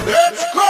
Let's go!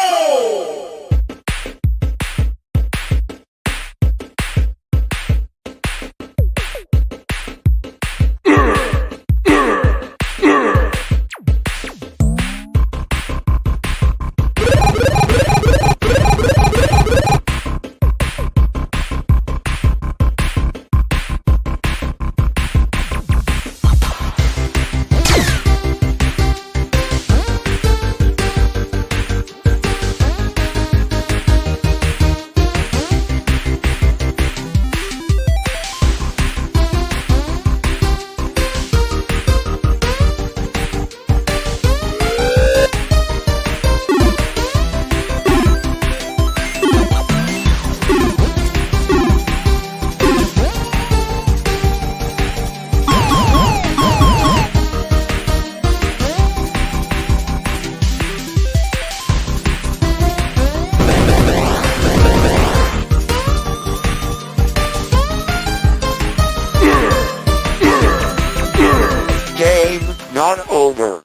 Not over.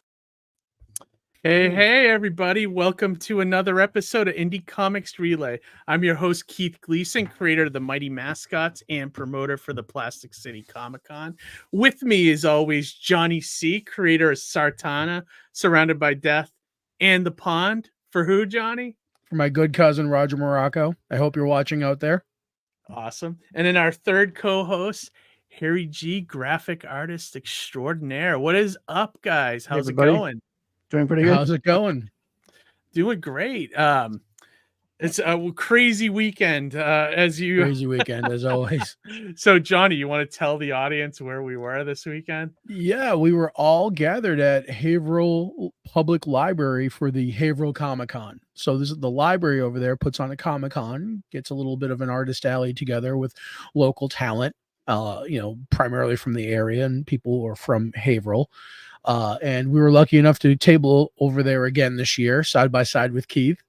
Hey, everybody. Welcome to another episode of Indie Comics Relay. I'm your host, Keith Gleason, creator of the Mighty Mascots and promoter for the Plastic City Comic Con. With me, as always, Johnny C., creator of Sartana, Surrounded by Death, and The Pond. For who, Johnny? For my good cousin, Roger Morocco. I hope you're watching out there. Awesome. And then our third co-host, Harry G., graphic artist extraordinaire. What is up, guys? How's it going? Doing pretty good. How's it going? Doing great. It's a crazy weekend, crazy weekend as always. So, Johnny, you want to tell the audience where we were this weekend? Yeah, we were all gathered at Haverhill Public Library for the Haverhill Comic Con. So this is the library over there puts on a Comic Con, gets a little bit of an artist alley together with local talent, primarily from the area, and people who are from Haverhill. And we were lucky enough to table over there again this year, side by side with Keith.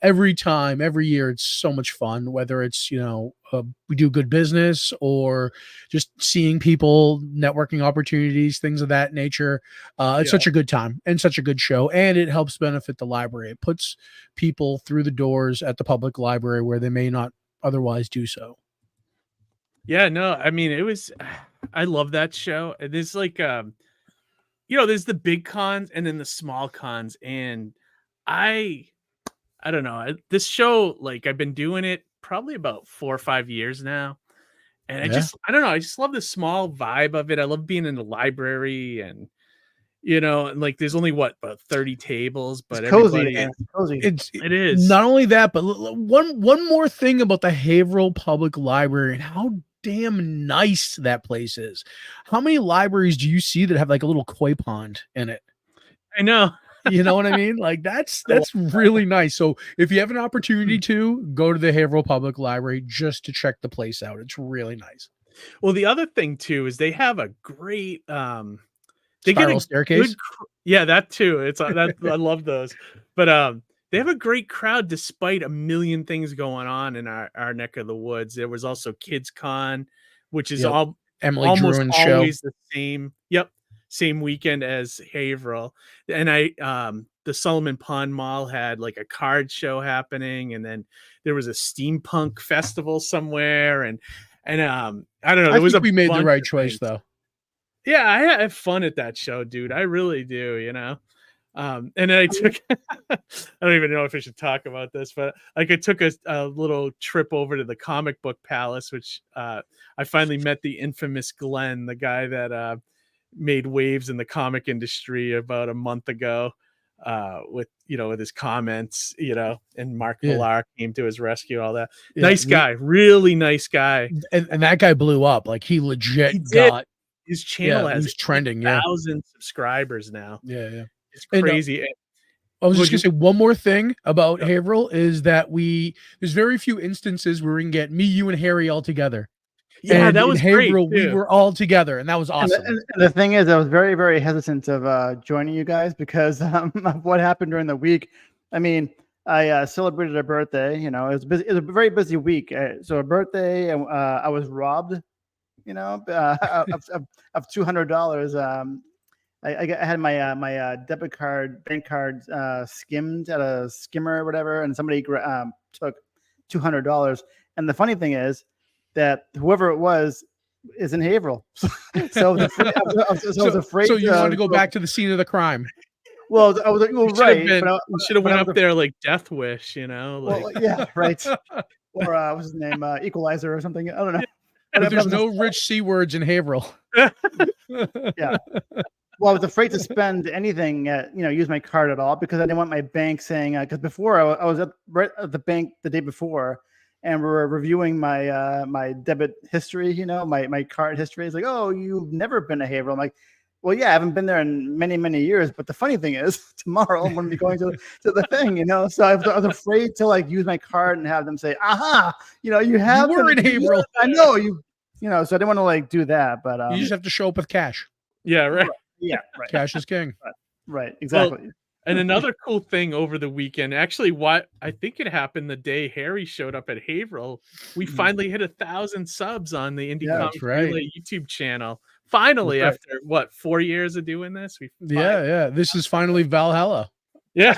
Every year, it's so much fun, whether it's, we do good business or just seeing people, networking opportunities, things of that nature. It's such a good time and such a good show, and it helps benefit the library. It puts people through the doors at the public library where they may not otherwise do so. Yeah, no, I mean, I love that show. There's like, there's the big cons and then the small cons. And I don't know, this show, like, I've been doing it probably about 4 or 5 years now. And I don't know, I just love the small vibe of it. I love being in the library and, and like there's only about 30 tables, but it's cozy. It is. Not only that, but one more thing about the Haverhill Public Library and how damn nice that place is. How many libraries do you see that have like a little koi pond in it? I know. You know what I mean? Like that's really nice. So if you have an opportunity to go to the Haverhill Public Library just to check the place out, it's really nice. Well, the other thing too is they have a great spiral staircase. Yeah, that too. It's that I love those. But they have a great crowd despite a million things going on in our neck of the woods. There was also Kids Con, which is Yep. Emily almost Druin's show. always the same. Yep, same weekend as Haverhill. And the Solomon Pond Mall had like a card show happening, and then there was a steampunk festival somewhere, and I don't know. There was we made the right choice though. Yeah, I have fun at that show, dude. I really do, you know. And then I took I don't even know if I should talk about this, but like I took a little trip over to the Comic Book Palace, which I finally met the infamous Glenn, the guy that made waves in the comic industry about a month ago, with his comments, and Mark Millar came to his rescue, all that. Nice guy, really nice guy. And that guy blew up. Like he legit got his channel has trending 1,000 subscribers now. Yeah. It's crazy. I was just gonna say one more thing about Haverhill is that there's very few instances where we can get me, you, and Harry all together. Yeah, and that was Haverhill. great. We were all together, and that was awesome. And the thing is, I was very, very hesitant of joining you guys because of what happened during the week. I mean, I celebrated a birthday. It was busy. It was a very busy week. So a birthday, and I was robbed. Of $200. I had my debit card, bank card skimmed at a skimmer or whatever, and somebody took $200. And the funny thing is that whoever it was is in Haverhill. So I was afraid. So you wanted to go back to the scene of the crime. Well, I was like, well, right. Should have went up there like Death Wish, Like... Well, yeah, right. Or what's his name? Equalizer or something. I don't know. But there's no rich C words in Haverhill. Yeah. Well, I was afraid to spend anything, use my card at all because I didn't want my bank saying, because before I was right at the bank the day before and we were reviewing my my debit history, my card history. It's like, oh, you've never been to Haverhill. I'm like, well, yeah, I haven't been there in many, many years. But the funny thing is tomorrow I'm going to be going to the thing, So I was afraid to use my card and have them say, aha, you were in Haverhill. I know so I didn't want to do that. But you just have to show up with cash. Yeah, right. Yeah, right. Cash is king. Right, exactly. Well, and another cool thing over the weekend, actually, what I think it happened the day Harry showed up at Haverhill, we finally hit 1,000 subs on the Indie Comics Relay YouTube channel. Finally, after 4 years of doing this, this is finally Valhalla. Yeah,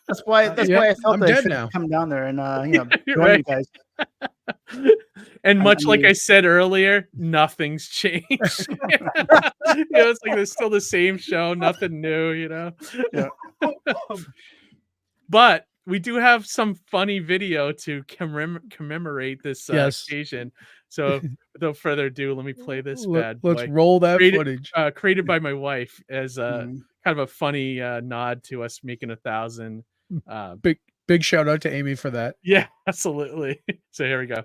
that's why I felt I'm that dead I should now. come down there and join right. you guys. And much like I said earlier, nothing's changed. It's like there's still the same show, nothing new, Yeah. But we do have some funny video to commemorate this occasion. So without further ado, let me play this bad boy. Let's roll that footage. Created by my wife as kind of a funny nod to us making 1,000. Big shout out to Amy for that. Yeah, absolutely. So here we go.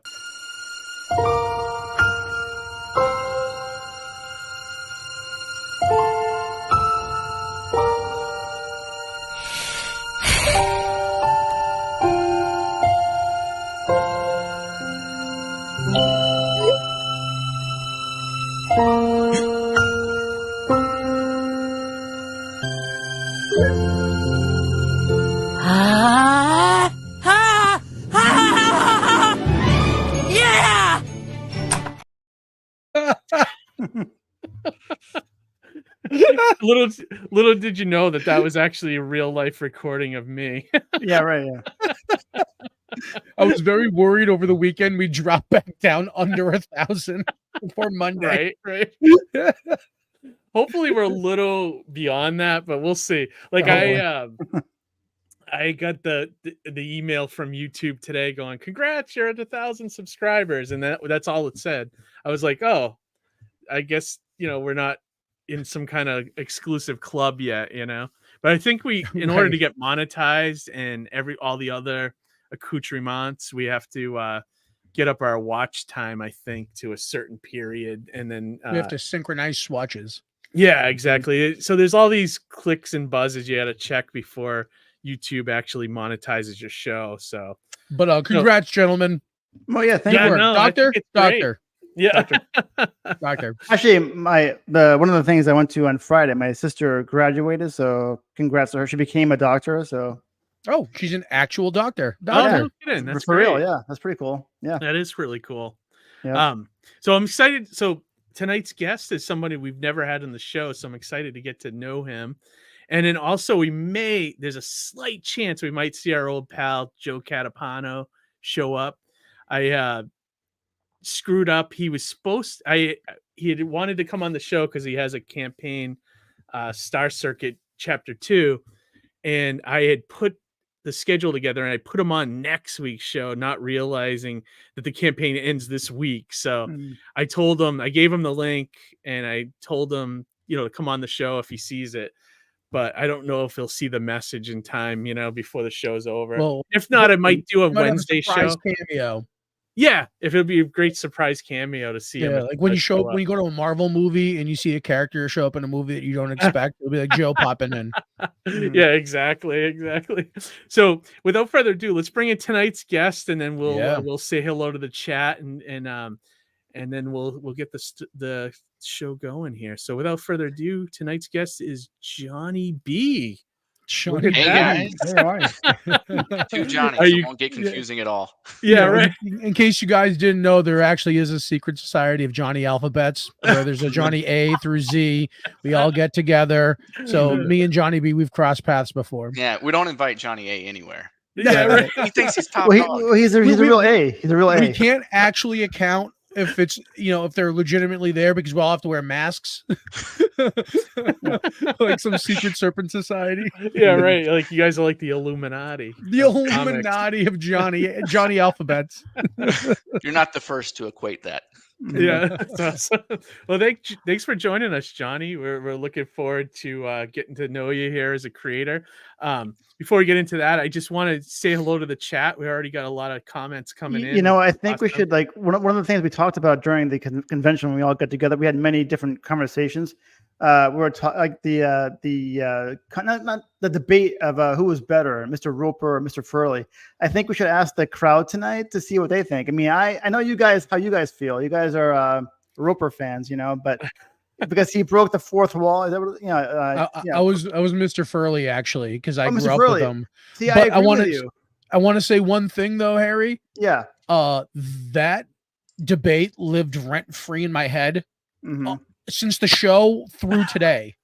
Little did you know that was actually a real life recording of me. Yeah, right. Yeah. I was very worried over the weekend we dropped back down under 1,000 before Monday. Right. Hopefully we're a little beyond that, but we'll see. Like I got the email from YouTube today going, "Congrats, you're at 1,000 subscribers," and that's all it said. I was like, "Oh, I guess we're not in some kind of exclusive club yet, But I think in order to get monetized and all the other accoutrements, we have to get up our watch time, I think, to a certain period, and then we have to synchronize swatches. Yeah, exactly. So there's all these clicks and buzzes you got to check before YouTube actually monetizes your show. So, but congrats, gentlemen. Well, yeah, thank you, Doctor. Yeah, Doctor. Actually, one of the things I went to on Friday, my sister graduated, so congrats to her. She became a doctor, so Oh, she's an actual doctor. Oh, Doctor. no kidding. That's for real. great. Yeah, that's pretty cool. Yeah. That is really cool. Yeah. So I'm excited. So tonight's guest is somebody we've never had on the show, so I'm excited to get to know him. And then also there's a slight chance we might see our old pal Joe Catapano show up. I screwed up. He had wanted to come on the show because he has a campaign, Star Circuit Chapter 2, and I had put the schedule together and I put him on next week's show, not realizing that the campaign ends this week. So I gave him the link and I told him, to come on the show if he sees it. But I don't know if he'll see the message in time, before the show's over. Well, if not, I might do a Wednesday surprise show. Cameo. Yeah, if it'd be a great surprise cameo to see him. Yeah, like when you go to a Marvel movie and you see a character show up in a movie that you don't expect, it'll be like Joe popping in. Yeah, exactly. So without further ado, let's bring in tonight's guest, and then we'll say hello to the chat, and then we'll get the show going here. So without further ado, tonight's guest is Johnie B. Hey guys, two Johnnies. It won't get confusing at all. Yeah, right. In case you guys didn't know, there actually is a secret society of Johnny alphabets where there's a Johnny A through Z. We all get together. So me and Johnny B, we've crossed paths before. Yeah, we don't invite Johnny A anywhere. Yeah, right. He thinks he's top dog. He's a real A. He's a real A. We can't actually account if it's if they're legitimately there because we all have to wear masks. Like some secret serpent society. Yeah, right. Like you guys are like the Illuminati. The Illuminati of Johnny alphabets. You're not the first to equate that. Yeah. Awesome. Well, thanks for joining us, Johnny. We're looking forward to getting to know you here as a creator. Before we get into that, I just want to say hello to the chat. We already got a lot of comments coming in. I think we should one of the things we talked about during the convention when we all got together. We had many different conversations. We were not the debate of who was better, Mr. Roper or Mr. Furley. I think we should ask the crowd tonight to see what they think. I mean, I know how you guys feel. You guys are Roper fans, but because he broke the fourth wall. Is that what, I was Mr. Furley actually because I grew up Furley. with him. See, but I agree with you. I want to say one thing though, Harry. Yeah. That debate lived rent free in my head. Mm-hmm. Since the show through today.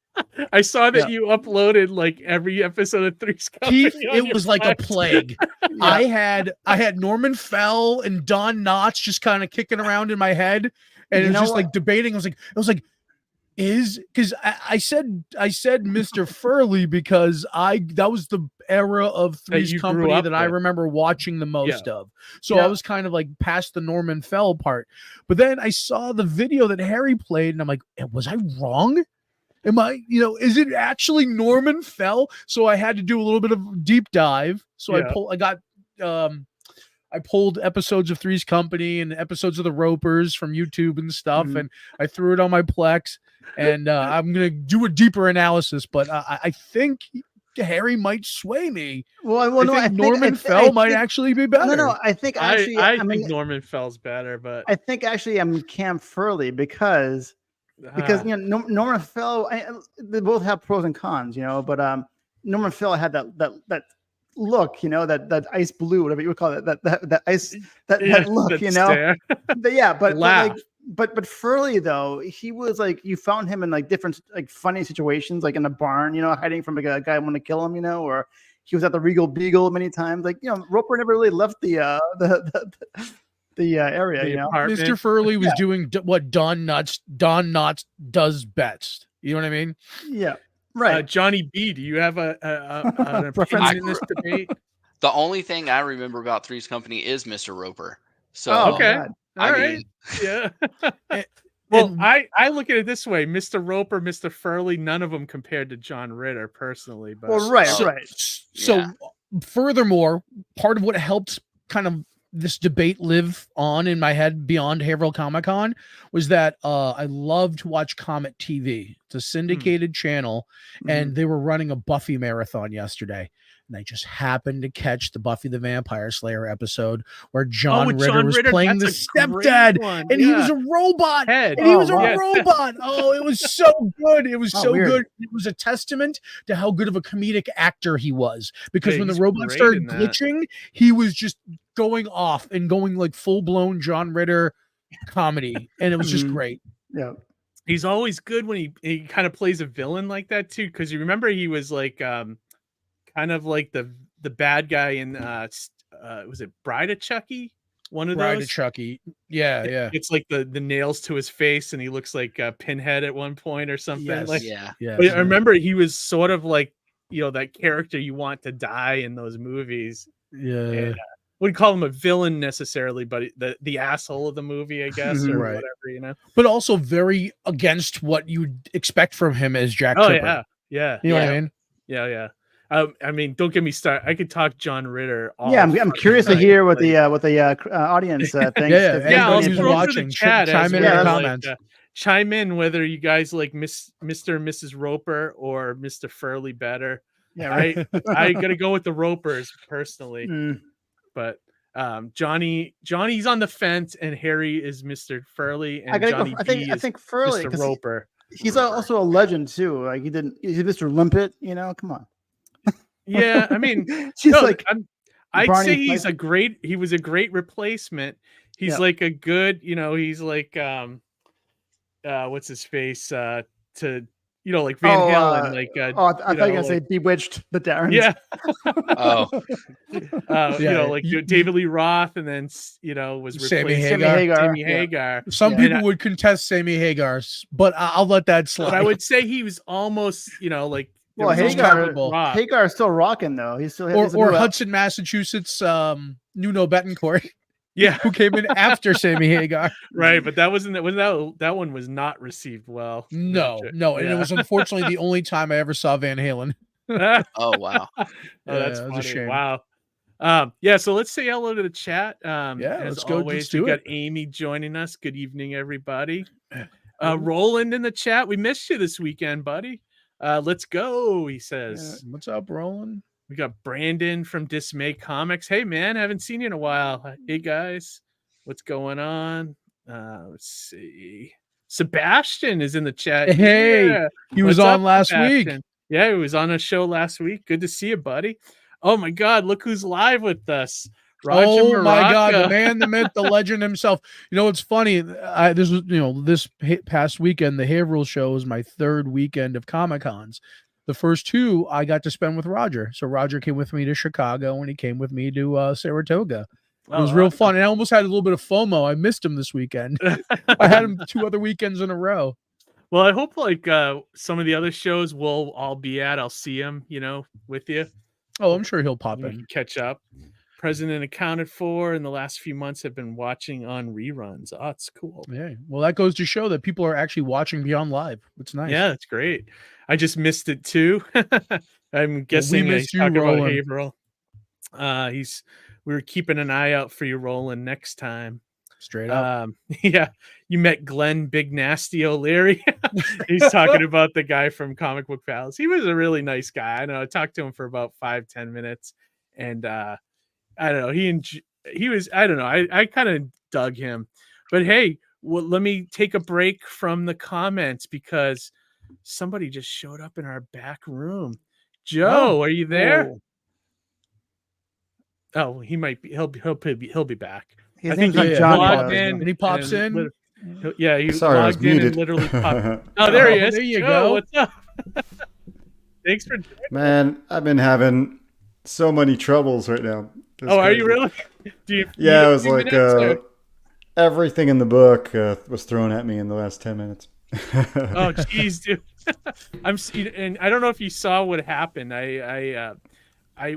I saw that you uploaded like every episode of Three's Company. Keith, it was like a plague. I had Norman Fell and Don Knotts just kind of kicking around in my head, and it was just like debating. I was like, because I said Mr. Furley because that was the era of Three's Company that I remember watching the most of. So I was kind of like past the Norman Fell part. But then I saw the video that Harry played and I'm like, was I wrong? Am I, is it actually Norman Fell? So I had to do a little bit of deep dive. So I pulled episodes of Three's Company and episodes of the Ropers from YouTube and stuff, and I threw it on my Plex. And I'm going to do a deeper analysis, but I think Harry might sway me. I think Norman Fell might actually be better. No, I think actually... I think Norman Fell's better, but... I think actually I'm Cam Furley because Norman Fell... they both have pros and cons, but Norman Fell had that look, that ice blue, whatever you would call it, that ice, that look, but Furley though, he was like, you found him in like different like funny situations, like in a barn, hiding from like a guy wanting to kill him, or he was at the Regal Beagle many times. Like, Roper never really left the area. Mr. Furley was doing what Don Knotts does best. You know what I mean? Yeah. Right. Johnny B, do you have an opinion in this debate? The only thing I remember about Three's Company is Mr. Roper. So okay. All right. Yeah. Well, I look at it this way: Mr. Roper, Mr. Furley, none of them compared to John Ritter personally. But right. So, furthermore, part of what helped kind of this debate live on in my head beyond Haverhill Comic-Con was that I love to watch Comet TV. It's a syndicated channel, and they were running a Buffy marathon yesterday. and I just happened to catch the Buffy the Vampire Slayer episode where John Ritter John was Ritter, playing the that's a great stepdad, one. and he was a robot. Head. And he was a wow. robot. Oh, it was so good. It was so weird. good. It was a testament to how good of a comedic actor he was. Because Yeah, when the he's robot great started in that. glitching, he was just going off and going like full-blown John Ritter comedy. And it was just great. Yeah. He's always good when he kind of plays a villain like that too. Because you remember he was like kind of like the bad guy in was it Bride of Chucky? One of Bride those. of Chucky. Yeah, yeah. It's like the nails to his face, and he looks like Pinhead at one point or something. Yes. Like, Yeah. Yeah. but I remember he was sort of like, you know, that character you want to die in those movies. Yeah. And, wouldn't call him a villain necessarily, but the asshole of the movie, I guess, or Right. whatever, you know. But also very against what you'd expect from him as Jack Oh Tripper. yeah. You know what I mean? Yeah. I mean, don't get me started. I could talk John Ritter. Yeah, I'm curious to hear what the audience thinks. Yeah, I'll I'll be scroll watching. through the chat. Chime in the well, comments. Chime in whether you guys like Mr. and Mrs. Roper or Mr. Furley better. Yeah, right. I gotta go with the Ropers personally, Mm. but Johnny's on the fence, and Harry is Mr. Furley, and I gotta Johnny go. B I is think Furley, Mr. 'cause Roper. he's also a legend too. Like he's Mr. Limpet. You know, come on. Yeah, I mean, she's no, like. I'd Barney say he was a Fife. great replacement. He's Yeah. like a good, you know, he's like what's his face to, you know, like Van Halen, like I thought you were gonna say Bewitched, the Darrens. yeah. Oh, You know, like David Lee Roth, and then, you know, was Sammy replaced Hagar. Sammy Yeah. Hagar. Some Yeah. people And would contest Sammy Hagar, but I'll let that slide. But I would say he was almost, you know, like there Well, was no Hagar- Roth. Hagar's still rocking though. He's still or Hudson, Massachusetts, Nuno Betancourt, Yeah, who came in after Sammy Hagar. right. But that wasn't that one was not received well. No, and it was unfortunately the only time I ever saw Van Halen. oh wow. Oh, that's Yeah, it was a funny. shame. Wow. Yeah, so let's say hello to the chat. As let's go. always, Let's do we got it. Amy joining us. Good evening, everybody. Roland in the chat. We missed you this weekend, buddy. Let's go, he says. What's up, Roland? We got Brandon from Dismay Comics. Hey, man, haven't seen you in a while. Hey, guys, what's going on? Let's see. Sebastian is in the chat. Hey, Yeah. he was What's on up, last week. Sebastian? Yeah, he was on a show last week. Good to see you, buddy. Oh, my God, look who's live with us. Roger Oh my God, Maraca. the man, the myth, the legend himself. You know, it's funny. This was, this past weekend, the Haverhill show was my third weekend of Comic Cons. The first two I got to spend with Roger. So Roger came with me to Chicago, and he came with me to Saratoga. It was real fun, and I almost had a little bit of FOMO. I missed him this weekend. I had him 2 other weekends in a row. Well, I hope like some of the other shows we'll all be at. I'll see him, with you. Oh, I'm sure he'll pop We in. can catch up. President accounted for in the last few months have been watching on reruns. Oh, it's cool. Yeah. Well, that goes to show that people are actually watching Beyond Live. It's nice. Yeah, it's great. I just missed it too. I'm guessing missed he's you, talking about Roland. Haverhill. We were keeping an eye out for you, Roland, next time. Straight up. Yeah, you met Glenn Big Nasty O'Leary. He's talking about the guy from Comic Book Palace. He was a really nice guy. I know. I talked to him for about 5-10 minutes, and I don't know. He was. I don't know. I kind of dug him, but hey, well, let me take a break from the comments because somebody just showed up in our back room. Joe, are you there? Oh, he might be. He'll be back. His I think name's he not Johnny logged Busa. in And he pops in. Yeah, he Sorry, I was logged in and muted. literally popped. Oh, there he is. There you Joe, go. what's up? Thanks for. Man, I've been having so many troubles right now. It's Are you crazy. really? Do you? Yeah, you it was have a few like minutes, or- everything in the book was thrown at me in the last 10 minutes. Oh, geez, dude. And I don't know if you saw what happened. I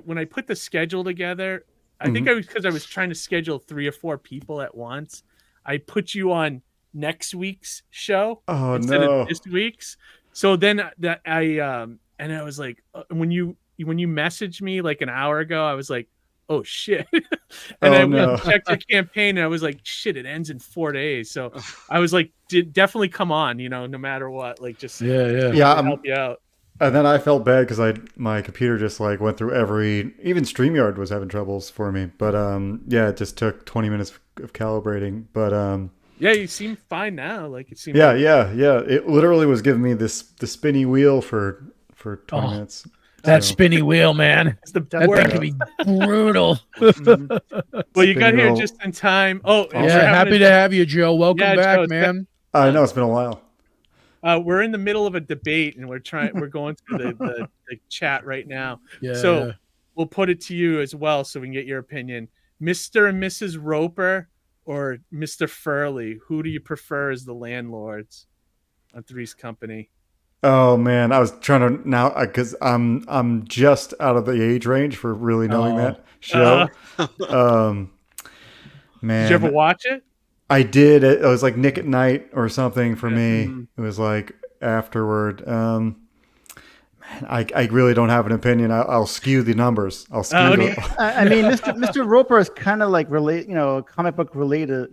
when I put the schedule together, I think because I was trying to schedule 3 or 4 people at once. I put you on next week's show instead of this week's. So then and I was like, when you messaged me like an hour ago, I was like, oh shit. And I went and checked your campaign, and I was like, shit, it ends in 4 days. So I was like, definitely come on, no matter what. Like just yeah, help you out. And then I felt bad because my computer just like went through even StreamYard was having troubles for me. But yeah, it just took 20 minutes of calibrating. But yeah, you seem fine now. Like it seemed. Yeah. It literally was giving me the spinny wheel for 20 minutes. That spinny wheel, man. That thing can be brutal. Well, you got here just in time. Oh, yeah. Happy to have you, Joe. Welcome back, Joe, man. I know it's been a while. We're in the middle of a debate, and we're going through the chat right now. Yeah, so we'll put it to you as well, so we can get your opinion. Mr. and Mrs. Roper or Mr. Furley, who do you prefer as the landlords on Three's Company? Oh man, I was trying to now because I'm just out of the age range for really knowing that show. Man, did you ever watch it? I did. It was like Nick at Night or something for me. It was like afterward. Man, I really don't have an opinion. I'll skew the numbers. I mean, Mr. Roper is kind of like comic book related,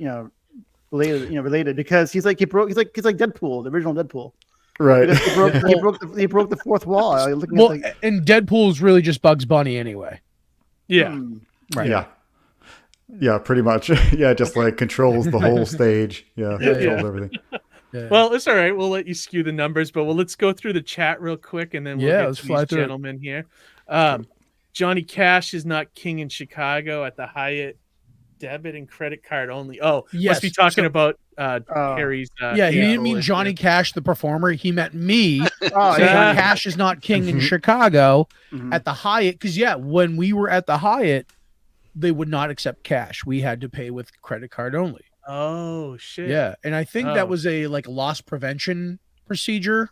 related because he's like Deadpool, the original Deadpool. Right. He broke the fourth wall. And Deadpool is really just Bugs Bunny anyway. Yeah. Right. Yeah, pretty much. Yeah, just like controls the whole stage. Yeah, controls everything. Yeah. Well, it's all right. We'll let you skew the numbers, but let's go through the chat real quick, and then we'll get to these gentlemen here. Johnny Cash is not king in Chicago at the Hyatt. Debit and credit card only. Oh, yes. Must be talking about Harry's. He didn't mean Johnny Cash, the performer. He meant me. Cash is not king in Chicago at the Hyatt. Because, when we were at the Hyatt, they would not accept cash. We had to pay with credit card only. Oh, shit. Yeah. And I think that was a loss prevention procedure,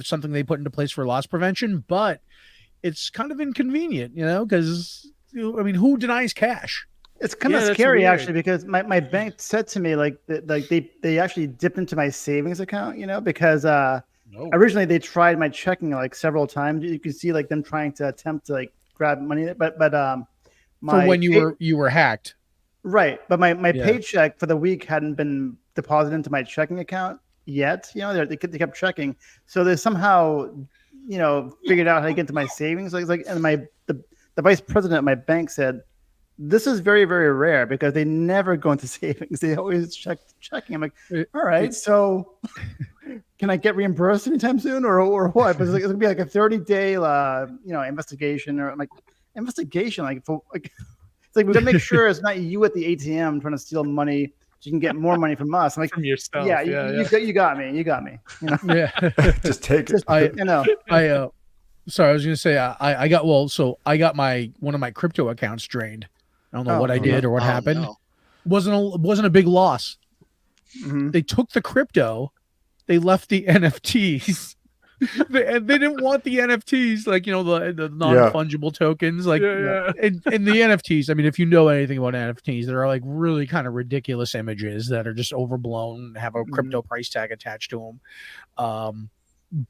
something they put into place for loss prevention. But it's kind of inconvenient, because, who denies cash? It's kind of scary actually, because my bank said to me they actually dipped into my savings account, because originally they tried my checking several times. You can see them trying to attempt to grab money, but for when you were hacked, right? But my paycheck for the week hadn't been deposited into my checking account yet. They kept checking, so they somehow figured out how to get into my savings. And the vice president of my bank said, this is very, very rare because they never go into savings. They always checking. I'm like, all right, so can I get reimbursed anytime soon or what? But it's gonna be a 30-day, investigation. Or I'm like, investigation? It's we gotta make sure it's not you at the ATM trying to steal money so you can get more money from us. I'm like, from yourself. Yeah, you got me. You got me. Yeah, just take it. Sorry, I was gonna say I got one of my crypto accounts drained. I don't know what I did or what happened. No. Wasn't a big loss. They took the crypto, they left the NFTs. they didn't want the NFTs, the non-fungible tokens. And the NFTs, if you know anything about NFTs, they're really kind of ridiculous images that are just overblown, have a crypto price tag attached to them.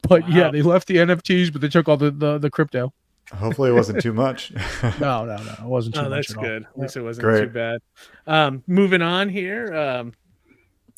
But they left the NFTs, but they took all the crypto. Hopefully it wasn't too much. No, it wasn't too much. That's at good. All. At least it wasn't too bad. Moving on here.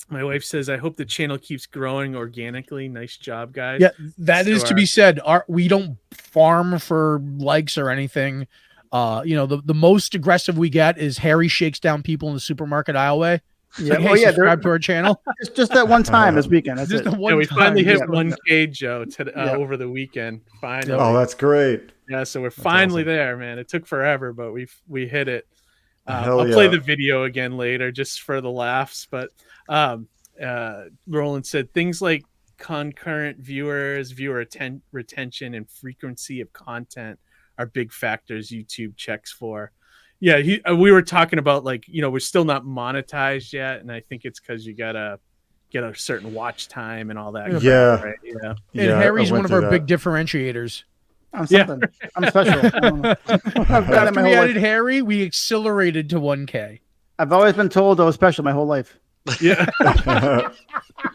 My wife says, I hope the channel keeps growing organically. Nice job, guys. Yeah, that is to be said. We don't farm for likes or anything. The most aggressive we get is Harry shakes down people in the supermarket aisleway. Yeah, subscribe to our channel. It's just that one time this weekend. That's just we finally hit 1K, Joe, over the weekend. Finally. Oh, that's great. Yeah, so we're finally there, man. It took forever, but we hit it. I'll play the video again later just for the laughs. But Roland said things like concurrent viewers, viewer retention, and frequency of content are big factors YouTube checks for. Yeah, we were talking about we're still not monetized yet, and I think it's because you gotta get a certain watch time and all that. Yeah, right? Yeah. And Harry's one of our big differentiators. I'm something. I'm special. After we added Harry, we accelerated to 1K. I've always been told I was special my whole life. Yeah.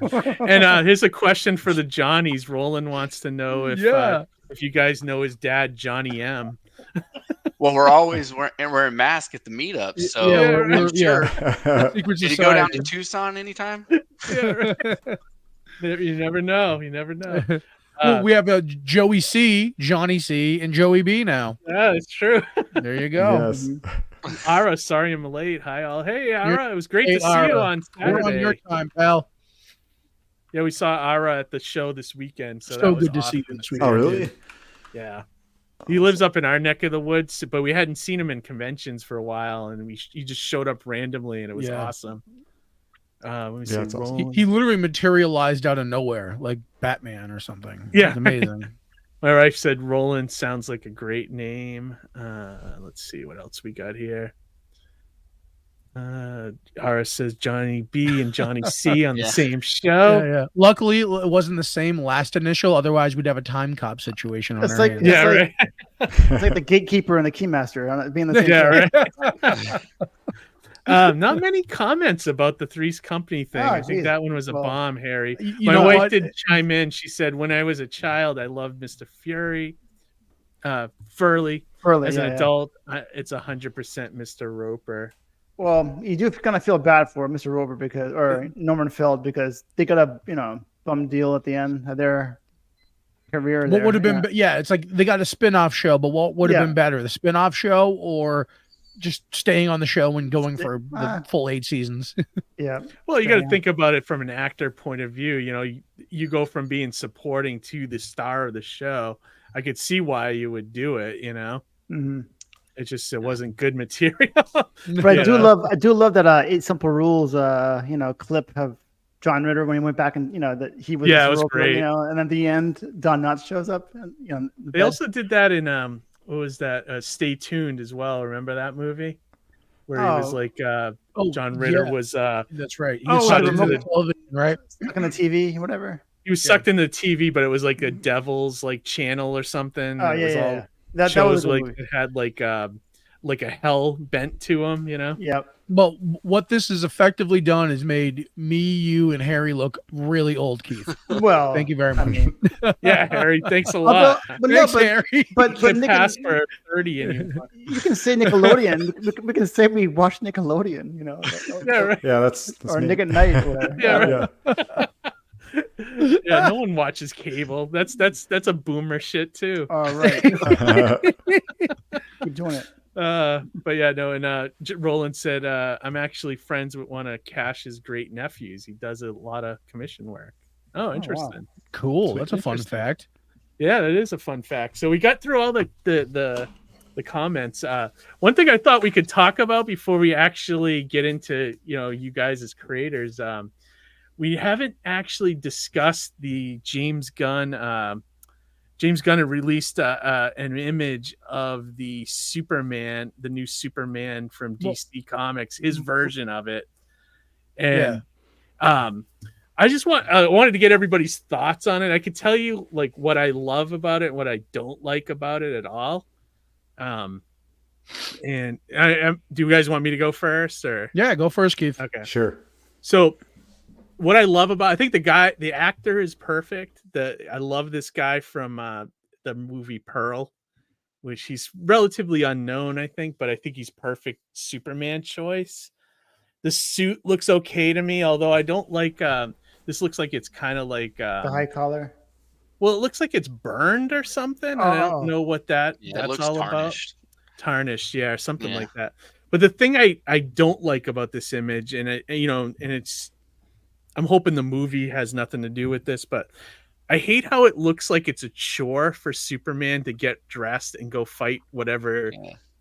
And here's a question for the Johnnies. Roland wants to know if you guys know his dad, Johnny M. Well, we're in mask at the meetup, so we're sure. Did you go down to Tucson anytime? You never know. Well, we have a Joey C, Johnny C, and Joey B now. Yeah, it's true. There you go. Yes. Ara, sorry I'm late. Hi all. Hey Ara, it was great to see Ara. you on Saturday. We're on your time, pal. Yeah, we saw Ara at the show this weekend. So So good to see you this weekend. Oh, really? Yeah. He lives up in our neck of the woods, but we hadn't seen him in conventions for a while, and he just showed up randomly, and it was awesome. Let me see. Awesome. He literally materialized out of nowhere, like Batman or something. Yeah. It's amazing. My wife said Roland sounds like a great name. Let's see what else we got here. Ara says Johnny B and Johnny C on the same show. Yeah. Luckily, it wasn't the same last initial. Otherwise, we'd have a time cop situation on It's our like hands. Right. It's like the gatekeeper and the keymaster being the same. Yeah, right. Not many comments about the Three's Company thing. I think that one was a bomb, Harry. My wife did chime in. She said, "When I was a child, I loved Mr. Furley. As an adult, it's 100% Mr. Roper." Well, you do kind of feel bad for Mr. Roper or Norman Feld because they got a bum deal at the end of their career. What would have been? Yeah, it's like they got a spin-off show, but what would have been better, the spin-off show or just staying on the show and going for the full 8 seasons? Yeah. Well, you got to think about it from an actor point of view. You know, you go from being supporting to the star of the show. I could see why you would do it. You know. Mm-hmm. It wasn't good material. But I do love that 8 Simple Rules clip of John Ritter when he went back and that he was it was great. And at the end Don Knotts shows up and they also did that in what was that Stay Tuned as well. Remember that movie where he was like John Ritter was that's right. He was sucked into the television, right? Stuck in the TV, whatever. He was sucked into the TV, but it was like a devil's like channel or something. Oh, it was all that shows was like it had like a hell bent to him, you know. Yep. But what this has effectively done is made me, you, and Harry look really old, Keith. Well, thank you very much. Yeah, Harry, thanks a lot. Thanks, Harry. But Nick, pass for 30 anymore. You can say Nickelodeon. We can say we watched Nickelodeon. Yeah, right. Yeah, that's or me. Nick at Night. Or whatever. Yeah, right. Yeah, no one watches cable. That's a boomer shit too. All right. Keep doing it. But yeah, no, and Roland said, I'm actually friends with one of Cash's great nephews. He does a lot of commission work. Oh, interesting. Wow. Cool. That's a fun fact. Yeah, that is a fun fact. So we got through all the comments. One thing I thought we could talk about before we actually get into, you guys as creators, we haven't actually discussed the James Gunn. James Gunn had released an image of the Superman, the new Superman from DC Comics, his version of it. And I just wanted to get everybody's thoughts on it. I could tell you like what I love about it and what I don't like about it at all. And do you guys want me to go first or? Yeah, go first, Keith. Okay. Sure. So what I love about, I think the actor is perfect. I love this guy from the movie Pearl, which he's relatively unknown, I think, but I think he's perfect Superman choice. The suit looks okay to me, although I don't like, this looks like it's kind of like the high collar. Well, it looks like it's burned or something. I don't know what that's all tarnished. About. Tarnished, yeah, or something like that. But the thing I don't like about this image, and it's, I'm hoping the movie has nothing to do with this, but I hate how it looks like it's a chore for Superman to get dressed and go fight whatever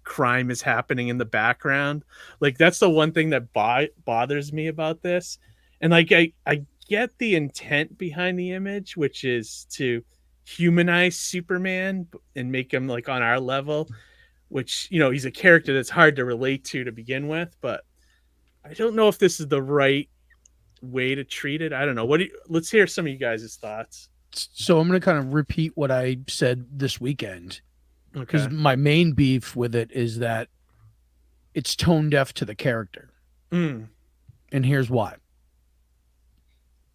crime is happening in the background. Like that's the one thing that bothers me about this. And like I get the intent behind the image, which is to humanize Superman and make him like on our level, which he's a character that's hard to relate to begin with, but I don't know if this is the right way to treat it. I don't know. Let's hear some of you guys' thoughts. So I'm going to kind of repeat what I said this weekend, because my main beef with it is that it's tone deaf to the character. And here's why.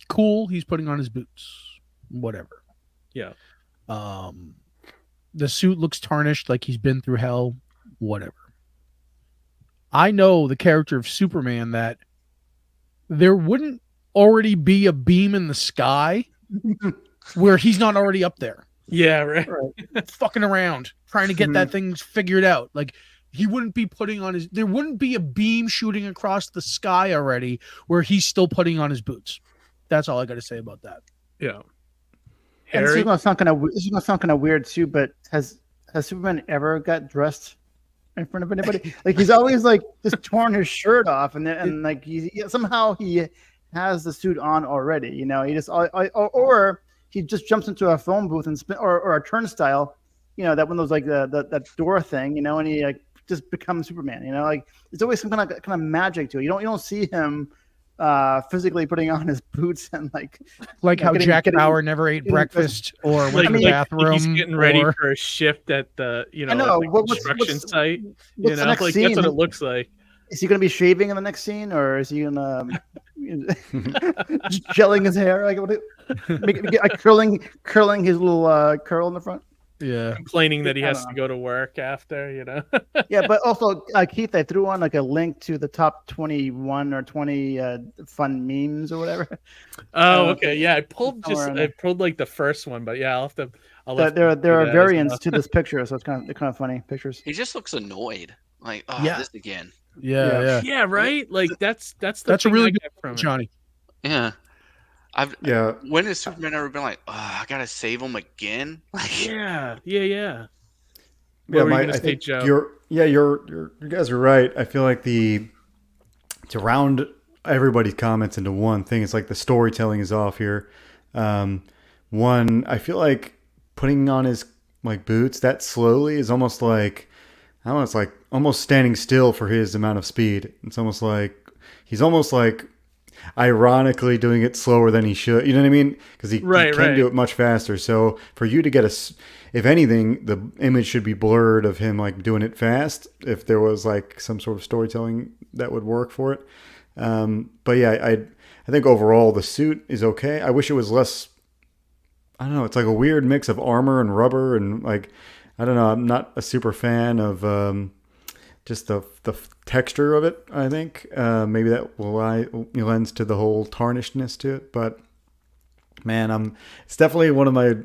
Cool, he's putting on his boots, whatever. Yeah. The suit looks tarnished, like he's been through hell, whatever. I know the character of Superman that there wouldn't already be a beam in the sky where he's not already up there. Yeah, right. Fucking around, trying to get that thing figured out. Like, he wouldn't be putting on his, there wouldn't be a beam shooting across the sky already where he's still putting on his boots. That's all I got to say about that. Yeah. And this Harry? is gonna sound kind of weird too, but has Superman ever got dressed in front of anybody? Like, he's always like just torn his shirt off, and like somehow he has the suit on already. You know, he just or he just jumps into a phone booth and spin, or a turnstile. You know, that one of those like that door thing. You know, and he like just becomes Superman. You know, like it's always some kind of magic to it. You don't see him physically putting on his boots and like how Jack Bauer never ate breakfast or went to the bathroom. He's getting ready for a shift at the construction site. You know, like that's what it looks like. Is he going to be shaving in the next scene, or is he going to gelling his hair, like curling his little curl in the front? Yeah, complaining that he has to go to work after, you know. Yeah, but also Keith, I threw on like a link to the top 21 or 20 fun memes or whatever. Oh, okay, yeah, I pulled like the first one, but yeah, there are variants to this picture, so it's kind of funny pictures. He just looks annoyed, like this again. Yeah, right. Like that's a really good from Johnny. Yeah. When has Superman ever been like, I gotta save him again? Like, yeah. Yeah, I think Joe? You guys are right. I feel like to round everybody's comments into one thing, it's like the storytelling is off here. I feel like putting on his like boots that slowly is almost like, I don't know, it's like almost standing still for his amount of speed. It's almost like he's almost like ironically doing it slower than he should. You know what I mean? Because he can do it much faster. So for you to get if anything, the image should be blurred of him like doing it fast. If there was like some sort of storytelling that would work for it. But yeah, I think overall the suit is okay. I wish it was less. I don't know. It's like a weird mix of armor and rubber and like. I don't know. I'm not a super fan of just the texture of it. I think maybe that lends to the whole tarnishedness to it. But man, it's definitely one of my.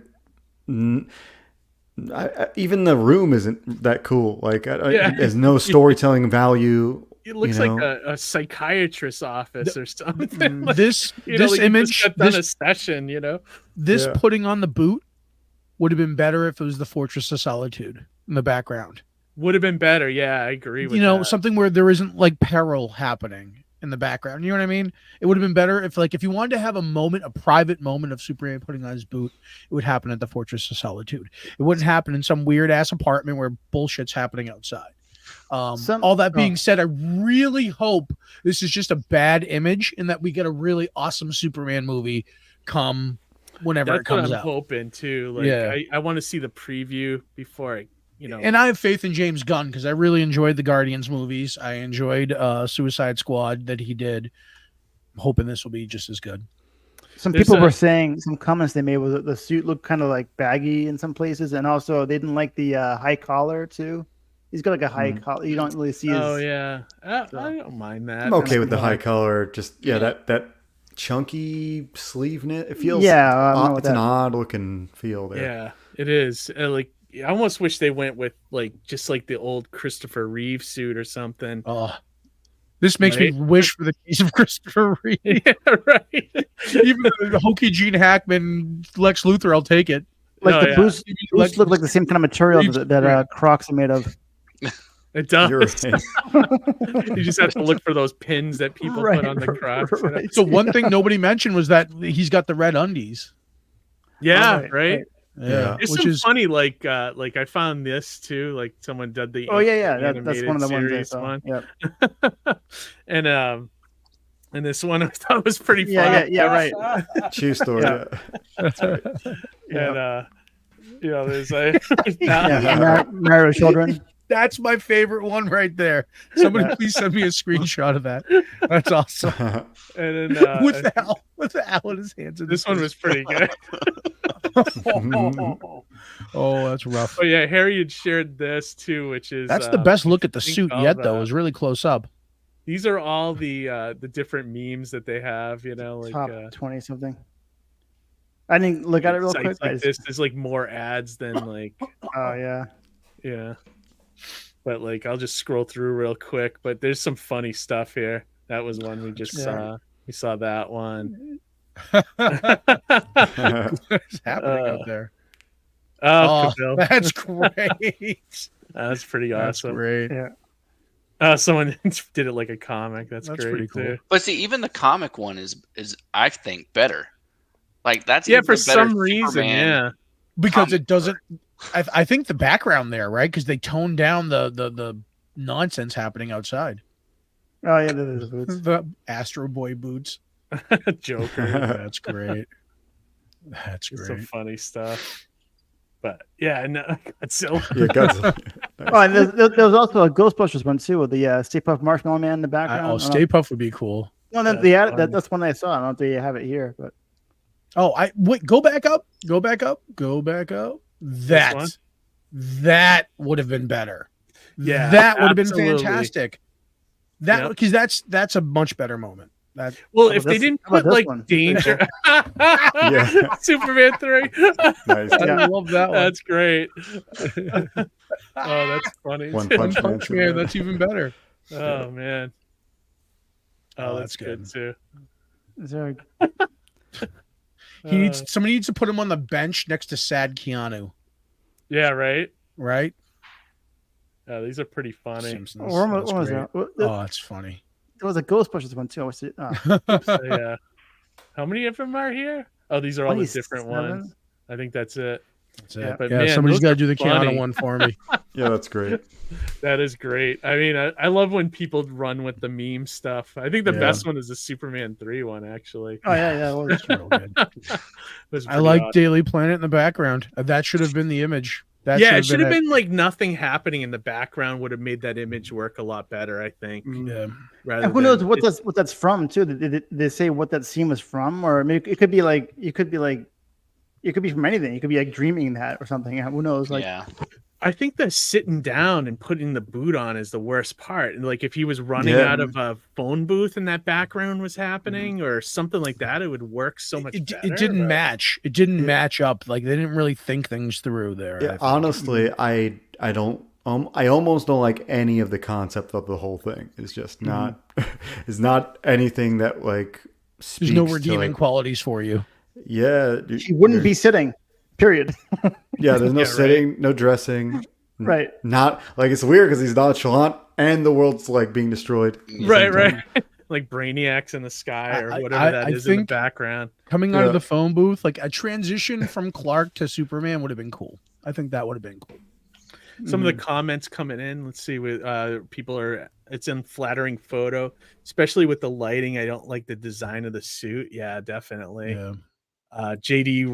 Even the room isn't that cool. Like, there's no storytelling value. It looks like a psychiatrist's office or something. This image, done a session. You know, putting on the boot would have been better if it was the Fortress of Solitude in the background. Would have been better. Yeah, I agree with that. Something where there isn't like peril happening in the background. You know what I mean? It would have been better if you wanted to have a private moment of Superman putting on his boot, it would happen at the Fortress of Solitude. It wouldn't happen in some weird ass apartment where bullshit's happening outside. All that being said, I really hope this is just a bad image and that we get a really awesome Superman movie come whenever it comes out. That's what I'm hoping too. Like, I want to see the preview before And I have faith in James Gunn because I really enjoyed the Guardians movies. I enjoyed Suicide Squad that he did. I'm hoping this will be just as good. Some people were saying, some comments they made was the suit looked kind of like baggy in some places, and also they didn't like the high collar too. He's got like a high collar. You don't really see his. Oh yeah, I don't mind that. I'm okay with the high collar. Just that chunky sleeve knit. It feels it's an odd looking feel there. Yeah, it is. Like, I almost wish they went with just like the old Christopher Reeve suit or something. Oh, this makes me wish for the case of Christopher Reeve. Yeah, right. Even the hokey Gene Hackman, Lex Luthor, I'll take it. Like boots look like the same kind of material that Crocs are made of. It does. You just have to look for those pins that people put on the Crocs. Right. So one thing nobody mentioned was that he's got the red undies. Yeah, right. Yeah, it's funny. Like I found this too. Like someone did the that's one of the ones I saw. Yep. and this one I thought was pretty funny. Yeah, right. True story. Yeah. That's right. And there's Mario children. That's my favorite one right there. Somebody please send me a screenshot of that. That's awesome. And then with Al in his hands. This one was pretty good. Oh, that's rough. Oh yeah, Harry had shared this too, which is that's the best look at the suit yet, though. Is really close up. These are all the different memes that they have. Like top 20 something. I didn't look at it real sites quick. like this, there's like more ads than like. Oh yeah. Yeah. But like, I'll just scroll through real quick. But there's some funny stuff here. That was one we just saw. We saw that one. What's happening up there? Oh, that's great. That's pretty awesome. That's great. Yeah. Someone did it like a comic. That's great, pretty cool. too. But see, even the comic one is I think better. Like that's for some reason, Superman because it doesn't. I think the background there, right? Because they toned down the nonsense happening outside. Oh yeah, the boots. The Astro Boy boots. Joker. That's great. That's great. Some funny stuff. But yeah, no, Godzilla. Yeah, Godzilla. Oh, and there was also a Ghostbusters one too with the Stay Puft Marshmallow Man in the background. Stay Puft would be cool. No, that's one I saw. I don't think you have it here, but wait. Go back up. Go back up. Go back up. That would have been better. Yeah, that would have been absolutely. fantastic. That because that's a much better moment. If they didn't put like danger, Superman 3. Nice. I love that one. That's great. Oh, that's funny. One Punch Punch Man. That's even better. Oh man. Oh, that's good too. Is there somebody needs to put him on the bench next to sad Keanu. Yeah, right. Right. These are pretty funny. Simpsons. what was that? That's funny. There was a Ghostbusters one too. So, yeah. How many of them are here? Oh, these are all the different 27? ones. I think that's it. That's it. Yeah, but yeah, man, somebody's got to do the funny. Keanu one for me. Yeah, that's great. That is great. I mean, I love when people run with the meme stuff. I think the best one is the Superman 3 one, actually. Oh yeah, it was real good. I like Daily Planet in the background. That should have been the image. It should have been like nothing happening in the background would have made that image work a lot better, I think. Yeah. And who knows what that's from too? Did they say what that scene was from, or maybe it could be from anything. It could be like dreaming that or something. Who knows? Like, yeah. I think the sitting down and putting the boot on is the worst part. And like if he was running out of a phone booth and that background was happening or something like that, it would work so much better. It didn't match. It didn't match up. Like they didn't really think things through there. Yeah, honestly, I don't. I almost don't like any of the concept of the whole thing. It's just not. It's not anything that like. There's no redeeming qualities for you. Yeah, he wouldn't be sitting. Period. Yeah, there's no sitting, no dressing. Right. Not like it's weird because he's nonchalant and the world's like being destroyed. Right. Like Brainiacs in the sky or whatever that is in the background. Coming out of the phone booth, like a transition from Clark to Superman would have been cool. I think that would have been cool. Some of the comments coming in, let's see, with people are, it's in flattering photo, especially with the lighting. I don't like the design of the suit. Yeah, definitely. Yeah. JD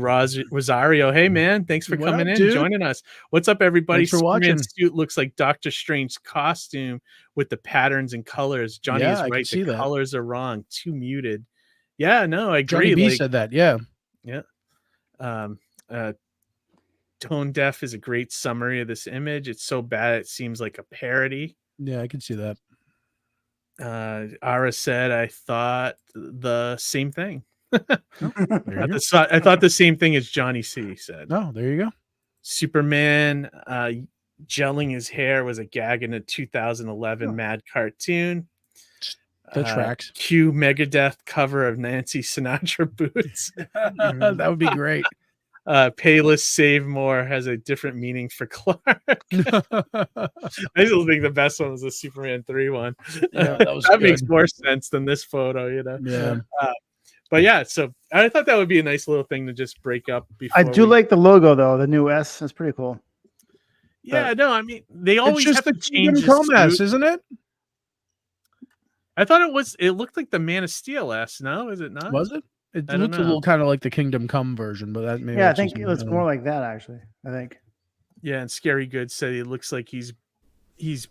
Rosario, hey man, thanks for coming in, joining us. What's up, everybody? Thanks for watching. Suit looks like Doctor Strange's costume with the patterns and colors. Johnny is right. The colors are wrong, too muted. Yeah, no, I agree. Johnny B said that. Yeah. Tone Deaf is a great summary of this image. It's so bad it seems like a parody. Yeah, I can see that. Ara said, I thought the same thing. I thought the same thing as Johnny C said. Oh, there you go. Superman gelling his hair was a gag in a 2011 Mad cartoon. The tracks. Cue Megadeth cover of Nancy Sinatra boots. That would be great. Payless Save More has a different meaning for Clark. I still think the best one was the Superman 3 one. Yeah, that makes more sense than this photo, you know. Yeah. But yeah, so I thought that would be a nice little thing to just break up. I do like the logo though, the new S. That's pretty cool. Yeah, no, I mean they always have to change S, isn't it? I thought it looked like the Man of Steel S. No, is it not? Was it? It looked a little kind of like the Kingdom Come version, but that maybe. Yeah, I think it looks more like that actually. I think. Yeah, and Scary Good said it looks like he's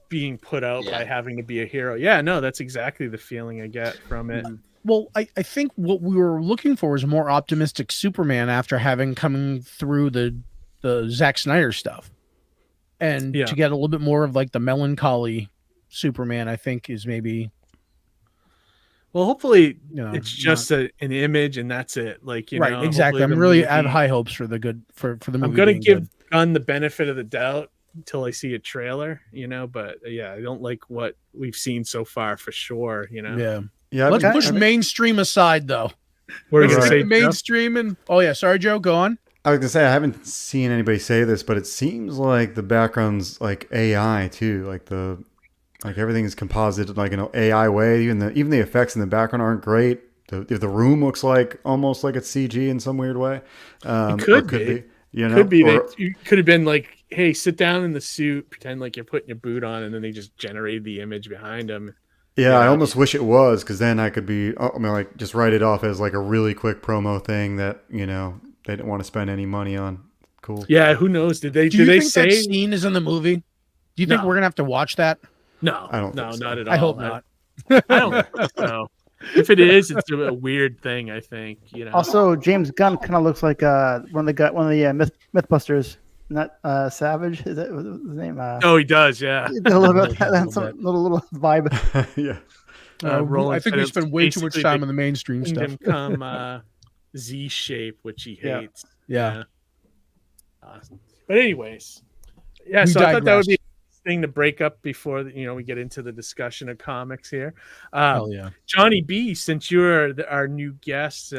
being put out by having to be a hero. Yeah, no, that's exactly the feeling I get from it. Well, I think what we were looking for was a more optimistic Superman after having coming through the Zack Snyder stuff. And to get a little bit more of like the melancholy Superman, I think is maybe Well, hopefully You know, it's just an image and that's it. Like, you right, know, exactly. hopefully I have high hopes for the movie. I'm gonna being give good. Gunn the benefit of the doubt until I see a trailer, you know. But yeah, I don't like what we've seen so far for sure, you know. Yeah. Let's push mainstream aside, though. We're Let's gonna stick say to mainstream and sorry, Joe, go on. I was gonna say I haven't seen anybody say this, but it seems like the background's like AI too. Like everything is composited like an AI way. Even the effects in the background aren't great. The room looks like almost like it's CG in some weird way. It could be. You know, could be. You could have been like, "Hey, sit down in the suit, pretend like you're putting your boot on," and then they just generated the image behind them. Yeah, I almost wish it was, because then I could be, like just write it off as like a really quick promo thing that, you know, they didn't want to spend any money on. Cool. Yeah, who knows? Did they think say that scene is in the movie? Do you think we're gonna have to watch that? No, I don't. think so. Not at all. I hope not. I don't know. If it is, it's a weird thing. I think, you know. Also, James Gunn kind of looks like one of the Mythbusters. Not Savage. Is that his name? Oh, he does. Yeah. A little bit. Little vibe. Yeah. I think we spend way too much time on the mainstream stuff. Come Z shape, which he hates. Yeah. But anyways, yeah. So I thought that would be a thing to break up before we get into the discussion of comics here. Hell yeah, Johnny B. Since you're our new guest,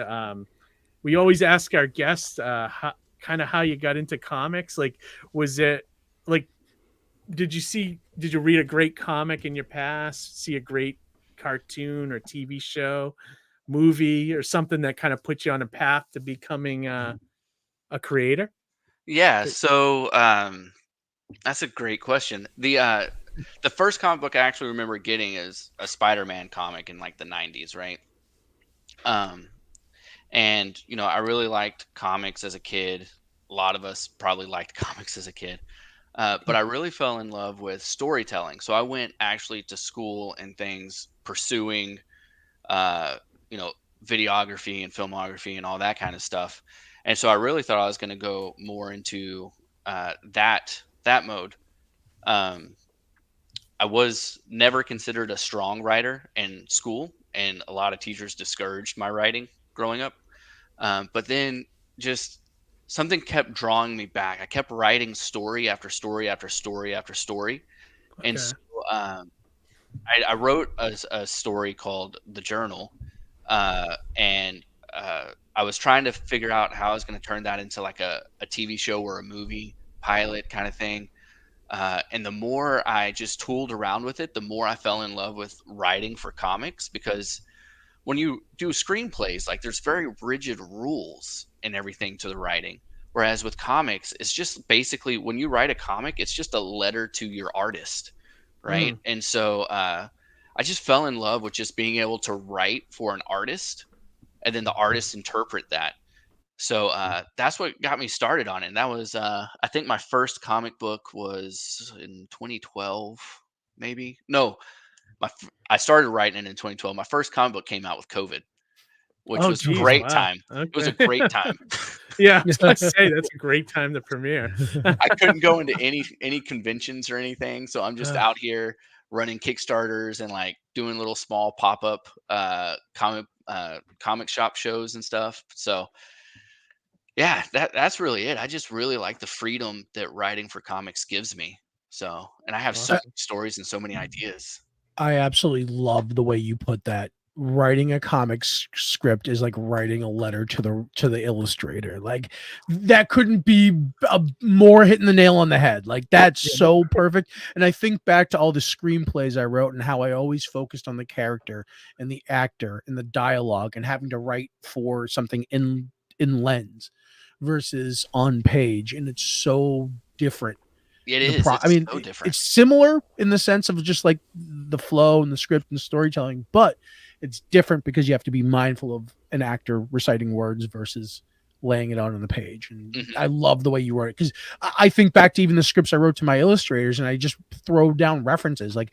we always ask our guests how you got into comics. Like, was it like, did you read a great comic in your past, see a great cartoon or TV show, movie, or something that kind of put you on a path to becoming a creator? Yeah, so that's a great question. The first comic book I actually remember getting is a Spider-Man comic in like the 90s, right? And I really liked comics as a kid. A lot of us probably liked comics as a kid. But I really fell in love with storytelling. So I went actually to school and things pursuing videography and filmography and all that kind of stuff. And so I really thought I was going to go more into that mode. I was never considered a strong writer in school, and a lot of teachers discouraged my writing growing up. But then just something kept drawing me back. I kept writing story after story after story after story. Okay. And so I wrote a story called The Journal, and I was trying to figure out how I was going to turn that into like a TV show or a movie pilot kind of thing. And the more I just tooled around with it, the more I fell in love with writing for comics, because when you do screenplays, like there's very rigid rules and everything to the writing. Whereas with comics, it's just basically when you write a comic, it's just a letter to your artist, right? And so I just fell in love with just being able to write for an artist, and then the artists interpret that. So that's what got me started on it. And that was, I think my first comic book was in 2012, maybe. No, I started writing it in 2012. My first comic book came out with COVID, which was a great time. Okay. It was a great time. Yeah, I was about to say that's a great time to premiere. I couldn't go into any conventions or anything, so I'm just out here running Kickstarters and like doing little small pop-up comic shop shows and stuff. So yeah, that's really it. I just really like the freedom that writing for comics gives me. So, and I have so many stories and so many ideas. I absolutely love the way you put that. Writing a comic script is like writing a letter to the illustrator. Like that couldn't be more hitting the nail on the head. Like that's so perfect. And I think back to all the screenplays I wrote and how I always focused on the character and the actor and the dialogue, and having to write for something in lens versus on page. And it's so different. It is. I mean, so different. It's similar in the sense of just like the flow and the script and storytelling, but it's different because you have to be mindful of an actor reciting words versus laying it out on the page. And I love the way you wrote it, because I think back to even the scripts I wrote to my illustrators, and I just throw down references like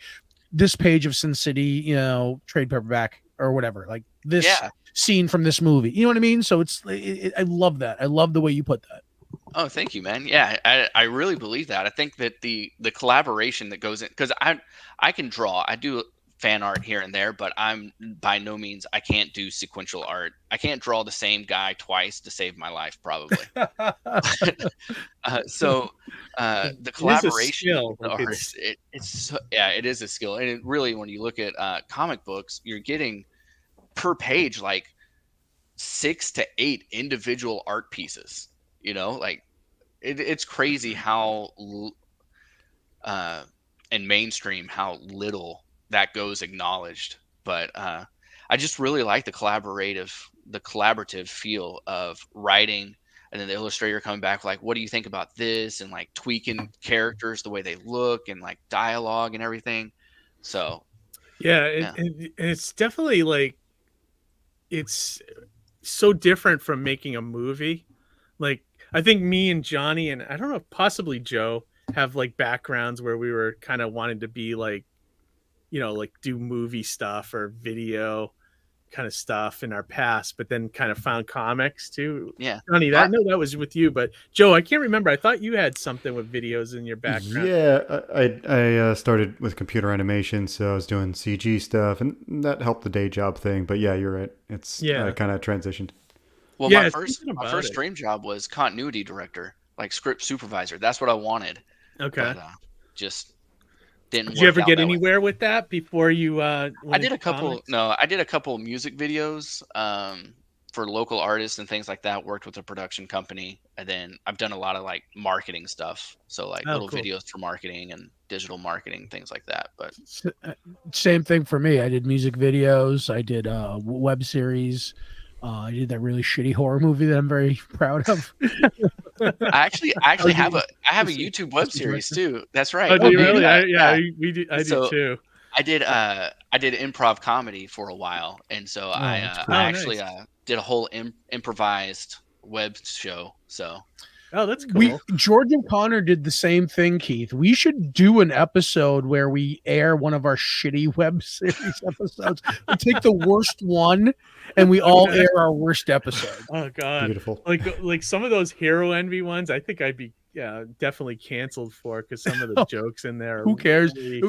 this page of Sin City, trade paperback or whatever, like this scene from this movie. You know what I mean? So I love that. I love the way you put that. Oh, thank you, man. Yeah, I really believe that. I think that the collaboration that goes in, because I can draw. I do fan art here and there, but I'm by no means, I can't do sequential art. I can't draw the same guy twice to save my life, probably. So the collaboration skill. with the artists, it is a skill. And it really, when you look at comic books, you're getting per page like 6 to 8 individual art pieces, like it's crazy how and mainstream how little that goes acknowledged. But I just really like the collaborative feel of writing, and then the illustrator coming back like, what do you think about this, and like tweaking characters the way they look and like dialogue and everything. So it's definitely like, it's so different from making a movie. Like, I think me and Johnny, and I don't know, possibly Joe, have like backgrounds where we were kind of wanting to be like, like do movie stuff or video kind of stuff in our past, but then kind of found comics too. Yeah. Johnny, I know that was with you, but Joe, I can't remember. I thought you had something with videos in your background. Yeah, I started with computer animation, so I was doing CG stuff, and that helped the day job thing. But yeah, you're right. It's I kind of transitioned. Well, my first dream job was continuity director, like script supervisor. That's what I wanted. Okay. But, just didn't. Did you ever get anywhere with that before you? I did a couple. No, I did a couple music videos for local artists and things like that. Worked with a production company, and then I've done a lot of like marketing stuff. So like little videos for marketing and digital marketing, things like that. But same thing for me. I did music videos. I did web series. I did that really shitty horror movie that I'm very proud of. I actually have a YouTube web series too. That's right. Oh, do you really? We do. I do too. I did improv comedy for a while, and so I actually did a whole improvised web show. So. Oh, that's cool. George and Connor did the same thing, Keith. We should do an episode where we air one of our shitty web series episodes. We take the worst one and we all air our worst episode. Oh God. Beautiful. Like some of those Hero Envy ones, I think I'd be definitely canceled for, because some of the jokes in there are who cares? Really,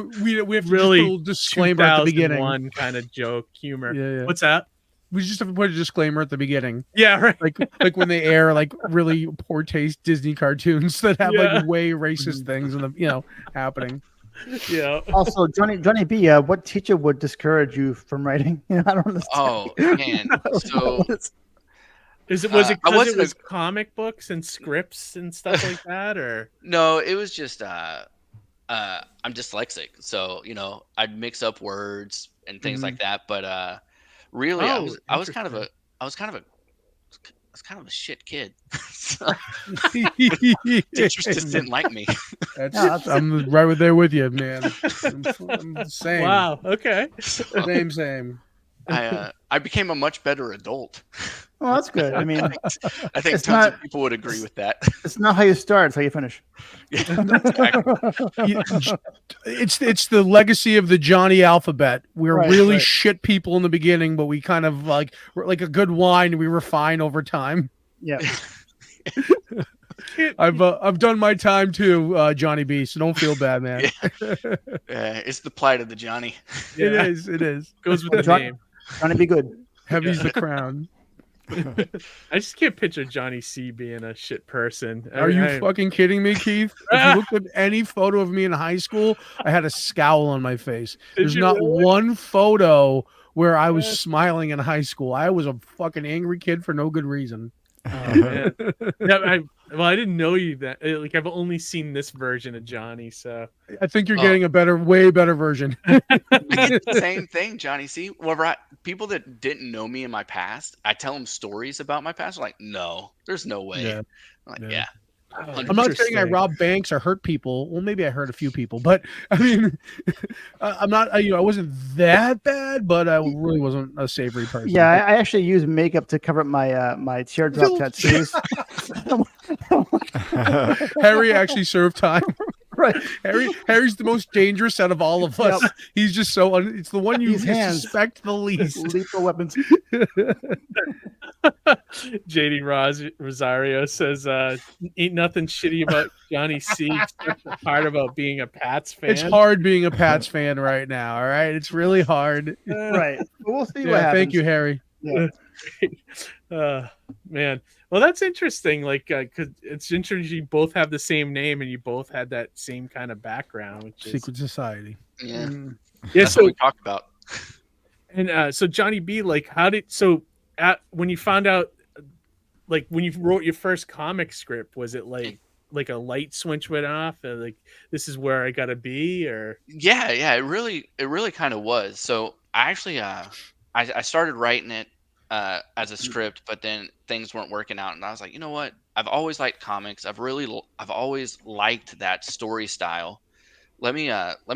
we have really a little disclaimer at the beginning. One kind of joke humor. Yeah. What's that? We just have to put a disclaimer at the beginning. Yeah, right. Like when they air like really poor taste Disney cartoons that have like way racist things in the happening. Yeah. Also, Johnny B, what teacher would discourage you from writing? I don't understand. Oh man. So was it because it was comic books and scripts and stuff like that, or no? It was just I'm dyslexic, so I'd mix up words and things like that. But really, I was kind of a shit kid. So, teachers just didn't like me. I'm right there with you, man. I'm the same. Wow. Okay. Same. I became a much better adult. Well, that's good. I mean, I think tons of people would agree with that. It's not how you start; it's how you finish. It's the legacy of the Johnny alphabet. We're really shit people in the beginning, but we kind of we're like a good wine. We refine over time. Yeah. I've done my time too, Johnny B. So don't feel bad, man. It's the plight of the Johnny. Yeah. It is. Goes with the name. Johnny be good. Heavy's the crown. I just can't picture Johnny C being a shit person. Are you fucking kidding me, Keith? If you looked at any photo of me in high school, I had a scowl on my face. There's not one photo where I was smiling in high school. I was a fucking angry kid for no good reason. Oh, man. I didn't know you that. Like, I've only seen this version of Johnny, so I think you're getting a way better version. It's the same thing, Johnny. See, people that didn't know me in my past, I tell them stories about my past. They're like, no, there's no way. Yeah. I'm like, yeah. I'm not saying I robbed banks or hurt people. Well, maybe I hurt a few people, but I mean, I'm not. I wasn't that bad, but I really wasn't a savory person. Yeah, I actually use makeup to cover up my my teardrop tattoos. Harry actually served time. Right. Harry's the most dangerous out of all of us. Yep. He's just so. It's the one you suspect the least. Lethal weapons. JD Rosario says, "Ain't nothing shitty about Johnny C except the part about being a Pats fan." It's hard being a Pats fan right now. All right, it's really hard. Right. But we'll see what Yeah, happens. thank you, Harry. Yeah. Man, well, that's interesting. Like, because it's interesting you both have the same name and you both had that same kind of background, which is Secret Society. Yeah, yeah. that's what So we talked about. and so Johnny B, like, when you found out, like, when you wrote your first comic script, was it like a light switch went off and like, this is where I gotta be? Or Yeah, it really kind of was. So I actually I started writing it as a script, but then things weren't working out, and I was like, you know what? I've always liked comics. I've always liked that story style. Let me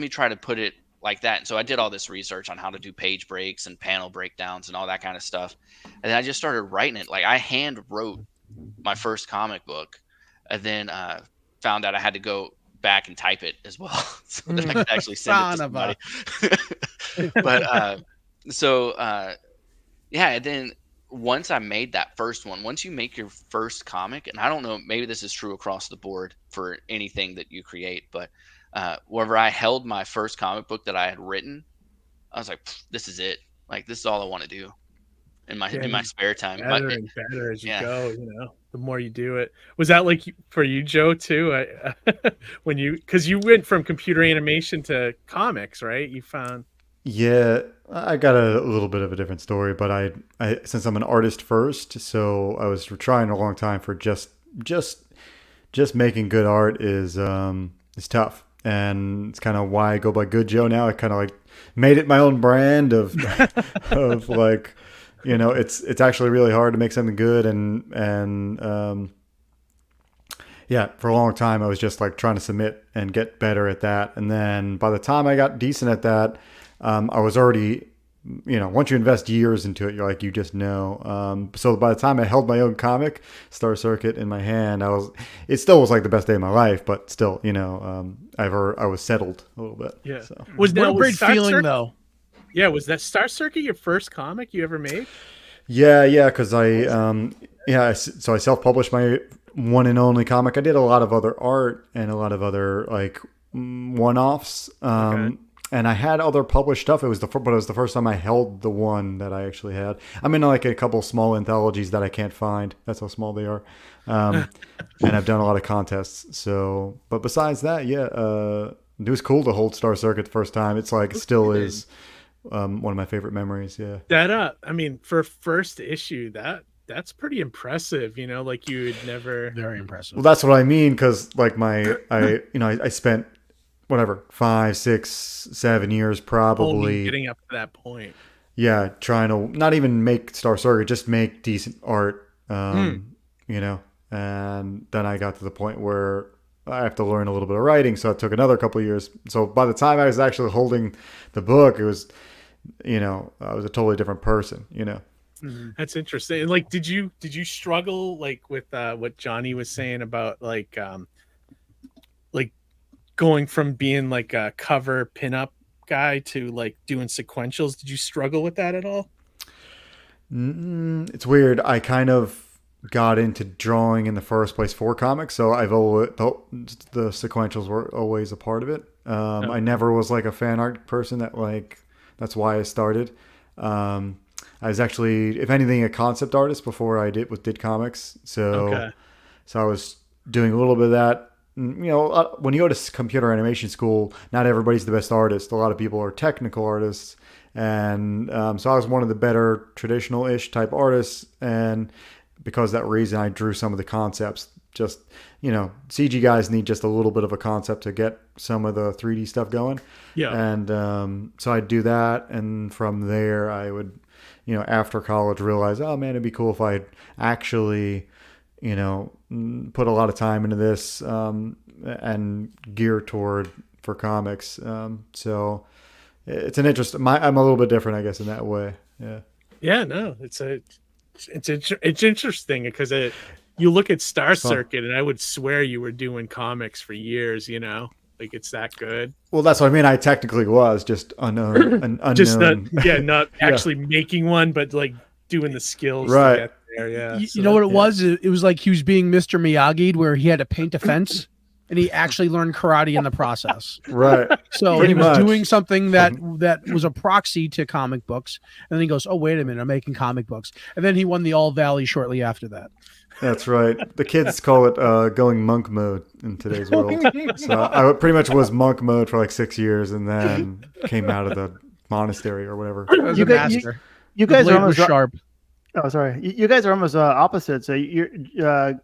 try to put it like that. And so I did all this research on how to do page breaks and panel breakdowns and all that kind of stuff, and then I just started writing it. Like, I hand wrote my first comic book, and then found out I had to go back and type it as well so that I could actually send it to somebody. But yeah, and then once I made that first one, once you make your first comic, and I don't know, maybe this is true across the board for anything that you create, but whenever I held my first comic book that I had written, I was like, this is it. Like, this is all I want to do in my spare time. better and better as you go, you know, the more you do it. Was that like for you, Joe, too? Because you went from computer animation to comics, right? You found. Yeah, I got a little bit of a different story, but I since I'm an artist first, so I was trying a long time for just making good art is tough, and it's kind of why I go by Good Joe now. I kind of like made it my own brand of like, you know, it's actually really hard to make something good, and yeah, for a long time I was just like trying to submit and get better at that, and then by the time I got decent at that. I was already, you know, once you invest years into it, you're like, you just know. So by the time I held my own comic, Star Circuit, in my hand, it still was like the best day of my life, but still, you know, I was settled a little bit. Yeah. So. What a great feeling, though. Yeah. Was that Star Circuit your first comic you ever made? Yeah. Cause so I self-published my one and only comic. I did a lot of other art and a lot of other like one-offs. Okay. And I had other published stuff. But it was the first time I held the one that I actually had. I'm in like a couple small anthologies that I can't find. That's how small they are. And I've done a lot of contests. So, but besides that, yeah, it was cool to hold Star Circuit the first time. It's like, it still is one of my favorite memories. Yeah. That, I mean, for first issue, that's pretty impressive. You know, like you would never. Very impressive. Well, that's what I mean. Cause like I spent, whatever, 5, 6, 7 years probably only getting up to that point. Yeah, trying to not even make Star Circuit, just make decent art, you know. And then I got to the point where I have to learn a little bit of writing, so it took another couple of years. So by the time I was actually holding the book, it was, you know, I was a totally different person, you know. That's interesting. Like, did you struggle like with what Johnny was saying about like going from being like a cover pinup guy to like doing sequentials? Did you struggle with that at all? It's weird. I kind of got into drawing in the first place for comics, so I've always the sequentials were always a part of it. I never was like a fan art person. That's why I started. I was actually, if anything, a concept artist before I did comics. So I was doing a little bit of that. You know, when you go to computer animation school, not everybody's the best artist. A lot of people are technical artists. And so I was one of the better traditional-ish type artists. And because of that reason, I drew some of the concepts. Just, you know, CG guys need just a little bit of a concept to get some of the 3D stuff going. Yeah. And so I'd do that. And from there, I would, you know, after college, realize, oh, man, it'd be cool if I actually, you know, put a lot of time into this and gear toward for comics. So it's an interest. I'm a little bit different, I guess, in that way. Yeah. Yeah. No, it's interesting because you look at Star Circuit, and I would swear you were doing comics for years. You know, like it's that good. Well, that's what I mean. I technically was just unknown. Just not actually making one, but like doing the skills. Right. there. Yeah. You So know what it that- was? It was like he was being Mr. Miyagi, where he had to paint a fence, and he actually learned karate in the process. Right. So Pretty he was much. doing something that was a proxy to comic books, and then he goes, "Oh, wait a minute, I'm making comic books," and then he won the All Valley shortly after that. That's right. The kids call it going monk mode in today's world. So I pretty much was monk mode for like 6 years, and then came out of the monastery or whatever. As You a guys- master. You The guys are blade was almost sharp. Oh, sorry. You guys are almost opposites. So you're Joe.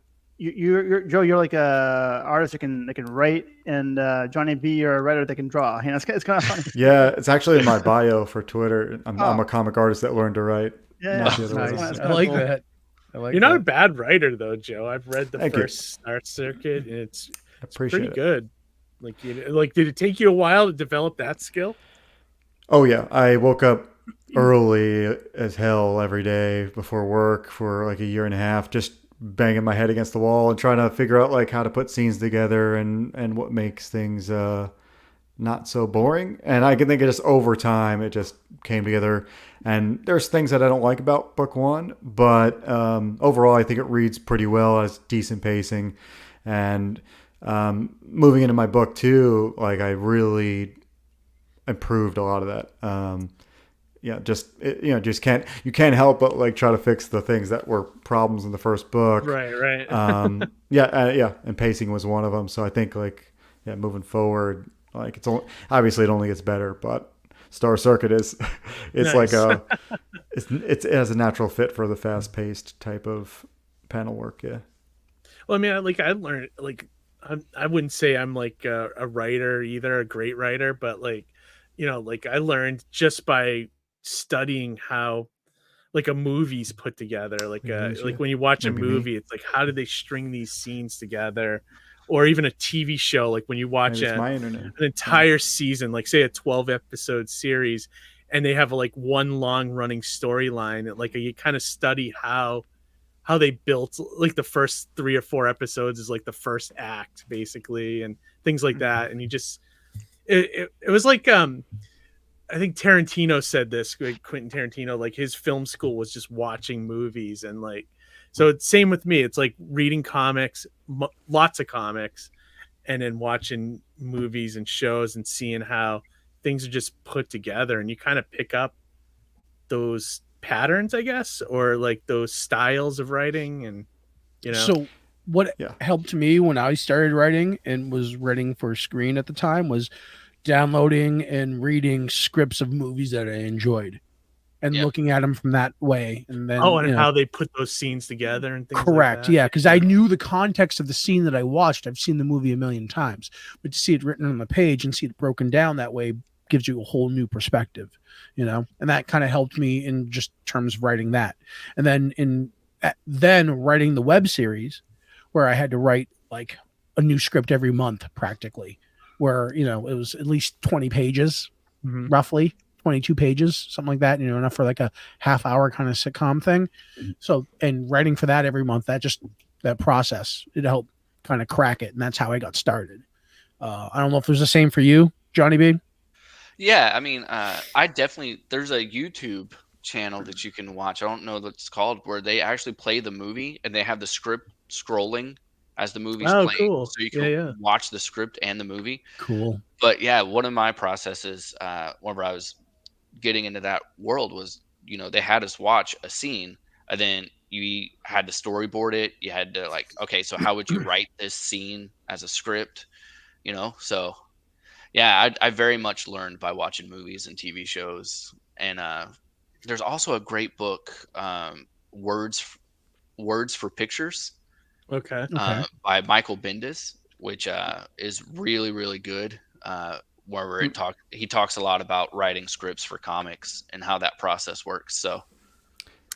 You're like a artist that can write, and Johnny B, you're a writer that can draw. You know, it's kind of funny. Yeah, it's actually in my bio for Twitter. I'm Oh. a comic artist that learned to write. Yeah, Not the other way. That's Nice. I kinda like cool. that. I like You're not a that. bad writer though, Joe. I've read the Thank you. first Art Circuit, and it's I appreciate pretty it. good. Like, did it take you a while to develop that skill? Oh yeah, I woke up early as hell every day before work for like a year and a half, just banging my head against the wall and trying to figure out like how to put scenes together and what makes things not so boring. And I can think it just over time it just came together. And there's things that I don't like about book one, but overall I think it reads pretty well, has decent pacing. And moving into my book two, like I really improved a lot of that. Yeah, just can't help but like try to fix the things that were problems in the first book. Right. And pacing was one of them. So I think like moving forward, like obviously it only gets better, but Star Circuit is it's Nice. like it has a natural fit for the fast paced type of panel work. Yeah. Well, I mean, I learned I wouldn't say I'm like a writer either, a great writer, but like, like I learned just by studying how like a movie's put together. Like like when you watch a Maybe me. movie, it's like how do they string these scenes together? Or even a TV show, like when you watch Maybe it's my internet. an entire season, like say a 12 episode series, and they have like one long running storyline, like you kind of study how they built like the first 3 or 4 episodes is like the first act basically, and things like that. And you just it was like I think Tarantino said this, like Quentin Tarantino, like his film school was just watching movies. And like, so it's same with me. It's like reading comics, lots of comics, and then watching movies and shows and seeing how things are just put together, and you kind of pick up those patterns, I guess, or like those styles of writing. And So what Yeah. helped me when I started writing and was writing for screen at the time was downloading and reading scripts of movies that I enjoyed and Yeah. looking at them from that way. And then, and how they put those scenes together and things correct. like that. Yeah. Because I knew the context of the scene that I watched. I've seen the movie a million times, but to see it written on the page and see it broken down that way gives you a whole new perspective, and that kind of helped me in just terms of writing that. And then writing the web series where I had to write like a new script every month practically, where, it was at least 20 pages, Mhm. roughly 22 pages, something like that, enough for like a half hour kind of sitcom thing. So, and writing for that every month, that process, it helped kind of crack it. And that's how I got started. I don't know if there's the same for you, Johnny B. Yeah, I mean, there's a YouTube channel that you can watch. I don't know what it's called, where they actually play the movie and they have the script scrolling as the movie's Oh, playing, cool. so you can Yeah. watch the script and the movie. Cool. But yeah, one of my processes, whenever I was getting into that world, was they had us watch a scene, and then you had to storyboard it. You had to like, okay, so how would you write this scene as a script? So yeah, I very much learned by watching movies and TV shows. And there's also a great book, Words for Pictures, Okay. by Michael Bendis, which is really, really good. Where he talks a lot about writing scripts for comics and how that process works. So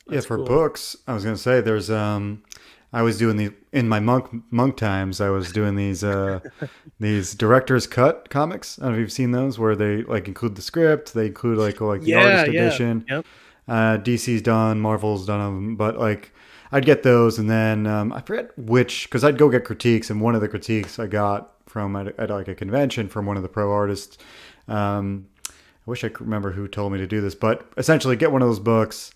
That's for cool. books, I was gonna say there's I was doing in my monk times. I was doing these director's cut comics. I don't know if you've seen those, where they like include the script, they include like the artist edition. Yep. DC's done, Marvel's done them, but like I'd get those, and then I forget which, because I'd go get critiques, and one of the critiques I got from at like a convention from one of the pro artists. I wish I could remember who told me to do this, but essentially get one of those books.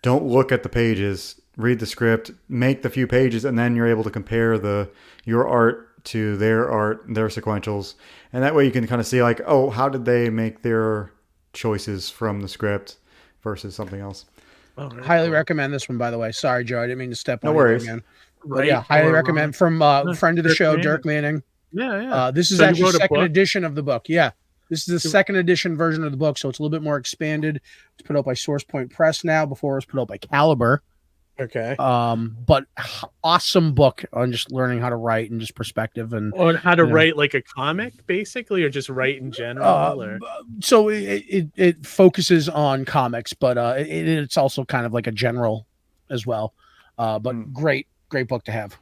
Don't look at the pages. read the script, make the few pages, and then you're able to compare your art to their art, their sequentials. And that way you can kind of see like, oh, how did they make their choices from the script versus something else. Oh, very Highly cool. recommend this one, by the way. Sorry, Joe. I didn't mean to step No on worries. you again. But Right yeah, highly or recommend wrong. from friend of the Dirk show, Manning. Dirk Manning. Yeah. This is So he actually wrote a second book? edition of the book. Yeah. This is the second edition version of the book, so it's a little bit more expanded. It's put out by Source Point Press now. Before it was put out by Caliber. Okay. But awesome book on just learning how to write and just perspective and Or how to you know. write like a comic, basically, or just write in general. Or so it focuses on comics, but it's also kind of like a general as well. But great book to have.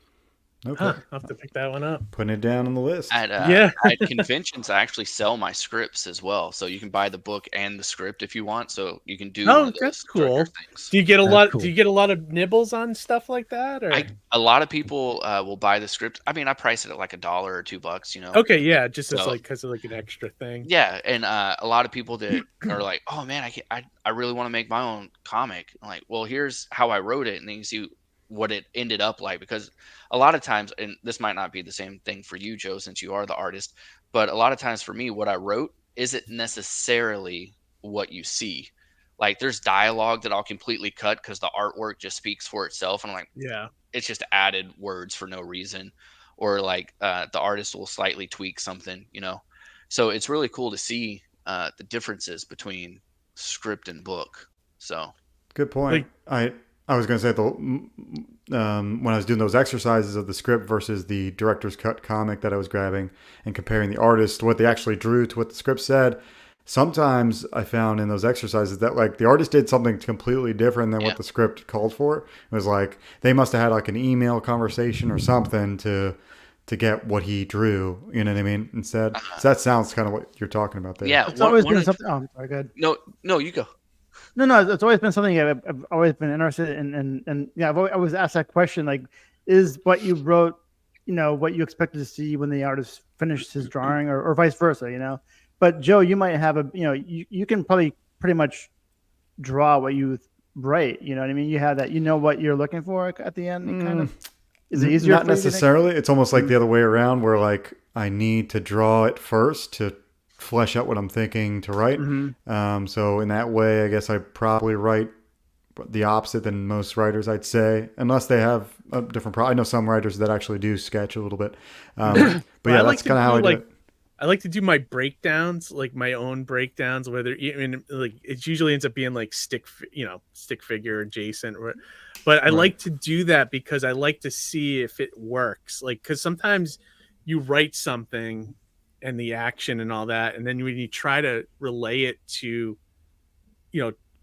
Okay. I'll have to pick that one up. Putting it down on the list. At Yeah. at conventions, I actually sell my scripts as well, so you can buy the book and the script if you want. So you can do one Oh, of that's those director cool. things. Do you get a That's lot? cool. Do you get a lot of nibbles on stuff like that? Or A lot of people will buy the script. I mean, I price it at like $1 or $2, you know. okay, yeah, just as So- like because of like an extra thing. Yeah, and a lot of people that are like, "Oh man, I really want to make my own comic." I'm like, well, here's how I wrote it, and then you see what it ended up like. Because a lot of times, and this might not be the same thing for you, Joe, since you are the artist, but a lot of times for me, what I wrote isn't necessarily what you see. Like, there's dialogue that I'll completely cut because the artwork just speaks for itself, and I'm like, Yeah. it's just added words for no reason, or like the artist will slightly tweak something, you know. So it's really cool to see the differences between script and book. So Good point. I was going to say when I was doing those exercises of the script versus the director's cut comic that I was grabbing and comparing the artist, what they actually drew to what the script said. Sometimes I found in those exercises that like the artist did something completely different than what the script called for. It was like they must have had like an email conversation or something to get what he drew. You know what I mean? Instead, so that sounds kind of what you're talking about there. yeah, It's always been something. Oh, sorry, good. No, you go. No, it's always been something I've always been interested in, and yeah, I was asked that question, like, is what you wrote, you know, what you expected to see when the artist finished his drawing, or vice versa, you know. But Joe, you might have you can probably pretty much draw what you write. You know what I mean? You have that, you know what you're looking for at the end. Kind of. Is it easier? Not necessarily. It's almost like the other way around, where like I need to draw it first to flesh out what I'm thinking to write. So in that way, I guess I probably write the opposite than most writers, I'd say, unless they have a different. I know some writers that actually do sketch a little bit, but yeah, that's kind of how I do it. I like to do my breakdowns, like my own breakdowns, whether even like it usually ends up being like stick figure adjacent, but I like to do that because I like to see if it works. Like, because sometimes you write something and the action and all that, and then when you try to relay it to,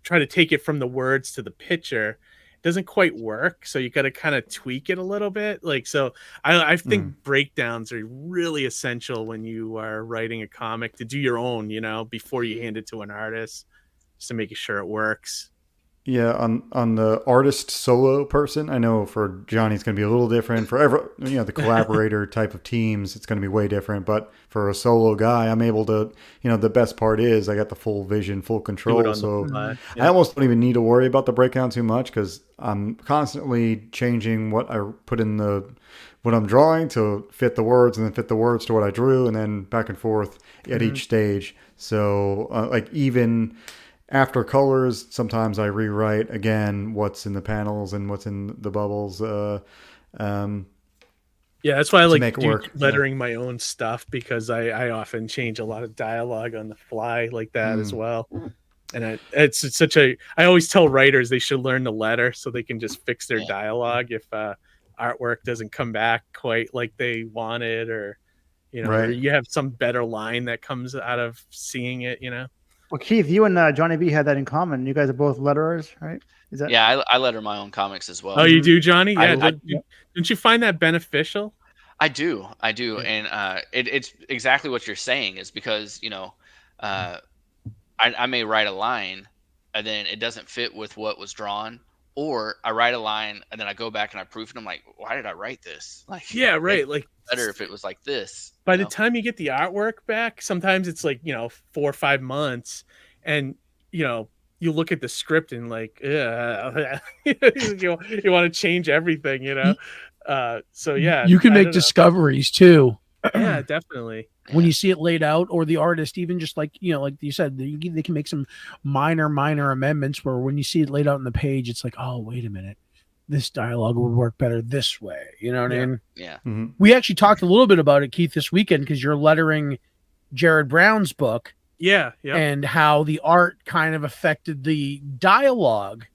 try to take it from the words to the picture, it doesn't quite work. So you got to kind of tweak it a little bit. Like, so I think breakdowns are really essential when you are writing a comic, to do your own, before you hand it to an artist, just to make sure it works. Yeah, on the artist solo person, I know for Johnny it's going to be a little different. For the collaborator type of teams, it's going to be way different. But for a solo guy, I'm able to, the best part is I got the full vision, full control. So I almost don't even need to worry about the breakdown too much, because I'm constantly changing what I put in what I'm drawing to fit the words, and then fit the words to what I drew, and then back and forth at each stage. So like even after colors, sometimes I rewrite again what's in the panels and what's in the bubbles. Yeah, that's why I like lettering my own stuff, because I often change a lot of dialogue on the fly like that as well. And I always tell writers they should learn to letter so they can just fix their dialogue if artwork doesn't come back quite like they wanted, or or you have some better line that comes out of seeing it. Well, Keith, you and Johnny B had that in common. You guys are both letterers, right? Is that? Yeah, I letter my own comics as well. Oh, you do, Johnny? Yeah. Don't you find that beneficial? I do, and it's exactly what you're saying. Is because I may write a line, and then it doesn't fit with what was drawn, or I write a line and then I go back and I proof it. I'm like, why did I write this? Like, yeah, right. Like, better if it was like this. By the time you get the artwork back, sometimes it's like 4 or 5 months, and you look at the script and like, yeah, you want to change everything, So yeah, You can I make don't know. discoveries too. Yeah, definitely. When you see it laid out, or the artist, even just like like you said, they can make some minor amendments where when you see it laid out on the page, it's like, oh, wait a minute, this dialogue would work better this way. You know what I mean? Yeah. Mhm. We actually talked a little bit about it, Keith, this weekend because you're lettering Jared Brown's book Yeah. and how the art kind of affected the dialogue.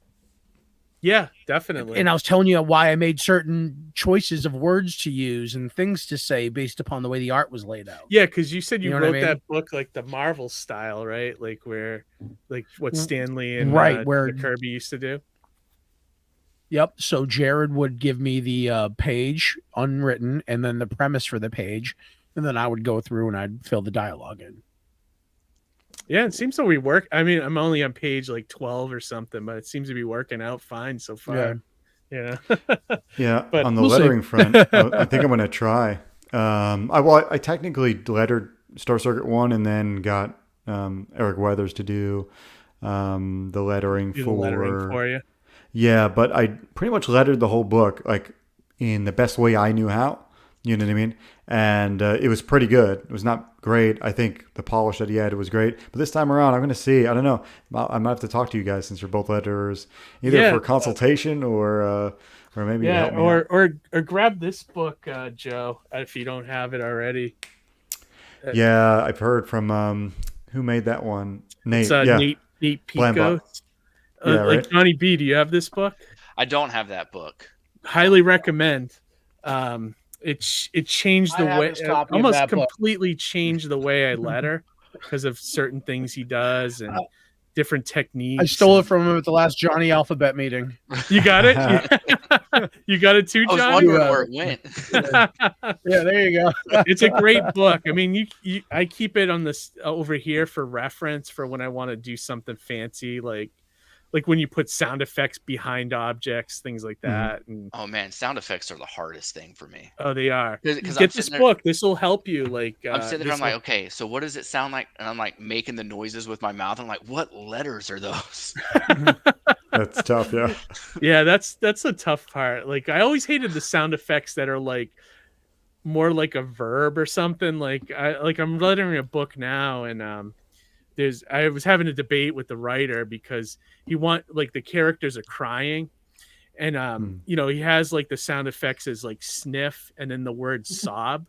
Yeah, definitely. And I was telling you why I made certain choices of words to use and things to say based upon the way the art was laid out. Yeah, because you said you You know what I wrote mean? that book like the Marvel style, right? Like what Stanley and where Kirby used to do. Yep. So Jared would give me the page unwritten and then the premise for the page, and then I would go through and I'd fill the dialogue in. Yeah, it seems that we work. I mean, I'm only on page like 12 or something, but it seems to be working out fine so far. Yeah. Yeah, But on the we'll see. lettering front, I think I'm going to try. I technically lettered Star Circuit 1 and then got Eric Weathers to do the lettering Do the lettering for you. Yeah, but I pretty much lettered the whole book like in the best way I knew how. You know what I mean? And it was pretty good. It was not great. I think the polish that he had was great. But this time around, I'm going to see. I don't know. I might have to talk to you guys since you're both letterers, either for consultation or maybe to help me out. or grab this book, Joe, if you don't have it already. Yeah, I've heard from who made that one? Nate. It's Nate Pico. Yeah, right. Like Johnny B, do you have this book? I don't have that book. Highly recommend. It changed the way, almost completely changed the way I letter because of certain things he does and different techniques. I stole it from him at the last Johnny Alphabet meeting. You got it? You got it too, I was John? wondering where it went. Yeah, there you go. It's a great book. I mean, I keep it on this over here for reference for when I want to do something fancy, like when you put sound effects behind objects, things like that. And oh man, sound effects are the hardest thing for me. oh, they are. Because Get this book. This will help you. Like I'm sitting there, I'm like, okay, so what does it sound like? And I'm like making the noises with my mouth. I'm like, what letters are those? That's tough. Yeah. Yeah, that's a tough part. Like I always hated the sound effects that are like more like a verb or something. Like I'm lettering a book now, and I was having a debate with the writer because the characters are crying, and he has like the sound effects as like sniff and then the word sob,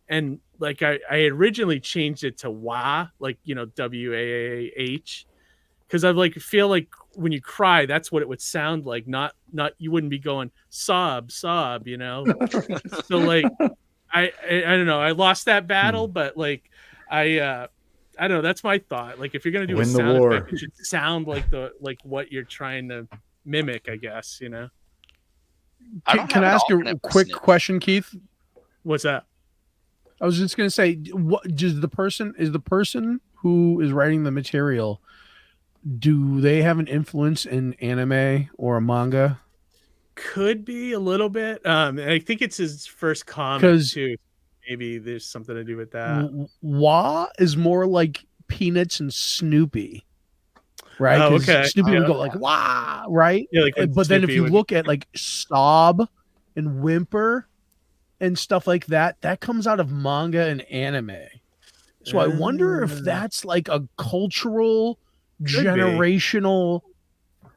and like I originally changed it to wah, like WAAH, because I like feel like when you cry that's what it would sound like, not you wouldn't be going sob, so like I don't know, I lost that battle, but like I don't know. That's my thought. Like, if you're gonna do a sound effect, it should sound like what you're trying to mimic, I guess. Can I ask you a quick question, Keith? What's that? I was just gonna say, what does the person who is writing the material? Do they have an influence in anime or a manga? Could be a little bit. I think it's his first comic too. Maybe there's something to do with that. Wah is more like Peanuts and Snoopy, right? Oh, okay. Snoopy would go like wah, right? Yeah, like but then if you look at like sob and whimper and stuff like that, that comes out of manga and anime. So I wonder if that's like a cultural, generational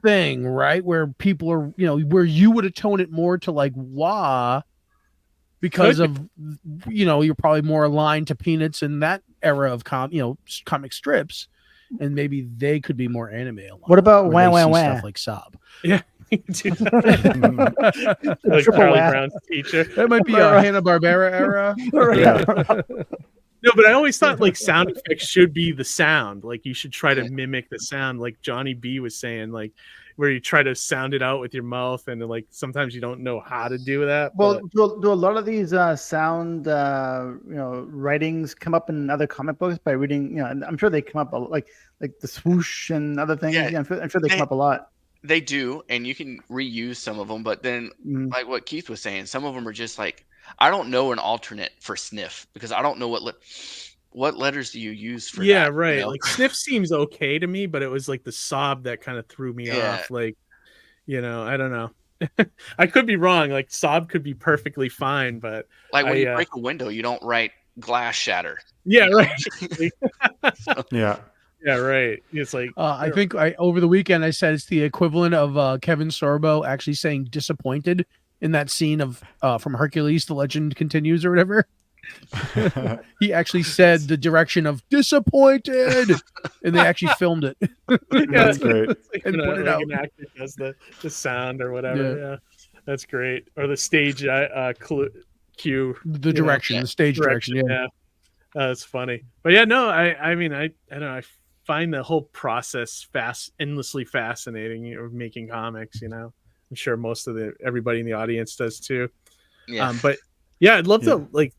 thing, right? Where people are, where you would atone it more to like wah. Because you're probably more aligned to Peanuts in that era of comic strips, and maybe they could be more anime aligned. What about wah wah wah? Stuff like sob. Yeah, like Charlie Brown's teacher. That might be a Hanna-Barbera era. No, but I always thought like sound effects should be the sound. Like you should try to mimic the sound, like Johnny B was saying, like where you try to sound it out with your mouth, and like sometimes you don't know how to do that. Well, do a lot of these sound writings come up in other comic books by reading? I'm sure they come up like the swoosh and other things. Yeah, I'm sure they come up a lot. They do, and you can reuse some of them. But then, like what Keith was saying, some of them are just like, I don't know an alternate for sniff because I don't know what what letters do you use for Yeah, that? right. You know? Like sniff seems okay to me, but it was like the sob that kind of threw me Yeah. off. Like, I don't know. I could be wrong. Like sob could be perfectly fine, but Like when you break a window, you don't write glass shatter. yeah, right. Yeah. Yeah, right. It's like I think over the weekend I said it's the equivalent of Kevin Sorbo actually saying disappointed in that scene of from Hercules, The Legend Continues or whatever. He actually said the direction of disappointed, and they actually filmed it. That's great. And put it out. An actor does the sound or whatever. Yeah, that's great. Or the stage cue. The direction, the stage direction. Yeah. That's funny. But yeah, no, I mean, I don't know. I find the whole process endlessly fascinating of making comics. I'm sure most of everybody in the audience does too. Yeah. But yeah, I'd love to like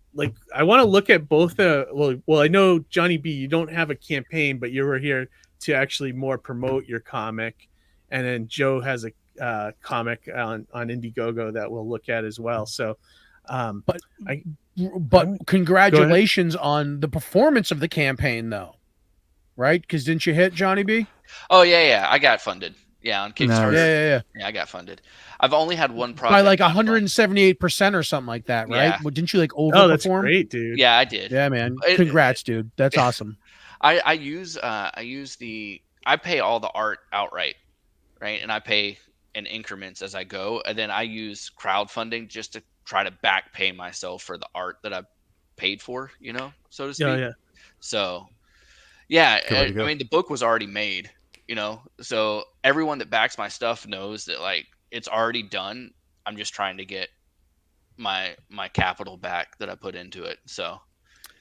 I want to look at both well, I know Johnny B, you don't have a campaign, but you were here to actually more promote your comic, and then Joe has a comic on Indiegogo that we'll look at as well. So but congratulations on the performance of the campaign though, right? Because didn't you hit Johnny B? Oh yeah, I got funded. Yeah, on Kickstarter. Nice. Yeah, I got funded. I've only had one project by like 178% or something like that, right? Yeah. Well, didn't you like overperform? Oh, that's great, dude. Yeah, I did. Yeah, man. Congrats, dude. That's awesome. I pay all the art outright, right? And I pay in increments as I go, and then I use crowdfunding just to try to back pay myself for the art that I paid for, so to speak. Yeah. So, yeah, I go. mean, the book was already made, so everyone that backs my stuff knows that like it's already done. I'm just trying to get my capital back that I put into it. So,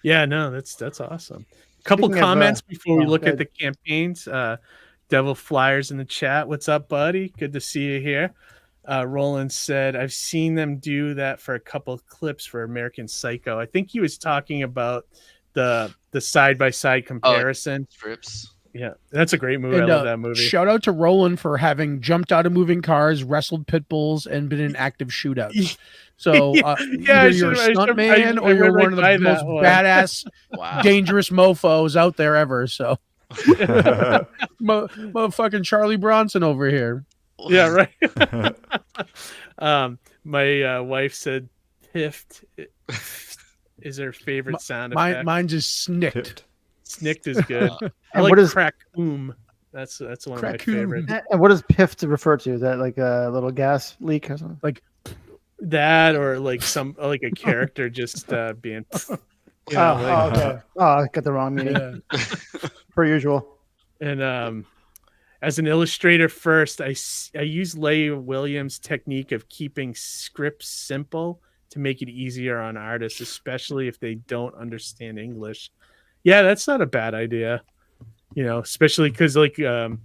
yeah, no, that's awesome. Couple Speaking comments of, before we look good. at the campaigns. Devil Flyers in the chat. What's up, buddy? Good to see you here. Roland said, I've seen them do that for a couple of clips for American Psycho. I think he was talking about the side-by-side comparison. Strips. Yeah, that's a great movie. And, I love that movie. Shout out to Roland for having jumped out of moving cars, wrestled pit bulls, and been in active shootouts. So either you're a stuntman or you're one of the most badass, dangerous mofos out there ever. So motherfucking Charlie Bronson over here. Yeah, right. My wife said "piffed" is her favorite sound effect. Mine's just snicked. Snicked is good. I And like what is crack-oom. That's one of my favorites. And what does piff to refer to? Is that like a little gas leak or something? Like that, or like a character just being. Okay. I got the wrong meaning. Yeah. Per usual. And as an illustrator first, I use Leigh Williams' technique of keeping scripts simple to make it easier on artists, especially if they don't understand English. Yeah, that's not a bad idea. Especially because I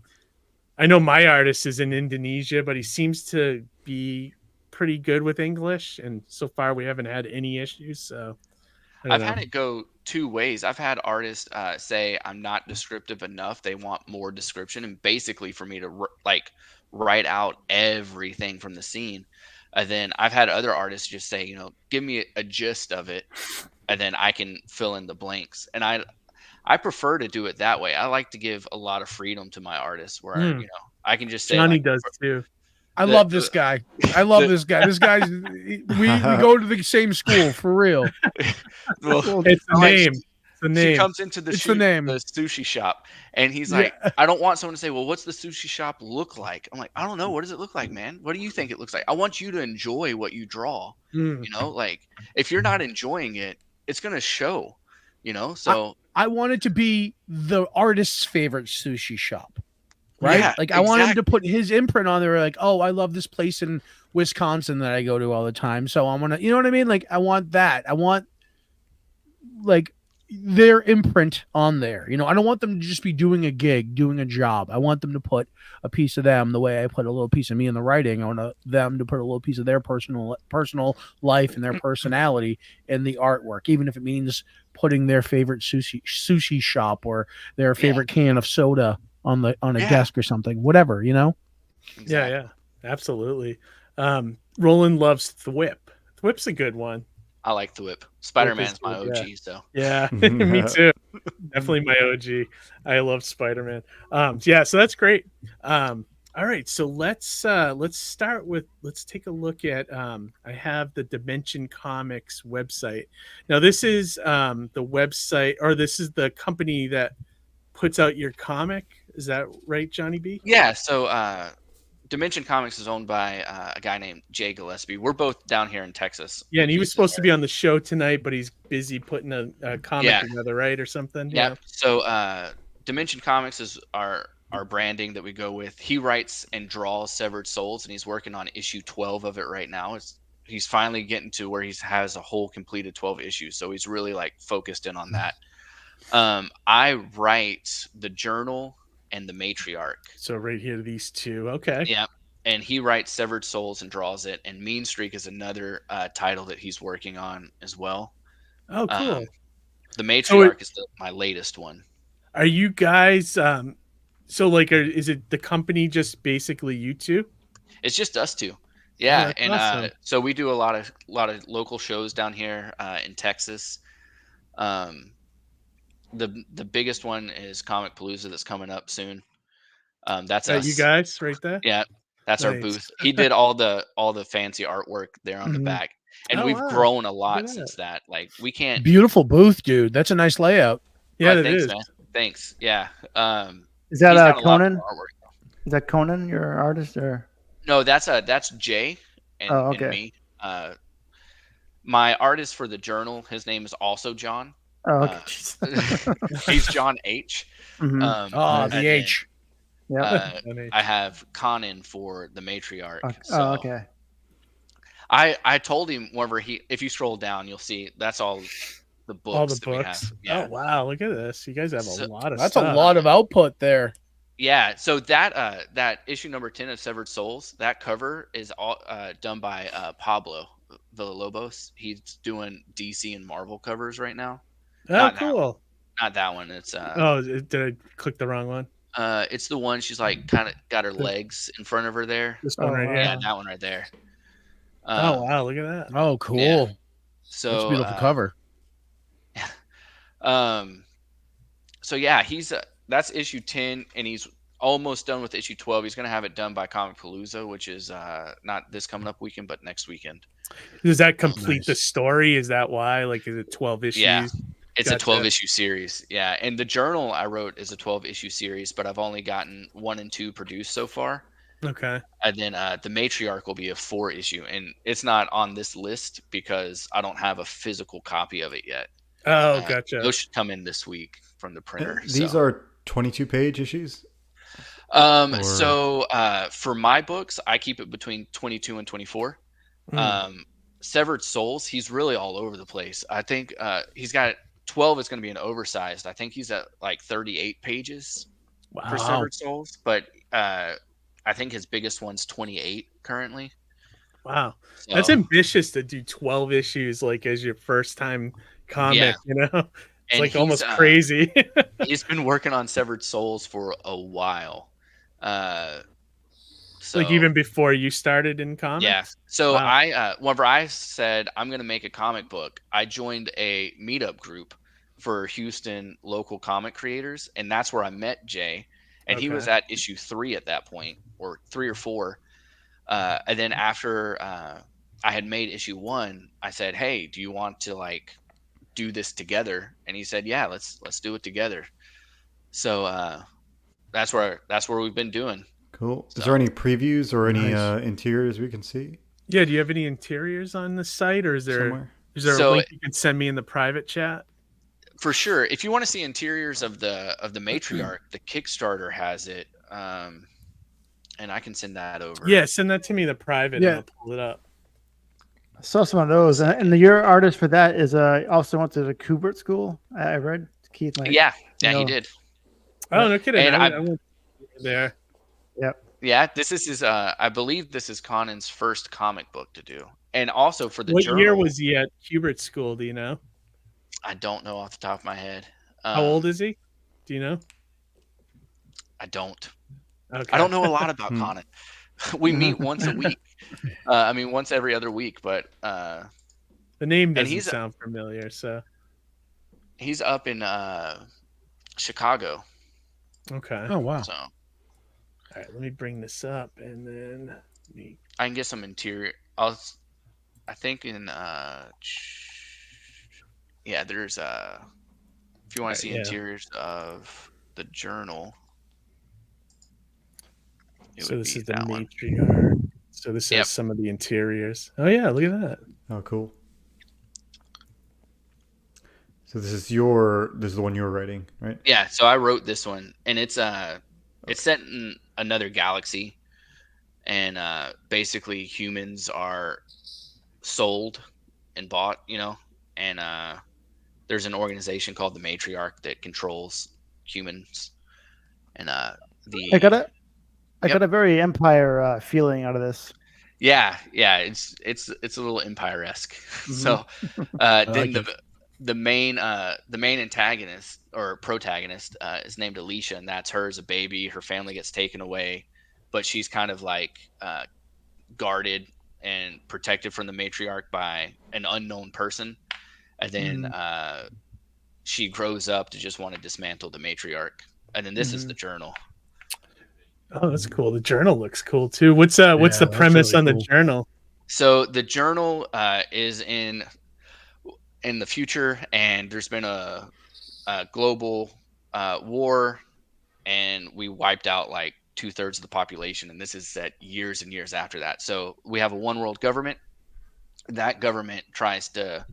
know my artist is in Indonesia, but he seems to be pretty good with English, and so far we haven't had any issues. So I've had it go two ways. I've had artists say I'm not descriptive enough. They want more description, and basically for me to write out everything from the scene. And then I've had other artists just say, give me a gist of it, and then I can fill in the blanks. And I prefer to do it that way. I like to give a lot of freedom to my artists where I can just say Johnny does too. I love this guy. This guy's we go to the same school for real. Well, it's the name. It's the name. He comes into the sushi shop and he's like, I don't want someone to say, well, what's the sushi shop look like? I'm like, I don't know. What does it look like, man? What do you think it looks like? I want you to enjoy what you draw. Like if you're not enjoying it, it's going to show, so I want it to be the artist's favorite sushi shop. Right? Yeah, I want him to put his imprint on there. Like, oh, I love this place in Wisconsin that I go to all the time. So I'm going to, you know what I mean? Like, I want that. I want like their imprint on there. I don't want them to just be doing a gig, doing a job. I want them to put a piece of them the way I put a little piece of me in the writing. I want them to put a little piece of their personal life and their personality in the artwork, even if it means putting their favorite sushi shop or their favorite can of soda on a desk or something, whatever, Exactly. Yeah, absolutely. Roland loves Thwip. Thwip's a good one. I like the whip. Spider-Man's is my good, OG, so Yeah, me too. Definitely my OG. I love Spider-Man. Yeah, so that's great. All right, so let's start with, let's take a look at I have the Dimension Comics website. Now this is the website, or this is the company that puts out your comic. Is that right, Johnny B? yeah. So Dimension Comics is owned by a guy named Jay Gillespie. We're both down here in Texas. Yeah, and he was He's supposed to be on the show tonight, but he's busy putting a comic Yeah. together, right, or something. Yeah. So Dimension Comics is our branding that we go with. He writes and draws Severed Souls, and he's working on issue 12 of it right now. He's finally getting to where he has a whole completed 12 issues, so he's really like focused in on that. I write the Journal and the Matriarch. So right here, these two. Okay. Yeah. And he writes Severed Souls and draws it. And Mean Streak is another title that he's working on as well. Oh, cool. The Matriarch is my latest one. Are you guys so like is it the company just basically you two? It's just us two. Yeah, that's and awesome. so we do a lot of local shows down here in Texas. The biggest one is Comic Palooza that's coming up soon. That's us. You guys right there? Yeah, that's our Nice. booth. He did all the fancy artwork there on the Mhm. back, and Oh, we've wow. grown a at lot that. since that. Like we can't. Beautiful booth, dude. That's a nice layout. Yeah, Oh, it thanks, is. man. Thanks. Yeah. Is that he's done a lot Conan? more artwork. Is that Conan, your artist, or? No, that's Jay and, Oh, and okay. me. My artist for the Journal, his name is also John. Oh, okay. Jeez. He's John H. Mhm. And The then, H. Yeah. I have Conan for the Matriarch. Okay. So Oh, okay. I told him whenever if you scroll down, you'll see that's all the books. All the that we have. books. Yeah. Oh wow, look at this. You guys have So- a lot of That's stuff. a lot of output there. Yeah, so that issue number 10 of Severed Souls, that cover is all done by Pablo Villalobos. He's doing DC and Marvel covers right now. Oh, not that cool. Not that one. It's Did I click the wrong one? it's the one she's like kind of got her legs in front of her there. This one Oh, right wow. here. Yeah, that one right there. Oh wow, look at that. Oh, cool. Yeah. That's a So beautiful cover. So yeah, he's that's issue 10, and he's almost done with issue 12. He's gonna have it done by Comic Palooza, which is not this coming up weekend, but next weekend. Does that complete the Nice. story? Is that why? Like, is it 12 issues? Yeah. It's a Gotcha. 12 issue series. Yeah, and the Journal I wrote is a 12 issue series, but I've only gotten 1 and 2 produced so far. Okay. And then the Matriarch will be a 4 issue, and it's not on this list because I don't have a physical copy of it yet. Oh, gotcha. Those should come in this week from the printer. These so. are 22-page issues? So for my books, I keep it between 22 and 24. Severed Souls, he's really all over the place. I think he's got 12 is going to be an oversized. I think he's at like 38 pages for Wow. Severed Souls, but I think his biggest one's 28 currently. Wow. So, That's ambitious to do 12 issues like as your first time comic, Yeah. you know? It's and like he's, almost crazy. He's been working on Severed Souls for a while. So like even before you started in comics? yeah. So Wow. whenever I said I'm going to make a comic book, I joined a meetup group for Houston local comic creators, and that's where I met Jay. And he was Okay. at issue 3 at that point, or 3 or 4. And then after I had made issue 1, I said, "Hey, do you want to like do this together?" And he said, "Yeah, let's do it together." So that's where we've been doing. Cool. Is So- there any previews or any Nice. interiors we can see Yeah, do you have any interiors on the site, or is there somewhere? a link you can send me in the private chat? For sure. If you want to see interiors of the Matriarch, the Kickstarter has it, and I can send that over. Yeah, send that to me in the private Yeah. and I'll pull it up. I saw some of those, and your artist for that is also went to the Kubert School. I read Keith. Yeah, you he know. did. Oh, no kidding. And I went there. Yeah, this is his. I believe this is Conan's first comic book to do, and also for the What Journal. year was he at Hubert School? Do you know? I don't know off the top of my head. How old is he? Do you know? I don't. Okay. I don't know a lot about Conan. We meet once a week. Once every other week, but The name And doesn't he's sound familiar, so he's up in Chicago. okay. Oh wow. So All right, let me bring this up, and then let me. I can get some interior. I think in yeah, there's if you want to see Yeah. interiors of the journal, it So would this be is the that one. matriarch. So this Yep. has some of the interiors. Oh yeah, look at that. Oh, cool. So this is the one you're writing, right? Yeah, so I wrote this one, and it's set in another galaxy, and basically humans are sold and bought, and there's an organization called the Matriarch that controls humans, and I the got a I Yep. got a very Empire feeling out of this. yeah, it's a little Empire-esque. So I then like it. the main antagonist or protagonist is named Alicia, and that's her as a baby. Her family gets taken away, but she's kind of like guarded and protected from the matriarch by an unknown person, and then she grows up to just want to dismantle the matriarch. And then this is the journal. Oh, that's cool. The journal looks cool too. What's the that's premise really on the cool. journal? So the journal is in the future, and there's been a global war, and we wiped out like 2/3 of the population, and this is set years and years after that. So we have a one world government. That government tries to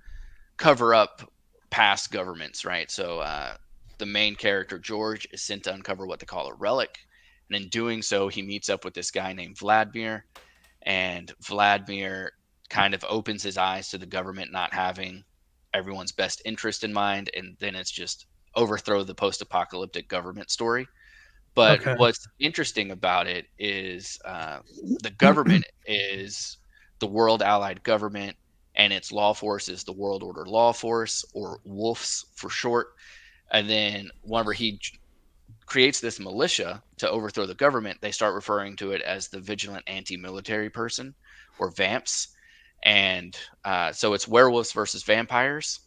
cover up past governments, right? So the main character George is sent to uncover what they call a relic, and in doing so, he meets up with this guy named Vladimir, and Vladimir kind of opens his eyes to the government not having everyone's best interest in mind, and then it's just overthrow the post-apocalyptic government story. But Okay. what's interesting about it is the government is the World Allied Government, and its law force is the World Order Law Force, or WOLFs for short. And then whenever he creates this militia to overthrow the government, they start referring to it as the Vigilant Anti-Military Person, or VAMPs. And so it's werewolves versus vampires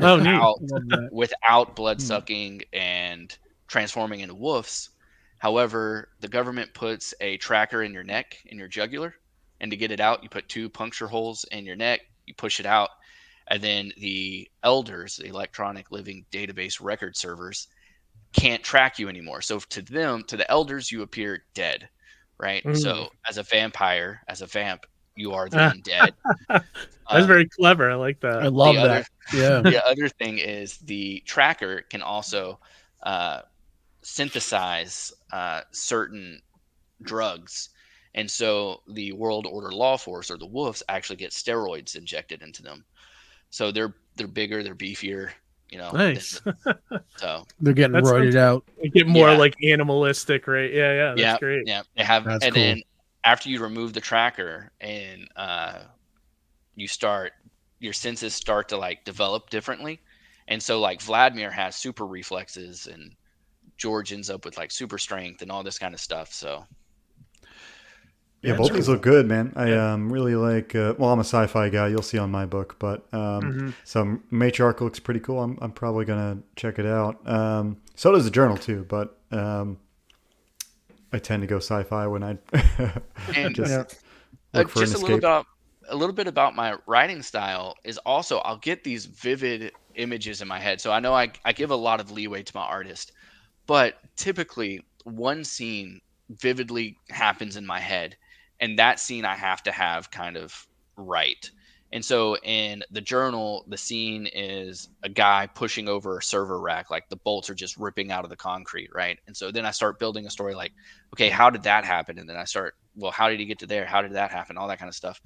Oh, neat. without, Love that. without blood sucking and transforming into wolves. However, the government puts a tracker in your neck, in your jugular, and to get it out, you put 2 puncture holes in your neck, you push it out, and then the elders, the electronic living database record servers, can't track you anymore. So to them, to the elders, you appear dead, right? So as a vampire, as a vamp, you are the undead. That's very clever. I like that. I love the that. other, Yeah. the other thing is the tracker can also synthesize certain drugs, and so the World Order Law Force, or the wolves, actually get steroids injected into them. So they're bigger, they're beefier, Nice. So They're getting That roided sounds- out. You get more Yeah. like animalistic, right? Yeah, that's great. yeah, they have. That's and cool. then after you remove the tracker, and your senses start to like develop differently, and so like Vladimir has super reflexes, and George ends up with like super strength and all this kind of stuff. So Yeah, Yeah, both that's these cool. look good, man. I Yeah. really like. Well, I'm a sci-fi guy. You'll see on my book, but some Matriarch looks pretty cool. I'm probably gonna check it out. So does the journal too, but I tend to go sci-fi when I And just Yeah. look for an just escape. a little bit about my writing style is also I'll get these vivid images in my head. So I know I give a lot of leeway to my artist, but typically one scene vividly happens in my head, and that scene I have to have kind of right. And so in the journal, the scene is a guy pushing over a server rack, like the bolts are just ripping out of the concrete, right? And so then I start building a story like, okay, how did that happen? And then I start, well, how did he get to there? How did that happen? All that kind of stuff.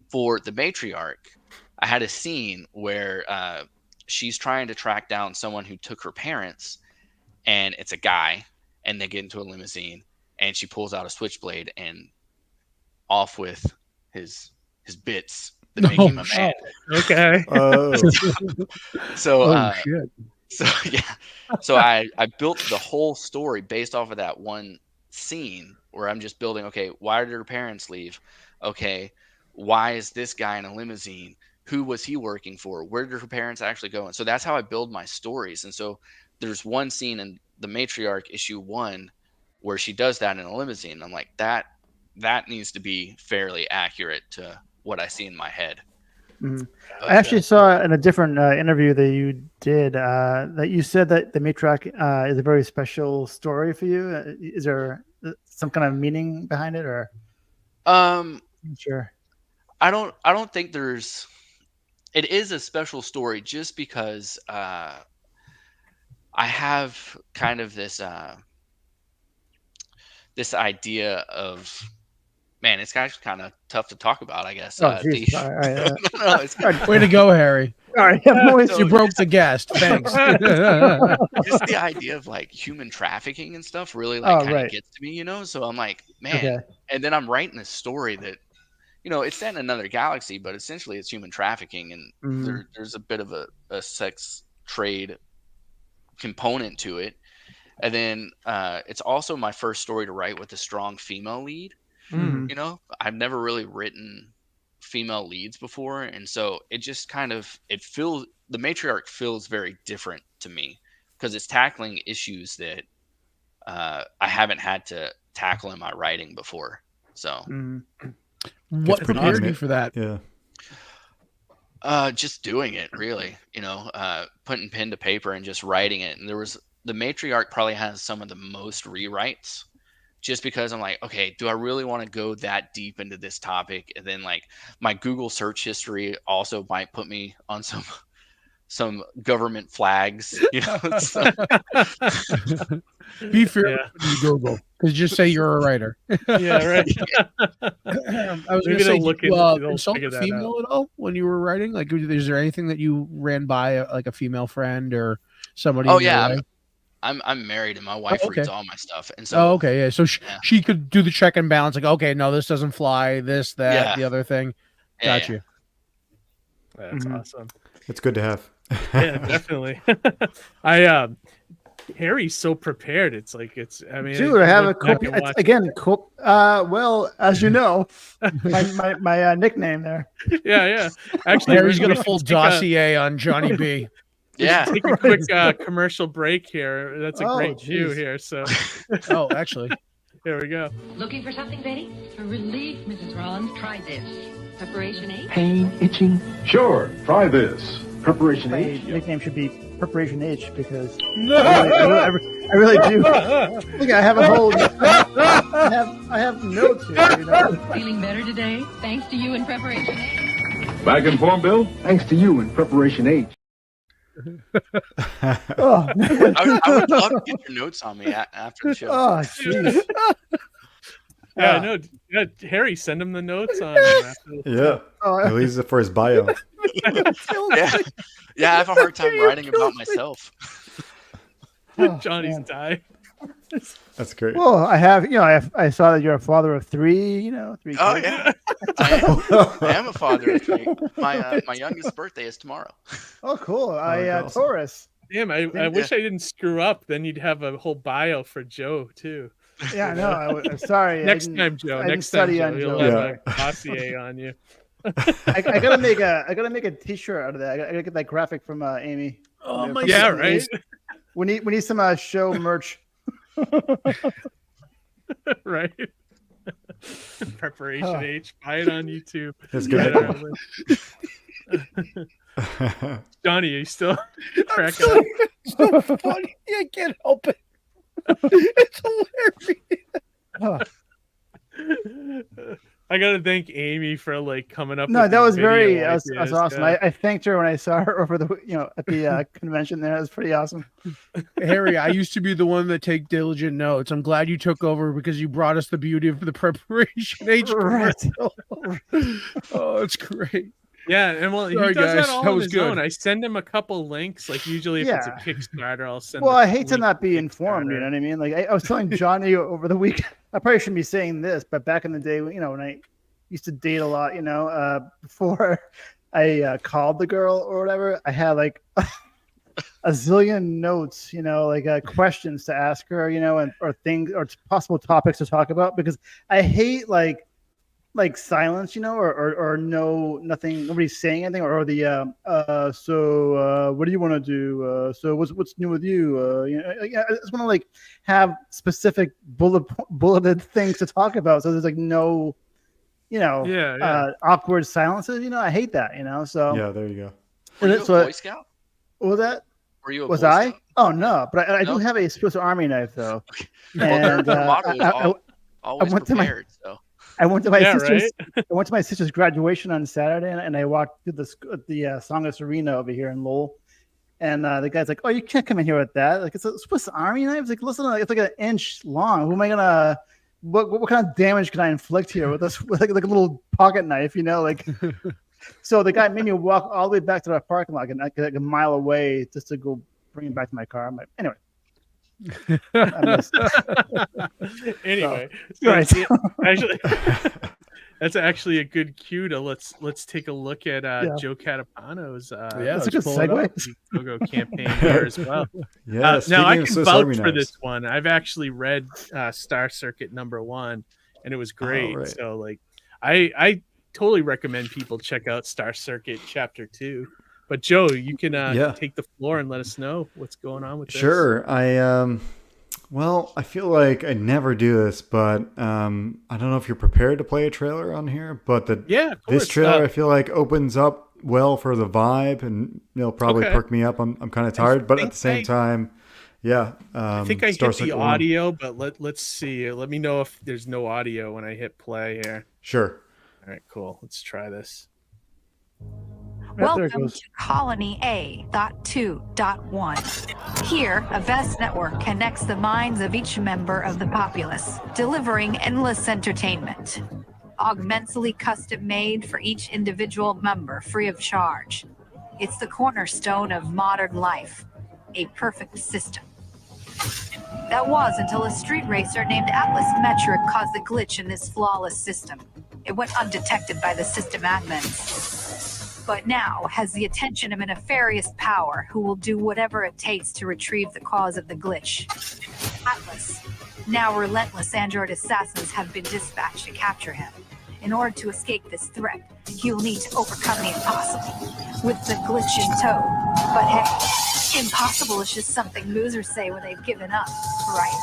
For the matriarch, I had a scene where she's trying to track down someone who took her parents, and it's a guy, and they get into a limousine, and she pulls out a switchblade and off with his bits that make him a man. Okay. Oh, So Oh shit. so yeah, so I built the whole story based off of that one scene where I'm just building, okay, why did her parents leave? Okay, why is this guy in a limousine who was he working for? Where did her parents actually go? And so that's how I build my stories. And so there's one scene in the Matriarch issue 1 where she does that in a limousine. I'm like, that needs to be fairly accurate to what I see in my head. Mm-hmm. I actually saw in a different interview that you did that you said that the Matriarch is a very special story for you. Is there some kind of meaning behind it, or? Sure. I don't think there's. It is a special story just because I have kind of this this idea of. Man, it's actually kind of tough to talk about, I guess. Oh, geez. All right, way to go, Harry. All right, you broke the guest. Thanks. Just the idea of like human trafficking and stuff really like kind of gets to me, So I'm like, man. Okay. And then I'm writing this story that, it's set in another galaxy, but essentially it's human trafficking, and there's a bit of a sex trade component to it. And then it's also my first story to write with a strong female lead. I've never really written female leads before, and so it just kind of the Matriarch feels very different to me because it's tackling issues that I haven't had to tackle in my writing before. So what prepared you for that? Just doing it, really, putting pen to paper and just writing it. And the Matriarch probably has some of the most rewrites. Just because I'm like, okay, do I really want to go that deep into this topic? And then like my Google search history also might put me on some government flags, So. Be fearful when you Google, because just say you're a writer. Yeah, right. I was going to say, did you consult a female at all when you were writing? Like, is there anything that you ran by, like a female friend or somebody? Oh yeah. I'm married and my wife reads all my stuff, and so so she could do the check and balance, like, okay, no, this doesn't fly, this, that, the other thing. Got you. That's awesome. It's good to have. Yeah, definitely. Harry's so prepared. It's like dude, I have a well, as you know, my nickname there. Yeah. Actually, Harry's got a full dossier on Johnny B. Yeah. Take a quick commercial break here. That's a great cue here. So, actually, here we go. Looking for something, Betty? For relief, Mrs. Rollins, try this. Preparation H. Pain, itching. Sure, try this. Preparation H. My nickname should be Preparation H because I really do. Look, I have a whole. I have notes here. Feeling better today, thanks to you in Preparation H. Back in form, Bill? Thanks to you in Preparation H. I would love to get your notes on me after the show. Oh, jeez. Yeah, no, Harry, send him the notes on. At least for his bio. I have a hard time writing about myself. Johnny's died. That's great. Well, I have, I saw that you're a father of three, 3 kids. Oh yeah, I am a father of 3. My youngest birthday is tomorrow. Oh, cool. Awesome. Taurus. Damn, I wish I didn't screw up. Then you'd have a whole bio for Joe too. Yeah, no, I'm sorry. Next time, Joe. You'll have a dossier on you. I gotta make a T-shirt out of that. I gotta get that graphic from Amy. Oh my! Yeah, right. We need some show merch. Right. Preparation H. Buy it on YouTube. That's good. Johnny, are you still cracking up? So funny. I can't help it. It's hilarious. I gotta thank Amy for like coming up. No, with that was that's awesome. I thanked her when I saw her over the at the convention there. It was pretty awesome. Harry, I used to be the one that take diligent notes. I'm glad you took over because you brought us the beauty of the Preparation H. Right. Oh, it's great. Yeah, and well, Sorry, he does guys. that all That on was his good. own. I send him a couple links. Like usually, if it's a Kickstarter, I'll send. Well, the I hate to link not be to informed. You Kickstarter. know what I mean? Like I was telling Johnny over the week. I probably shouldn't be saying this, but back in the day, when I used to date a lot, before I called the girl or whatever, I had like a zillion notes, like questions to ask her, and or things or possible topics to talk about, because I hate like like silence, or no, nothing, nobody's saying anything, or the what do you want to do? So what's new with you? Yeah, I just want to like have specific bulleted things to talk about. So there's like no, awkward silences. I hate that. So Yeah, there you go. Were you a Boy Scout? What was that? Were you a Was Boy I? Scout? Oh no, but I do No? have a Swiss Army knife though. Well, And their motto is always went to my- prepared. So I went to my Yeah, sister's. right? I went to my sister's graduation on Saturday, and I walked through the Song Arena over here in Lowell. And the guy's like, "Oh, you can't come in here with that. Like, it's a Swiss Army knife. It's like, listen, it's like an inch long. Who am I gonna? What kind of damage can I inflict here with this? With like a little pocket knife, Like, so the guy made me walk all the way back to the parking lot, like a mile away, just to go bring it back to my car. I'm like, anyway. Anyway, Right. actually, that's actually a good cue to let's take a look at Joe Catapano's That's a good segue. Go campaign here as well. Yeah. Now I speaking of can Swiss vouch Army for knives. this one. I've actually read Star Circuit #1, and it was great. right. So like, I totally recommend people check out Star Circuit Chapter 2. But Joe, you can take the floor and let us know what's going on with this. Sure. Well, I feel like I never do this, but I don't know if you're prepared to play a trailer on here, but of course. this trailer I feel like opens up well for the vibe, and it'll probably perk me up. I'm kind of tired, but at the same time, yeah. I think I Star hit the Circuit 1. audio, but let's see. Let me know if there's no audio when I hit play here. Sure. All right, cool. Let's try this. There it Welcome goes. to Colony A.2.1. Here, a vast network connects the minds of each member of the populace, delivering endless entertainment. Augmentally custom made for each individual member free of charge. It's the cornerstone of modern life, a perfect system. That was until a street racer named Atlas Matriarch caused a glitch in this flawless system. It went undetected by the system admins, but now has the attention of a nefarious power who will do whatever it takes to retrieve the cause of the glitch. Atlas. Now relentless android assassins have been dispatched to capture him. In order to escape this threat, he will need to overcome the impossible, with the glitch in tow. But hey, impossible is just something losers say when they've given up, right?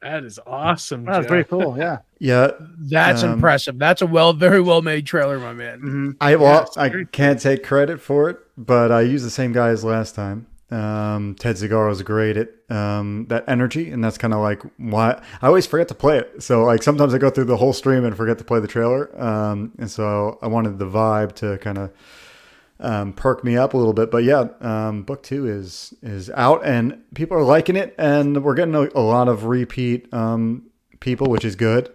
That is awesome. That's Joe. pretty cool. Yeah. Yeah. That's impressive. That's a very well made trailer, my man. I can't take credit for it, but I used the same guy as last time. Ted Zagaro was great at that energy, and that's kind of like why I always forget to play it. So like sometimes I go through the whole stream and forget to play the trailer, and so I wanted the vibe to kind of perk me up a little bit. But yeah, book 2 is out, and people are liking it, and we're getting a lot of repeat people, which is good.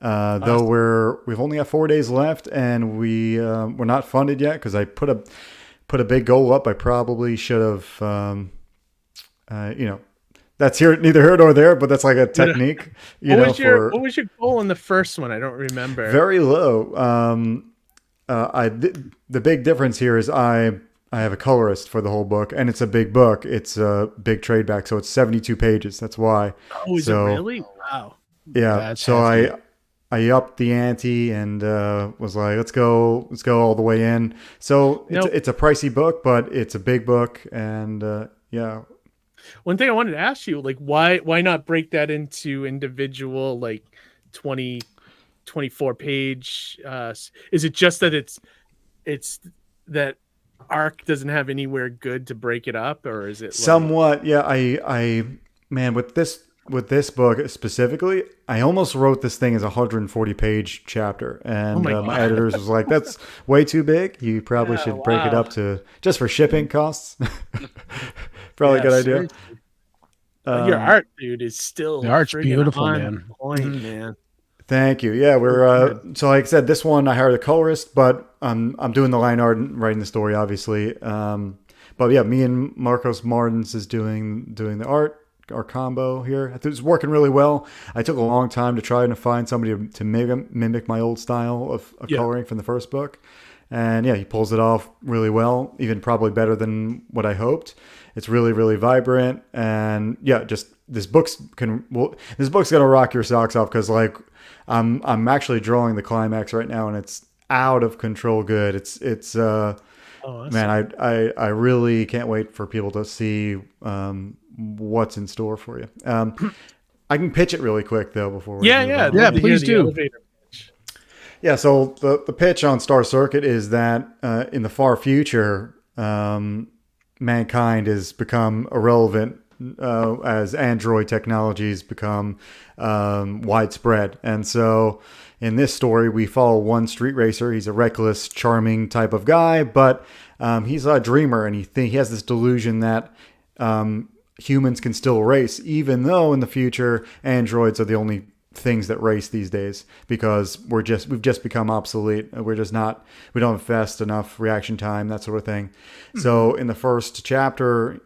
Though we've only got 4 days left, and we're not funded yet because I put a big goal up. I probably should have, that's neither here nor there, but that's like a technique. What was your goal in the first one? I don't remember. Very low. The big difference here is I have a colorist for the whole book, and it's a big book. It's a big trade back, so it's 72 pages. That's why. Oh, is it really? Wow. Yeah. That's so hefty. I upped the ante and was like, let's go all the way in. So it's a pricey book, but it's a big book, and yeah. One thing I wanted to ask you, like, why not break that into individual, like 20, 24 page? Is it just that it's that Arc doesn't have anywhere good to break it up, or is it somewhat? Yeah, I man, with this book specifically, I almost wrote this thing as a 140-page chapter, and my editors was like, "That's way too big. You probably should break it up to just for shipping costs." Probably a good idea. Your art, dude, is still The art's beautiful, on man. point, man. Thank you. Yeah, we're so like I said, this one I hired a colorist, but I'm doing the line art and writing the story, obviously. But yeah, me and Marcos Martins is doing the art, our combo here. I think it's working really well. I took a long time to try and find somebody to mimic my old style of coloring from the first book. And yeah, he pulls it off really well, even probably better than what I hoped. It's really, really vibrant. And yeah, just this book's going to rock your socks off, because like I'm actually drawing the climax right now, and it's out of control good. It's man, I really can't wait for people to see what's in store for you. I can pitch it really quick though before we move on. Please do. Yeah, so the pitch on Star Circuit is that in the far future, mankind has become irrelevant as android technologies become widespread. And so in this story, we follow one street racer. He's a reckless, charming type of guy, but he's a dreamer, and he has this delusion that humans can still race, even though in the future androids are the only things that race these days, because we've just become obsolete. We don't invest enough reaction time, that sort of thing. So in the first chapter,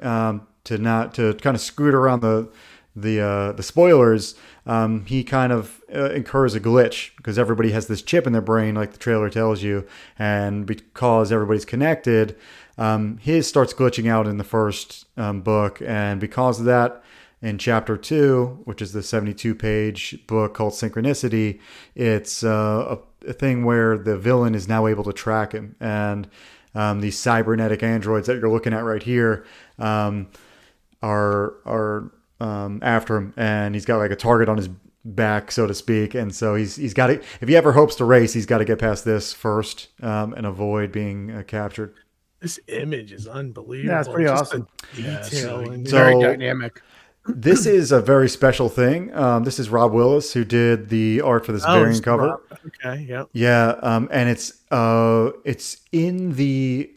to kind of skirt around the spoilers, he kind of incurs a glitch, because everybody has this chip in their brain, like the trailer tells you, and because everybody's connected, his starts glitching out in the first book, and because of that, in chapter 2, which is the 72-page book called Synchronicity, it's a thing where the villain is now able to track him. And these cybernetic androids that you're looking at right here are after him. And he's got like a target on his back, so to speak. And so he's got to, if he ever hopes to race, he's got to get past this first and avoid being captured. This image is unbelievable. Yeah, it's pretty awesome. Detail and Very dynamic. This is a very special thing. This is Rob Willis, who did the art for this variant cover. Rob. Okay, yep. Yeah, and it's in the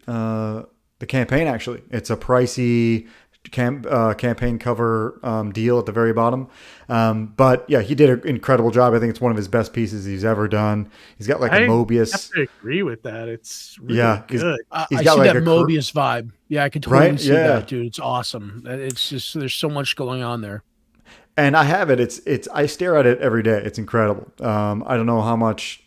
campaign, actually. It's a pricey campaign cover deal at the very bottom. But yeah, he did an incredible job. I think it's one of his best pieces he's ever done. He's got like a Mobius. I have to agree with that. It's really good. I see that Mobius vibe. Yeah, I could totally see that, dude. It's awesome. It's just, there's so much going on there. And I have it. It's I stare at it every day. It's incredible. I don't know how much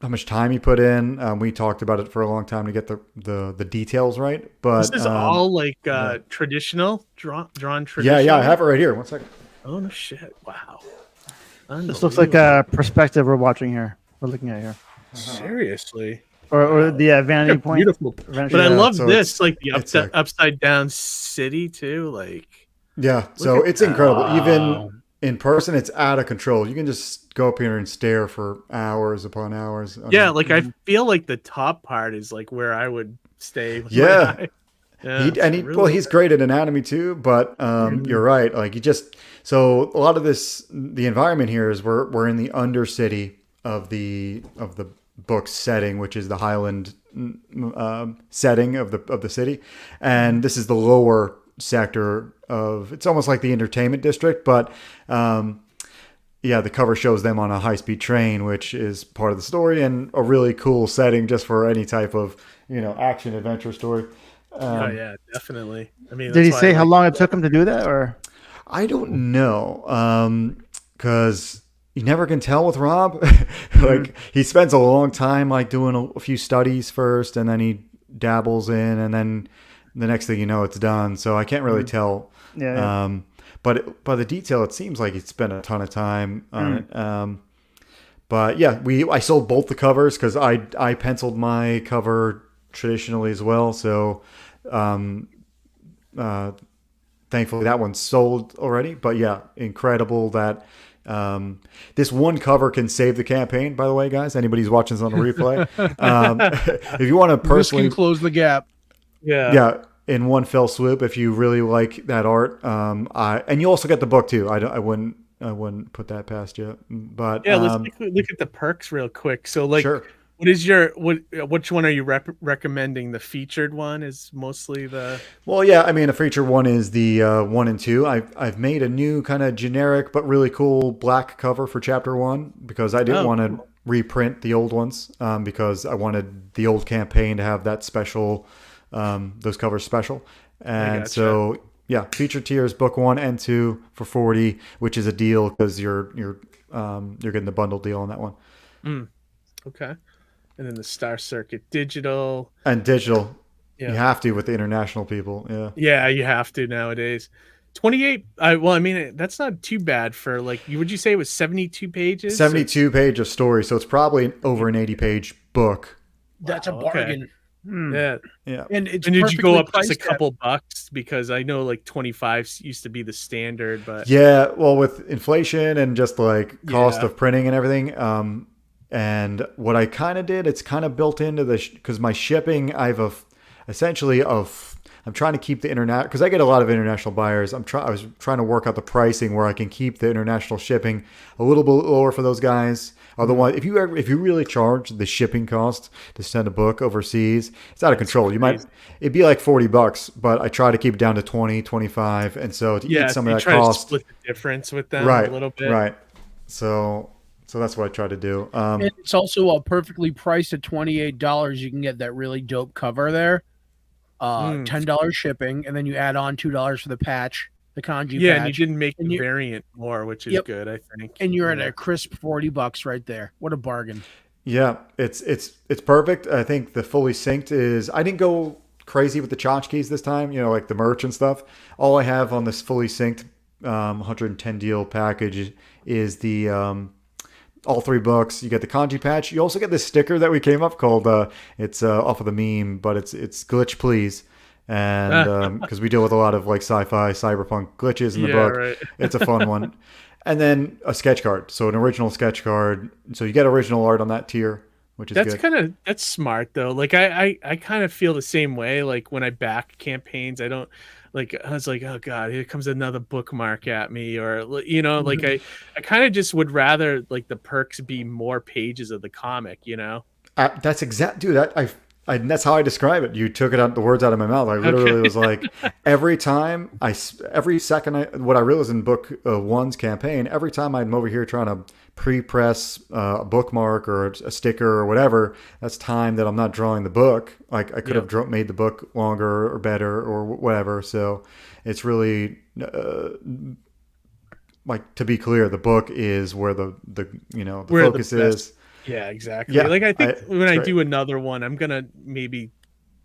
how much time he put in. We talked about it for a long time to get the details right. But this is all like traditional, drawn traditional. Yeah, I have it right here. 1 second. Oh no shit! Wow. This looks like a perspective we're watching here. We're looking at here. Seriously. Or the vanity point. Beautiful. But I love this, like the upside down city too. Like. Yeah, so it's incredible. Wow. Even in person, it's out of control. You can just go up here and stare for hours upon hours. Yeah, like I feel like the top part is like where I would stay. With He's great at anatomy too. But you're right. Like so a lot of the environment here is we're in the undercity of the book's setting, which is the Highland setting of the city, and this is the lower sector of, it's almost like the entertainment district, but the cover shows them on a high-speed train, which is part of the story and a really cool setting just for any type of action adventure story. Yeah, definitely. I mean, did he say how long it took him to do that, or? I don't know, because you never can tell with Rob. Like he spends a long time like doing a few studies first, and then he dabbles in, and then the next thing you know, it's done. So I can't really tell. Yeah. But by the detail, it seems like he spent a ton of time on it. But yeah, I sold both the covers because I penciled my cover traditionally as well. So thankfully that one's sold already. But yeah, incredible that this one cover can save the campaign, by the way, guys. Anybody's watching this on the replay. If you want to personally... This can close the gap. Yeah, in one fell swoop. If you really like that art, and you also get the book too. I wouldn't put that past you. But yeah, let's look at the perks real quick. So, like, sure. Which one are you recommending? The featured one is mostly the. Well, yeah, I mean, a featured one is the 1 and 2. I've made a new kind of generic but really cool black cover for chapter 1 because I didn't want to reprint the old ones because I wanted the old campaign to have that special. Those covers special, and so Yeah, feature tiers, book 1 and 2 for $40, which is a deal because you're getting the bundle deal on that one. Okay. And then the Star Circuit digital. And digital. Yeah. You have to with the international people. Yeah. Yeah, you have to nowadays. 28. Well, I mean, that's not too bad for like. Would you say it was 72 pages? 72 page of story, so it's probably over an 80-page book. That's a bargain. Yeah. Yeah. And it's And did you go up just a priced at- couple bucks? Because I know like 25 used to be the standard, but Yeah, well, with inflation and just like cost Yeah. of printing and everything, and what I kind of did, it's kind of built into the because my shipping, I'm trying to keep the internet because I get a lot of international buyers. I was trying to work out the pricing where I can keep the international shipping a little bit lower for those guys. Otherwise, if you really charge the shipping cost to send a book overseas, it's out of control. It'd be like $40, but I try to keep it down to 20, 25, and so to eat some of that try cost, to split the difference with them right, a little bit. right. So that's what I try to do. And it's also perfectly priced at $28. You can get that really dope cover there. $10 shipping, and then you add on $2 for the patch, the kanji patch. Yeah, and you didn't make And the you- variant more, which is good, I think. And you're at a crisp $40 right there. What a bargain. Yeah, it's perfect. I think the fully synced is. I didn't go crazy with the tchotchkes this time. Like the merch and stuff. All I have on this fully synced 110 deal package is the all 3 books. You get the kanji patch. You also get this sticker that we came up called. It's off of the meme, but it's glitch please. And because we deal with a lot of like sci-fi, cyberpunk glitches in the book, right. it's a fun one. And then a sketch card, so an original sketch card. So you get original art on that tier, which is good. That's smart though. Like I kind of feel the same way. Like when I back campaigns, I was like, oh god, here comes another bookmark at me, or like I kind of just would rather like the perks be more pages of the comic. That's exact, dude. That's how I describe it. You took the words out of my mouth. I literally was like, every second, what I realized in book 1's campaign, every time I'm over here trying to pre-press a bookmark or a sticker or whatever, that's time that I'm not drawing the book. Like I could have made the book longer or better or whatever. So it's really, like, to be clear, the book is where the focus is. Yeah, exactly. Yeah, like I think when I great. do another one, I'm gonna maybe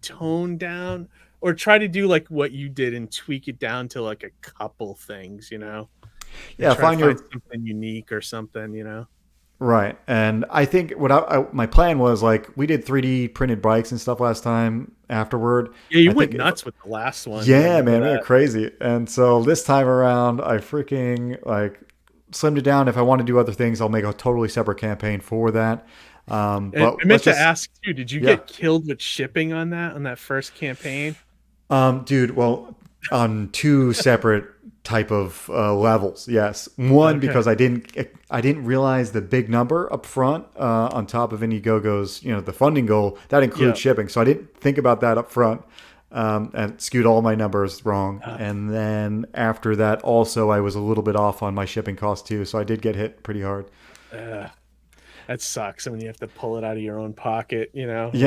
tone down or try to do like what you did and tweak it down to like a couple things, Yeah, try find to something unique or something, Right. And I think what my plan was, like, we did 3D printed bikes and stuff last time afterward. Yeah, you I went think nuts with the last one. Yeah, man, we went crazy. And so this time around, I freaking slimmed it down. If I want to do other things, I'll make a totally separate campaign for that. But I meant to ask too, did you get killed with shipping on that first campaign? Dude, well, on 2 separate type of levels, yes. One, because I didn't realize the big number up front on top of Indiegogo's, the funding goal that includes shipping. So I didn't think about that up front. And skewed all my numbers wrong. And then after that, also, I was a little bit off on my shipping cost too. So I did get hit pretty hard. That sucks when you have to pull it out of your own pocket, Yeah. That was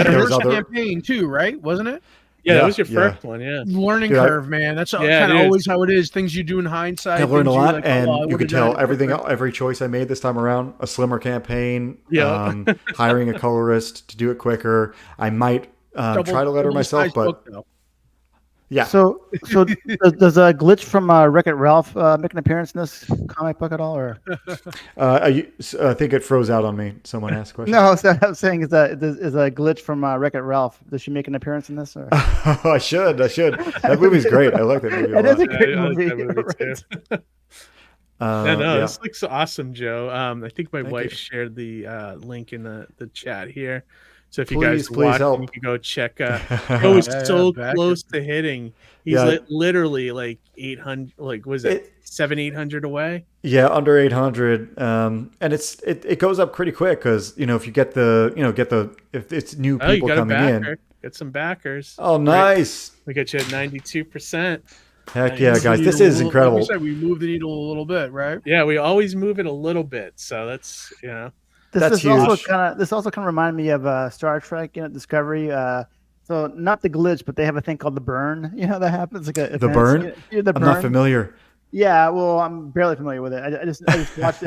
There your was first other- campaign too, right? Wasn't it? Yeah, that was your first one, yeah. Learning Dude, curve, man. That's kind of always how it is. Things you do in hindsight. I learned a things lot, like, and I you would've could tell done it everything, different. every choice I made this time around, a slimmer campaign, Yeah. hiring a colorist to do it quicker. I might try to letter myself, but yeah. So does a glitch from Wreck-It Ralph make an appearance in this comic book at all, or? I think it froze out on me. Someone asked a question. No, I'm saying is a glitch from Wreck-It Ralph. Does she make an appearance in this? Or? I should. That movie's great. I like that movie a lot. It is a great I like movie. that movie too. This looks awesome, Joe. I think my wife shared the link in the chat here. So if you guys watch, you can go check. Joe was so close to hitting. He's literally like 800. Like was it 700-800 away? Yeah, under 800. And it goes up pretty quick because if you get if it's new people coming in, get some backers. Oh, nice! Right. We got you at 92%. Heck yeah, guys! This is incredible. Like we said, we move the needle a little bit, right? Yeah, we always move it a little bit. So that's This also kind of reminded me of Star Trek, Discovery. So not the glitch, but they have a thing called the burn. You know that happens like The burn? The I'm not familiar. Yeah, well, I'm barely familiar with it. I just watched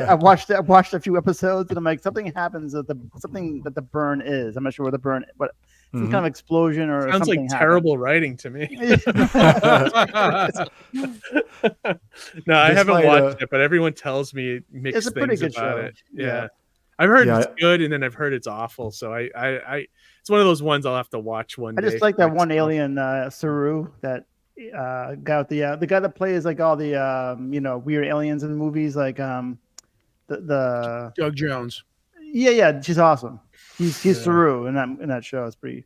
it. I watched a few episodes, and I'm like, something happens that the burn is. I'm not sure what the burn, but some kind of explosion or sounds something. Like terrible writing to me. No, I haven't watched it, but everyone tells me mixed it's a pretty things good about show. it. Yeah. I've heard it's good, and then I've heard it's awful. So I it's one of those ones I'll have to watch one day. I just like that one alien, Saru, that guy with the guy that plays like all the weird aliens in the movies, like the Doug Jones. Yeah, she's awesome. He's Saru in that show. It's pretty.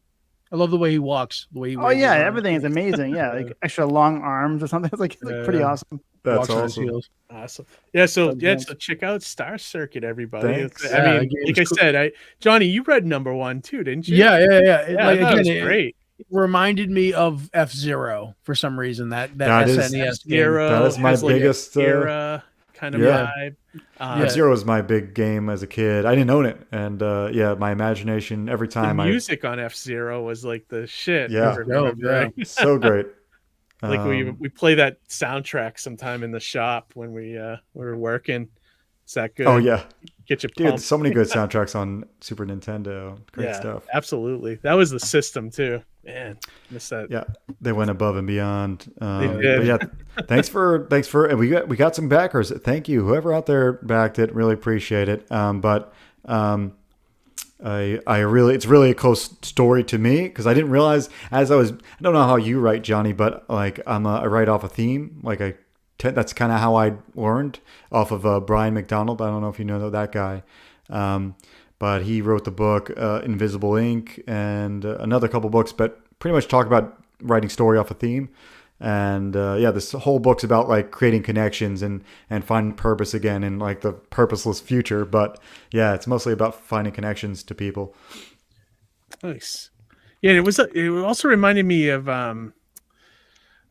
I love the way he walks. The way he oh yeah, everything is amazing. Yeah, like extra long arms or something. It's like pretty awesome. That's awesome. Awesome. Yeah, so check out Star Circuit, everybody. Thanks. I mean, like I said, Johnny, you read #1 too, didn't you? Yeah. Like, again, it was great. It reminded me of F-Zero for some reason. That SNES game. That is my biggest era kind of vibe. F-Zero was my big game as a kid. I didn't own it, and my imagination every time. The music on F-Zero was like the shit. Yeah, so great. Like we play that soundtrack sometime in the shop when we were working. Is that good? Oh yeah, get you pumped. Dude, so many good soundtracks on Super Nintendo. Great stuff. Absolutely. That was the system too. Man, miss that. Yeah, they went above and beyond. They did. But yeah, thanks for and we got some backers. Thank you, whoever out there backed it. Really appreciate it. It's really a close story to me because I didn't realize I don't know how you write, Johnny, but like I write off a theme. Like that's kind of how I learned off of Brian McDonald. I don't know if you know that guy. But he wrote the book Invisible Ink and another couple books, but pretty much talk about writing story off a theme. And this whole book's about like creating connections and finding purpose again in like the purposeless future. But yeah, it's mostly about finding connections to people. Nice. Yeah, it also reminded me of I'm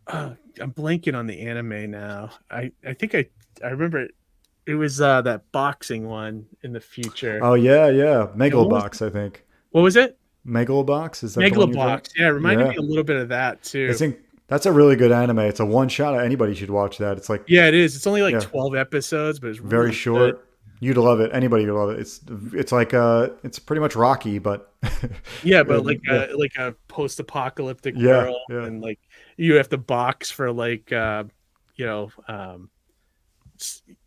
blanking on the anime now. I think I remember it was that boxing one in the future. Oh yeah. Megalobox, I think. What was it? Megalobox? Is that Megalobox? Yeah, it reminded me a little bit of that too. I think that's a really good anime. It's a one shot. Anybody should watch that. It's like it is. It's only like 12 episodes, but it's very really short. Good. You'd love it. Anybody would love it. It's like it's pretty much Rocky, but like a post-apocalyptic world, and like you have to box for like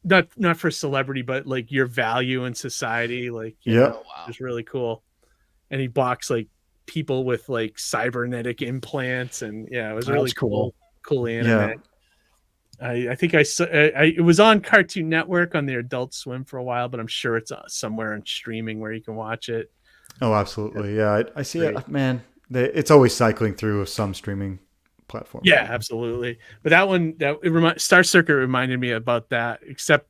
not for celebrity, but like your value in society. Like it's really cool. And he boxed like people with like cybernetic implants, and it was really cool anime. Yeah. I think it was on Cartoon Network on the Adult Swim for a while, but I'm sure it's somewhere on streaming where you can watch it. Oh, absolutely. Yeah, I see it, man. It's always cycling through some streaming platform. Yeah, absolutely. But that one, Star Circuit reminded me about that, except,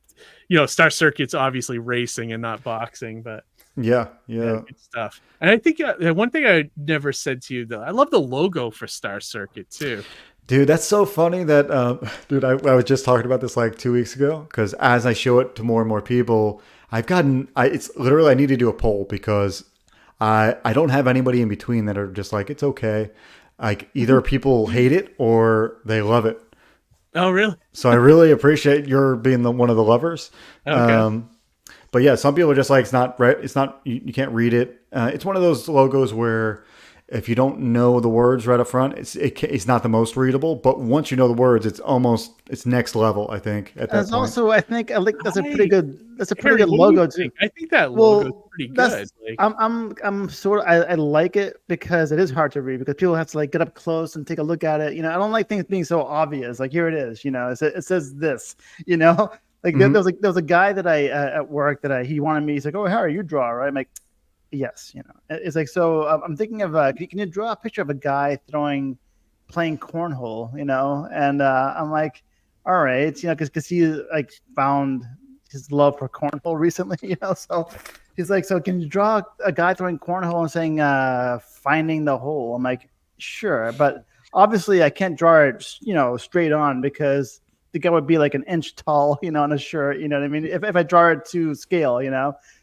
Star Circuit's obviously racing and not boxing, but yeah, good stuff. And I think one thing I never said to you, though, I love the logo for Star Circuit too. Dude, that's so funny that, I was just talking about this like 2 weeks ago, because as I show it to more and more people, it's literally, I need to do a poll because I don't have anybody in between that are just like, it's okay. Like either people hate it or they love it. Oh, really? So I really appreciate your being one of the lovers. Okay. But yeah, some people are just like, it's not right. It's not, you can't read it. It's one of those logos where if you don't know the words right up front, it's not the most readable. But once you know the words, it's next level. I think at that point. Also, I think that's a pretty good logo too. I think that logo is pretty good. I'm sort of I like it because it is hard to read because people have to like get up close and take a look at it. I don't like things being so obvious. Like here it is. It says this. Like there was a guy that I at work that he wanted me. He's like, "Oh, Harry, you draw, right?" I'm like, yes, it's like, so I'm thinking of can you draw a picture of a guy playing cornhole, and I'm like, all right, because he like found his love for cornhole recently, so he's like, so can you draw a guy throwing cornhole and saying finding the hole? I'm like, sure, but obviously I can't draw it straight on because the guy would be like an inch tall, on a shirt, you know what I mean? If I draw it to scale,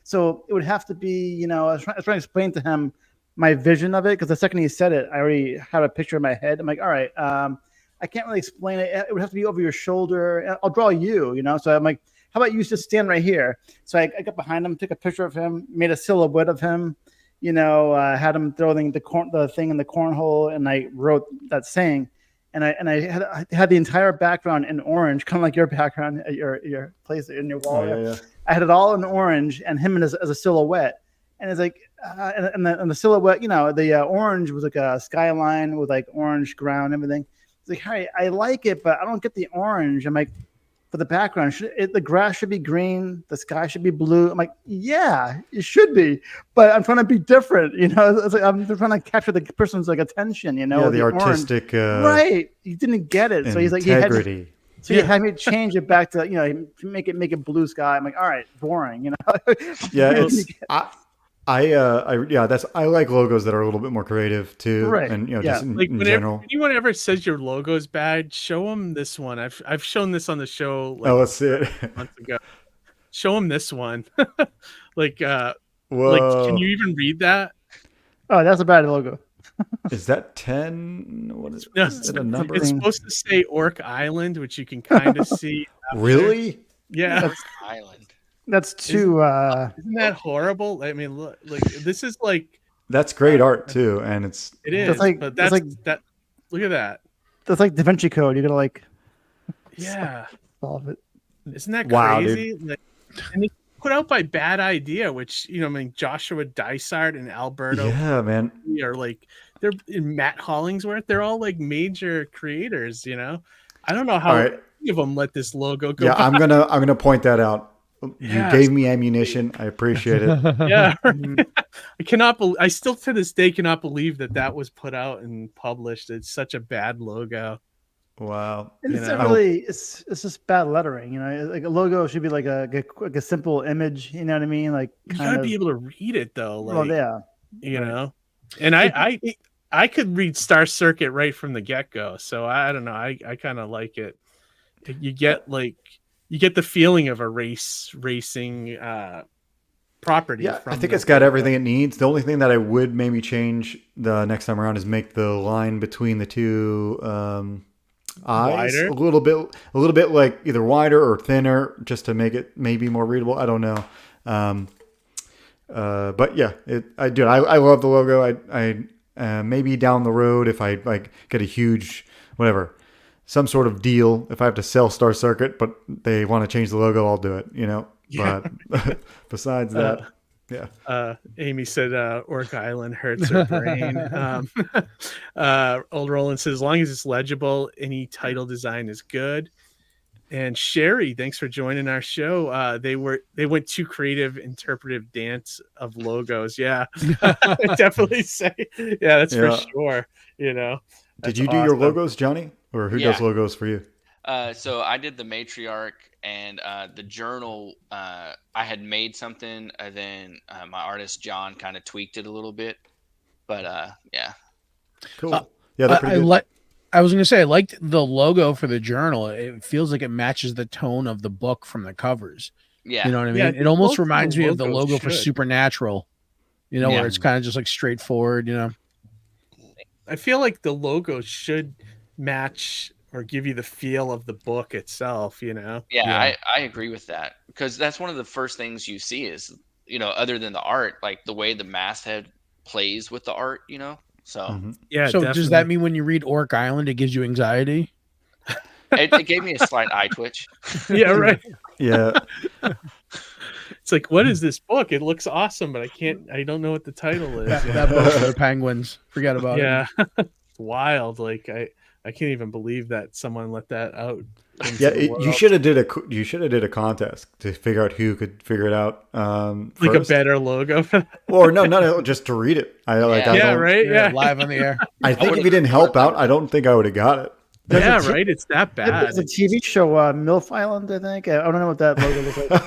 so it would have to be, I was trying to explain to him my vision of it, because the second he said it, I already had a picture in my head. I'm like, all right, I can't really explain it. It would have to be over your shoulder. I'll draw you, you know. So I'm like, how about you just stand right here? So I got behind him, took a picture of him, made a silhouette of him, you know, had him throw the thing in the cornhole, and I wrote that saying, and I had the entire background in orange, kind of like your background at your place in your wall. Yeah. I had it all in orange, and him as a silhouette, and it's like, and the silhouette, you know, the orange was like a skyline with like orange ground, and everything. It's like, hey, I like it, but I don't get the orange. I'm like, for the background, the grass should be green, the sky should be blue. I'm like, yeah, it should be, but I'm trying to be different, you know. It's like I'm trying to capture the person's like attention, you know. Yeah, the artistic, right? He didn't get it, so he's like, integrity. He had me change it back to, you know, make it blue sky. I'm like, all right, boring, you know. Yeah, I like logos that are a little bit more creative too, right? And you know, yeah. just Like in whenever general. anyone ever says your logo is bad, show them this one. I've shown this on the show. Like, Let's see it. months ago. Show them this one. like, Whoa. like, can you even read that? Oh, that's a bad logo. Is that 10? What is it? A number? It's supposed to say Orc Island, which you can kind of see. After. Really? Yeah. Orc Island. That's too. Isn't that horrible? I mean, look, like this is like. That's great art too, and it is. But that's like that. Look at that. That's like Da Vinci Code. You gotta like. Yeah. Solve it. Isn't that Wow, crazy? Like, and it's put out by Bad Idea, which, you know, I mean, Joshua Dysart and Alberto. Yeah, man. Are like, they're in Matt Hollingsworth. They're all like major creators, you know. I don't know how any of them let this logo go. Yeah, by. I'm gonna point that out. You gave me ammunition. I appreciate it. Yeah, I cannot. I still to this day cannot believe that was put out and published. It's such a bad logo. Wow. It's not really. It's just bad lettering. You know, like a logo should be like a simple image. You know what I mean? Like you gotta be able to read it though. Like, well, yeah. You know, and I could read Star Circuit right from the get go. So I don't know. I kind of like it. You get the feeling of a racing property. Yeah, I think it's got everything it needs. The only thing that I would maybe change the next time around is make the line between the two eyes wider? a little bit like either wider or thinner, just to make it maybe more readable. I don't know. But yeah, I love the logo. I maybe down the road, if I like get a huge some sort of deal, if I have to sell Star Circuit, but they want to change the logo, I'll do it, you know. Yeah. But besides that, yeah. Amy said Orc Island hurts her brain. Old Roland says, as long as it's legible, any title design is good. And Sherry, thanks for joining our show. They went to creative interpretive dance of logos. Yeah, I definitely say, yeah, that's for sure. You know, did you do your logos, Johnny, or who does logos for you? So I did the Matriarch and the journal. I had made something, and then my artist John kind of tweaked it a little bit. But yeah, cool. Yeah, they're pretty good. I was going to say, I liked the logo for the journal. It feels like it matches the tone of the book from the covers. Yeah. You know what I mean? Yeah, it almost both reminds the me of the logos logo for should. Supernatural, you know, where it's kind of just like straightforward, you know? I feel like the logo should match or give you the feel of the book itself, you know? Yeah. I agree with that, because that's one of the first things you see is, you know, other than the art, like the way the masthead plays with the art, you know? So yeah. So definitely. does that mean when you read Orc Island, it gives you anxiety? it gave me a slight eye twitch. Yeah, right. Yeah. It's like, what is this book? It looks awesome, but I don't know what the title is. That book for the Penguins. Forget about it. Yeah. It's wild. Like I can't even believe that someone let that out. Yeah, you should have did a contest to figure out who could figure it out. Like first. A better logo for that. Or no, just to read it. Yeah, live on the air. I think if you didn't help out, I don't think I would have got it. Right. It's that bad. There's a TV show, MILF Island, I think. I don't know what that logo looks like.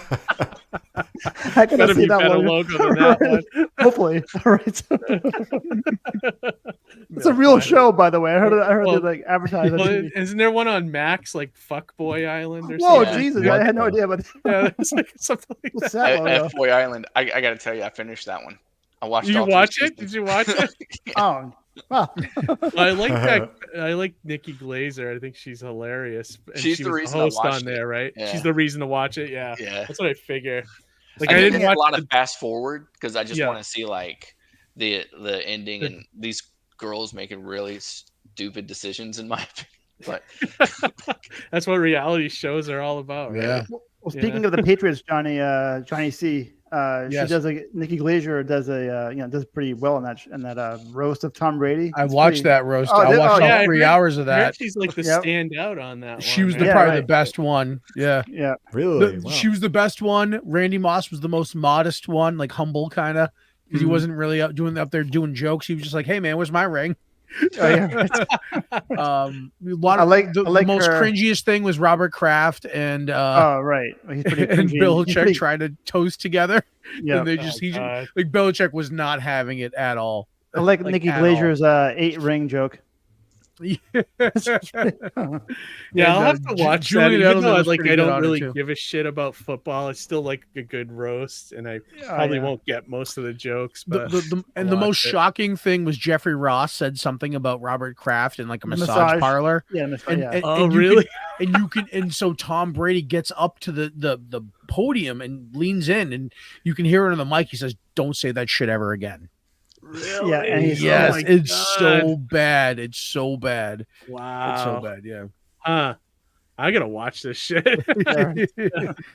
I gotta see that logo than that one. Hopefully. All right. It's a real show, by the way. I heard they like advertise. Isn't there one on Max, like Fuckboy Island or something? Whoa, Jesus! I had no idea about that. Yeah, it's like something like that. Fuckboy Island. I got to tell you, I finished that one. I watched. Did you all 3 watch it? seasons. Did you watch it? Oh, well, I like that. I like Nikki Glazer. I think she's hilarious. And She's she the was reason I host watched on there, right? Yeah. She's the reason to watch it. Yeah, Yeah. that's what I figure. Like I I did didn't a watch lot of fast forward because I just Yeah. want to see like the ending and these girls making really stupid decisions in my opinion. But That's what reality shows are all about, right? Yeah. well, speaking of the Patriots, Johnny C. Yes. She does Nikki Glazer does does pretty well in that roast of Tom Brady. I It's watched pretty- that roast. Oh, I did- watched oh, all yeah, I 3 heard- hours of I heard that. she's like the Yep. standout on that She one. was right? Yeah, probably right. the best one. Yeah. Yeah, Really? The- Wow. She was the best one. Randy Moss was the most modest one, like humble kind of, because he Mhm. wasn't really up there doing jokes. He was just like, "Hey man, where's my ring?" oh, yeah. A lot I of like- the I like most her- cringiest thing was Robert Kraft and Oh, right. He's pretty and cringy. Belichick He's pretty- trying to toast together. Yeah, And they Oh, just God. like Belichick was not having it at all. I like like, Nikki at all. Glazer's 8-ring joke. Yeah, I'll And, have to watch that. Julian Even Edelman though was like pretty I good don't on it, really too. give a shit about football, I still like a good roast, and I probably won't get most of the jokes. But The I'll most watch it. shocking thing was Jeffrey Ross said something about Robert Kraft in like a massage Massage. parlor. Yeah, And Oh, you really? and so Tom Brady gets up to the podium and leans in, and you can hear it on the mic. He says, "Don't say that shit ever again." Really? Yeah, and he's- Yes, Oh my it's God. so bad. It's so bad. Wow. It's so bad. Yeah. Huh. I gotta watch this shit.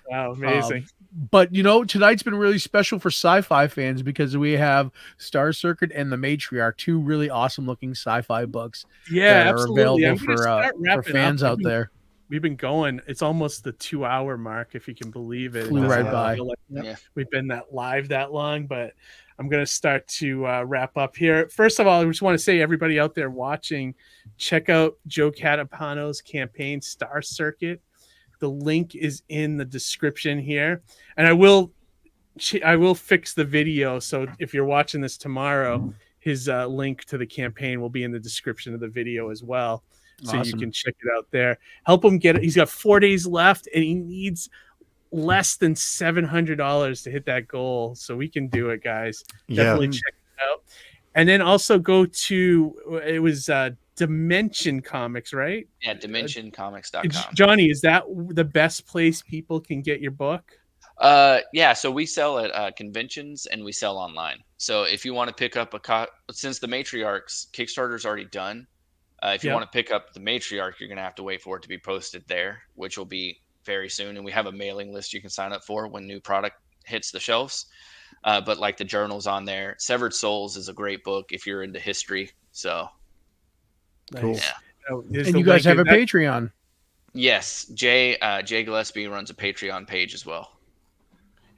Wow, amazing. But tonight's been really special for sci-fi fans because we have Star Circuit and the Matriarch, 2 really awesome looking sci-fi books Yeah, that are absolutely. available I'm gonna start for wrapping fans up. out there. We've been going. It's almost the 2-hour mark, if you can believe it. Flew It right doesn't by. feel like Yeah. we've been that live that long, but I'm going to start to wrap up here. First of all, I just want to say, everybody out there watching, check out Joe Catapano's campaign, Star Circuit. The link is in the description here, and I will fix the video. So if you're watching this tomorrow, his link to the campaign will be in the description of the video as well. So you Awesome. can check it out there. Help him get it. He's got 4 days left, and he needs less than $700 to hit that goal. So we can do it, guys. Yeah. Definitely check it out. And then also go to, it was Dimension Comics, right? yeah, dimensioncomics.com. Johnny, is that the best place people can get your book? Yeah, so we sell at conventions and we sell online. So if you want to pick up since the Matriarch's Kickstarter's already done, if you Yep. want to pick up the Matriarch, you're going to have to wait for it to be posted there, which will be very soon. And we have a mailing list you can sign up for when new product hits the shelves. But like the journals on there, Severed Souls is a great book if you're into history. So Cool. Nice. Oh, is And the you guys link- have a is that- Patreon. yes, Jay Gillespie runs a Patreon page as well.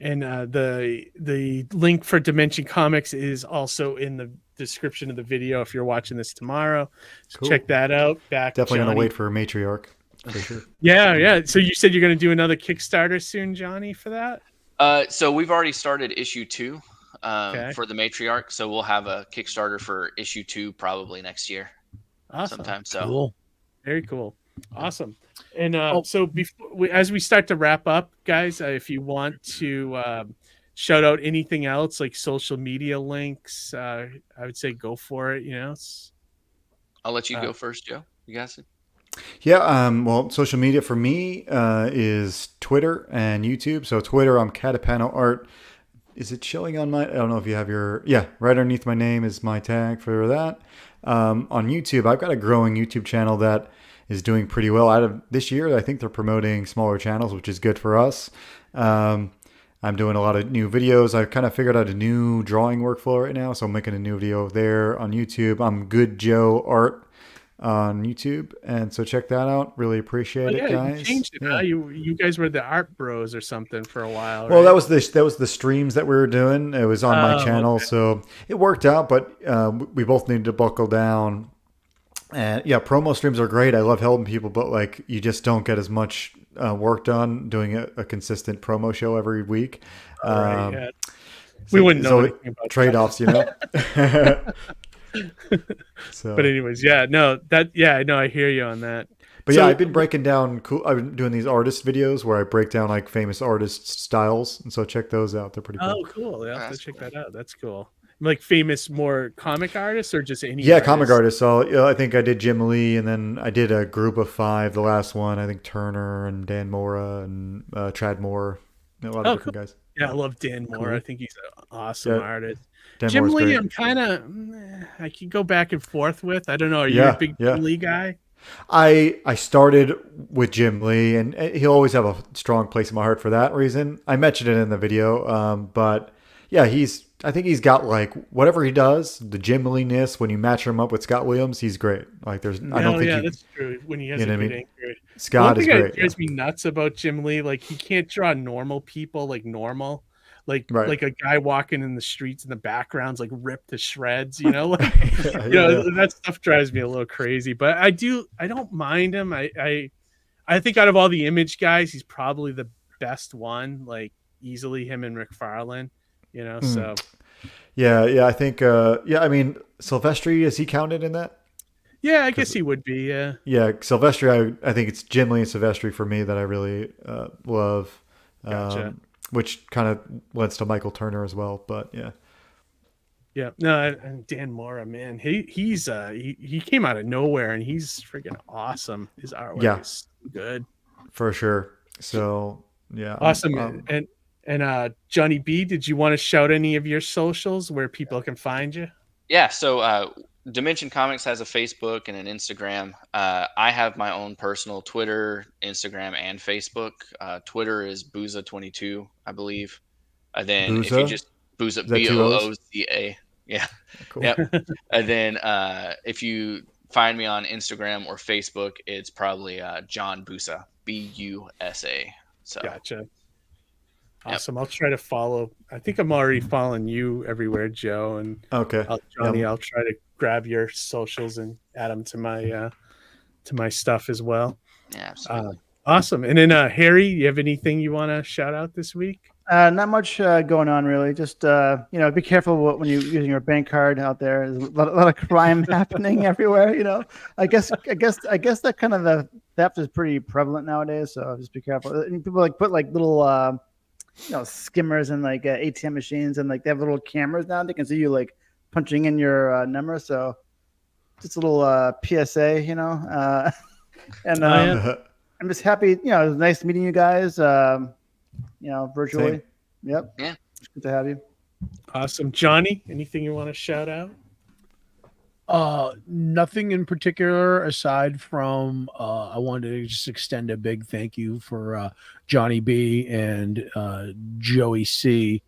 And the link for Dimension Comics is also in the description of the video if you're watching this tomorrow. So Cool. check that out. Definitely going Johnny. to wait for Matriarch. For sure. Yeah. So you said you're going to do another Kickstarter soon, Johnny, for that? So we've already started issue 2 Okay. for the Matriarch. So we'll have a Kickstarter for issue 2 probably next year Awesome. sometime. So Cool. Very cool. Awesome. And Oh. so as we start to wrap up, guys, if you want to shout out anything else like social media links, I would say go for it. I'll let you go first, Joe. You guys? Yeah, well, social media for me is Twitter and YouTube. So Twitter, I'm Catapano Art. Is it showing on my? I don't know if you have your. Yeah, right underneath my name is my tag for that. On YouTube, I've got a growing YouTube channel that is doing pretty well. Out of this year, I think they're promoting smaller channels, which is good for us. I'm doing a lot of new videos. I've kind of figured out a new drawing workflow right now, so I'm making a new video there on YouTube. I'm Good Joe Art on YouTube, and so check that out. Really appreciate it, guys. You changed it. Yeah. Huh? You guys were the Art Bros or something for a while. Well, right? that was the streams that we were doing. It was on my channel, okay. so it worked out. But we both needed to buckle down. And yeah, promo streams are great. I love helping people, but like you just don't get as much work done doing a consistent promo show every week. Right, yeah. We wouldn't know anything about that. trade-offs, you know. So, But anyways, I hear you on that. but So- yeah, I've been breaking down. I've been doing these artist videos where I break down like famous artists' styles, and so check those out. They're pretty cool. Oh, cool. I'll have to That's check cool. that out. That's cool. like famous more comic artists or just any? Yeah, comic artists. So I think I did Jim Lee, and then I did a group of 5. The last one, I think Turner and Dan Mora and Trad Moore. A lot of different guys. Yeah, I love Dan Moore. Cool. I think he's an awesome artist. Dan Jim Moore's Lee, great. I'm kind of, I can go back and forth with. I don't know. Are you a big Jim Lee guy? I started with Jim Lee, and he'll always have a strong place in my heart for that reason. I mentioned it in the video, but yeah, I think he's got like whatever he does, the Jim Lee-ness. When you match him up with Scott Williams, he's great. Like I don't think that's true. When he has a good anchor. Scott is great. One thing that drives me nuts about Jim Lee, like he can't draw normal people like normal. Like a guy walking in the streets in the background's like ripped to shreds, you know, like that stuff drives me a little crazy. But I don't mind him. I think out of all the Image guys, he's probably the best one, like easily him and McFarlane, you know. So yeah, I think I mean Silvestri, is he counted in that? Yeah, I guess he would be. Yeah, Silvestri. I think it's Jim Lee and Silvestri for me that I really love. Gotcha. Which kind of lends to Michael Turner as well, but yeah. No, and Dan Mora, man, he came out of nowhere and he's freaking awesome. His artwork is good for sure. So yeah, awesome. And Johnny B, did you want to shout any of your socials where people can find you? Yeah, so Dimension Comics has a Facebook and an Instagram. I have my own personal Twitter, Instagram, and Facebook. Twitter is Busa22, I believe. Then Busa? if you just Busa, Booza, yeah, cool. Yep. And then if you find me on Instagram or Facebook, it's probably John Busa, Busa. So gotcha. Awesome. I'll try to follow. I think I'm already following you everywhere, Joe. And okay, Johnny, I'll try to grab your socials and add them to my stuff as well. Yeah, absolutely. Awesome. And then Harry, you have anything you want to shout out this week? Not much going on really. Just be careful when you're using your bank card out there. There's a lot of crime happening everywhere. You know, I guess that kind of the theft is pretty prevalent nowadays. So just be careful. And people put little skimmers and ATM machines, and they have little cameras now. They can see you punching in your number. So just a little PSA, and I'm just happy. It was nice meeting you guys. Virtually. Same. Yep. Yeah. It's good to have you. Awesome. Johnny, anything you want to shout out? Nothing in particular aside from I wanted to just extend a big thank you for Johnny B and Joey C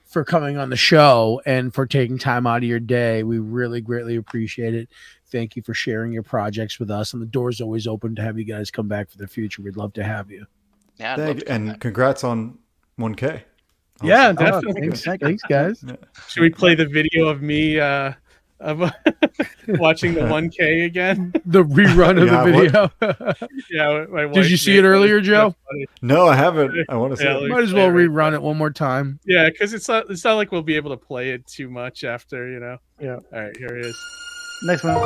for coming on the show and for taking time out of your day. We really greatly appreciate it. Thank you for sharing your projects with us, and the door's always open to have you guys come back for the future. We'd love to have you. Yeah, and congrats on 1K. Yeah, definitely. Thanks, guys. Yeah. Should we play the video of me of watching the 1K again? The rerun of the video. Yeah, my wife did you see it earlier, Joe? No, I haven't. I want to see it. Might as well rerun it one more time. Yeah, because it's not like we'll be able to play it too much after, Yeah. All right, here it is. Next one.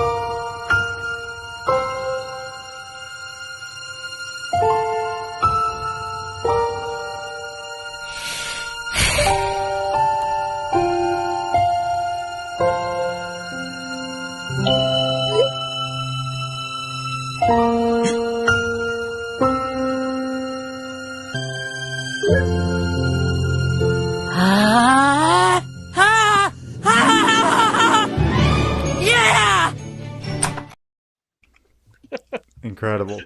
Incredible.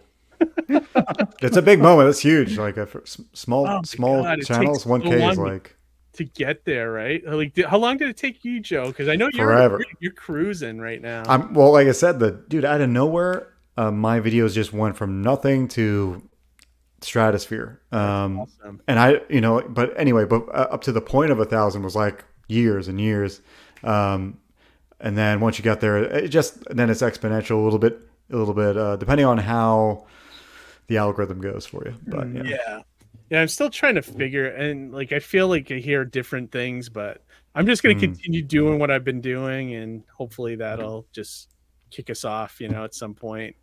It's a big moment. It's huge. Like small God, channels. 1K is to get there, right? How long did it take you, Joe? Because I know forever. You're cruising right now. Like I said, the dude out of nowhere, my videos just went from nothing to stratosphere. Awesome. And but anyway, up to the point of 1,000 was like years and years. And then once you got there, then it's exponential a little bit, depending on how the algorithm goes for you. But yeah, I'm still trying to figure, and I feel like I hear different things, but I'm just going to continue doing what I've been doing, and hopefully that'll just kick us off, at some point.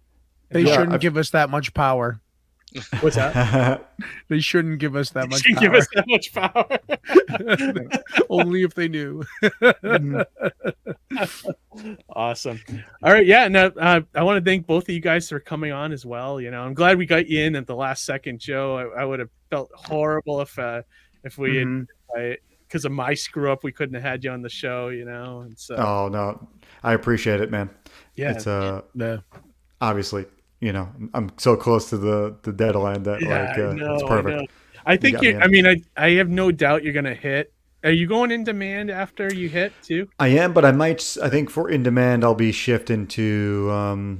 They shouldn't give us that much power. What's that? They shouldn't give us that much Shouldn't power. give us that much power. Only if they knew. Awesome. All right. Yeah. No, I want to thank both of you guys for coming on as well. You know, I'm glad we got you in at the last second, Joe. I would have felt horrible if we had, because of my screw up, we couldn't have had you on the show, you know. And so, Oh no, I appreciate it, man. yeah, It's obviously, you know, I'm so close to the deadline that it's perfect. I think I have no doubt you're gonna hit. Are you going in demand after you hit too? I am, but I think for in demand, I'll be shifting to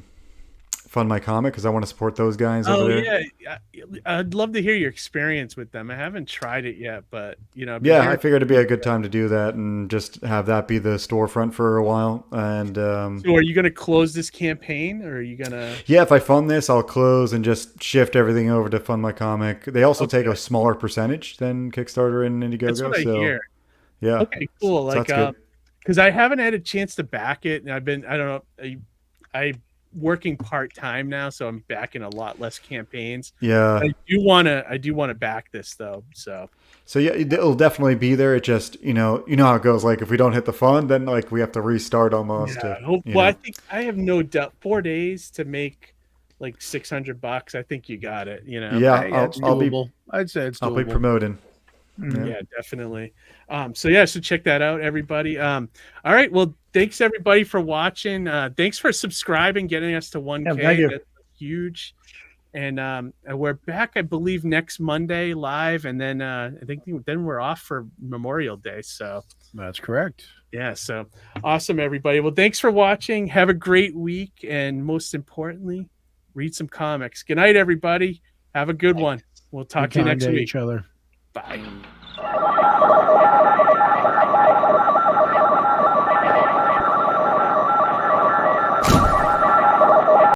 Fund My Comic because I want to support those guys over there. Yeah, I'd love to hear your experience with them. I haven't tried it yet, but you know, yeah, I figured it'd be a good time to do that and just have that be the storefront for a while. And so, are you going to close this campaign, or are you going to? Yeah, if I fund this, I'll close and just shift everything over to Fund My Comic. They also take a smaller percentage than Kickstarter and Indiegogo. That's what I hear. Yeah. Okay, cool. So like, because I haven't had a chance to back it, and I don't know, I working part-time now, so I'm backing a lot less campaigns. Yeah. I do want to back this though. So yeah, it'll definitely be there. It just, you know how it goes. Like if we don't hit the fund, then like we have to restart almost. I think I have no doubt 4 days to make like $600. I think you got it, you know? Yeah. I'd say it's doable. I'll be promoting. Yeah, definitely. So check that out, everybody. All right. Well, thanks everybody for watching. Thanks for subscribing, getting us to 1K. Thank you. That's huge. And we're back, I believe, next Monday live, and then I think then we're off for Memorial Day. So that's correct. Yeah. So awesome, everybody. Well, thanks for watching. Have a great week, and most importantly, read some comics. Good night, everybody. Have a good one. We'll talk to you next week. Each other. Bye.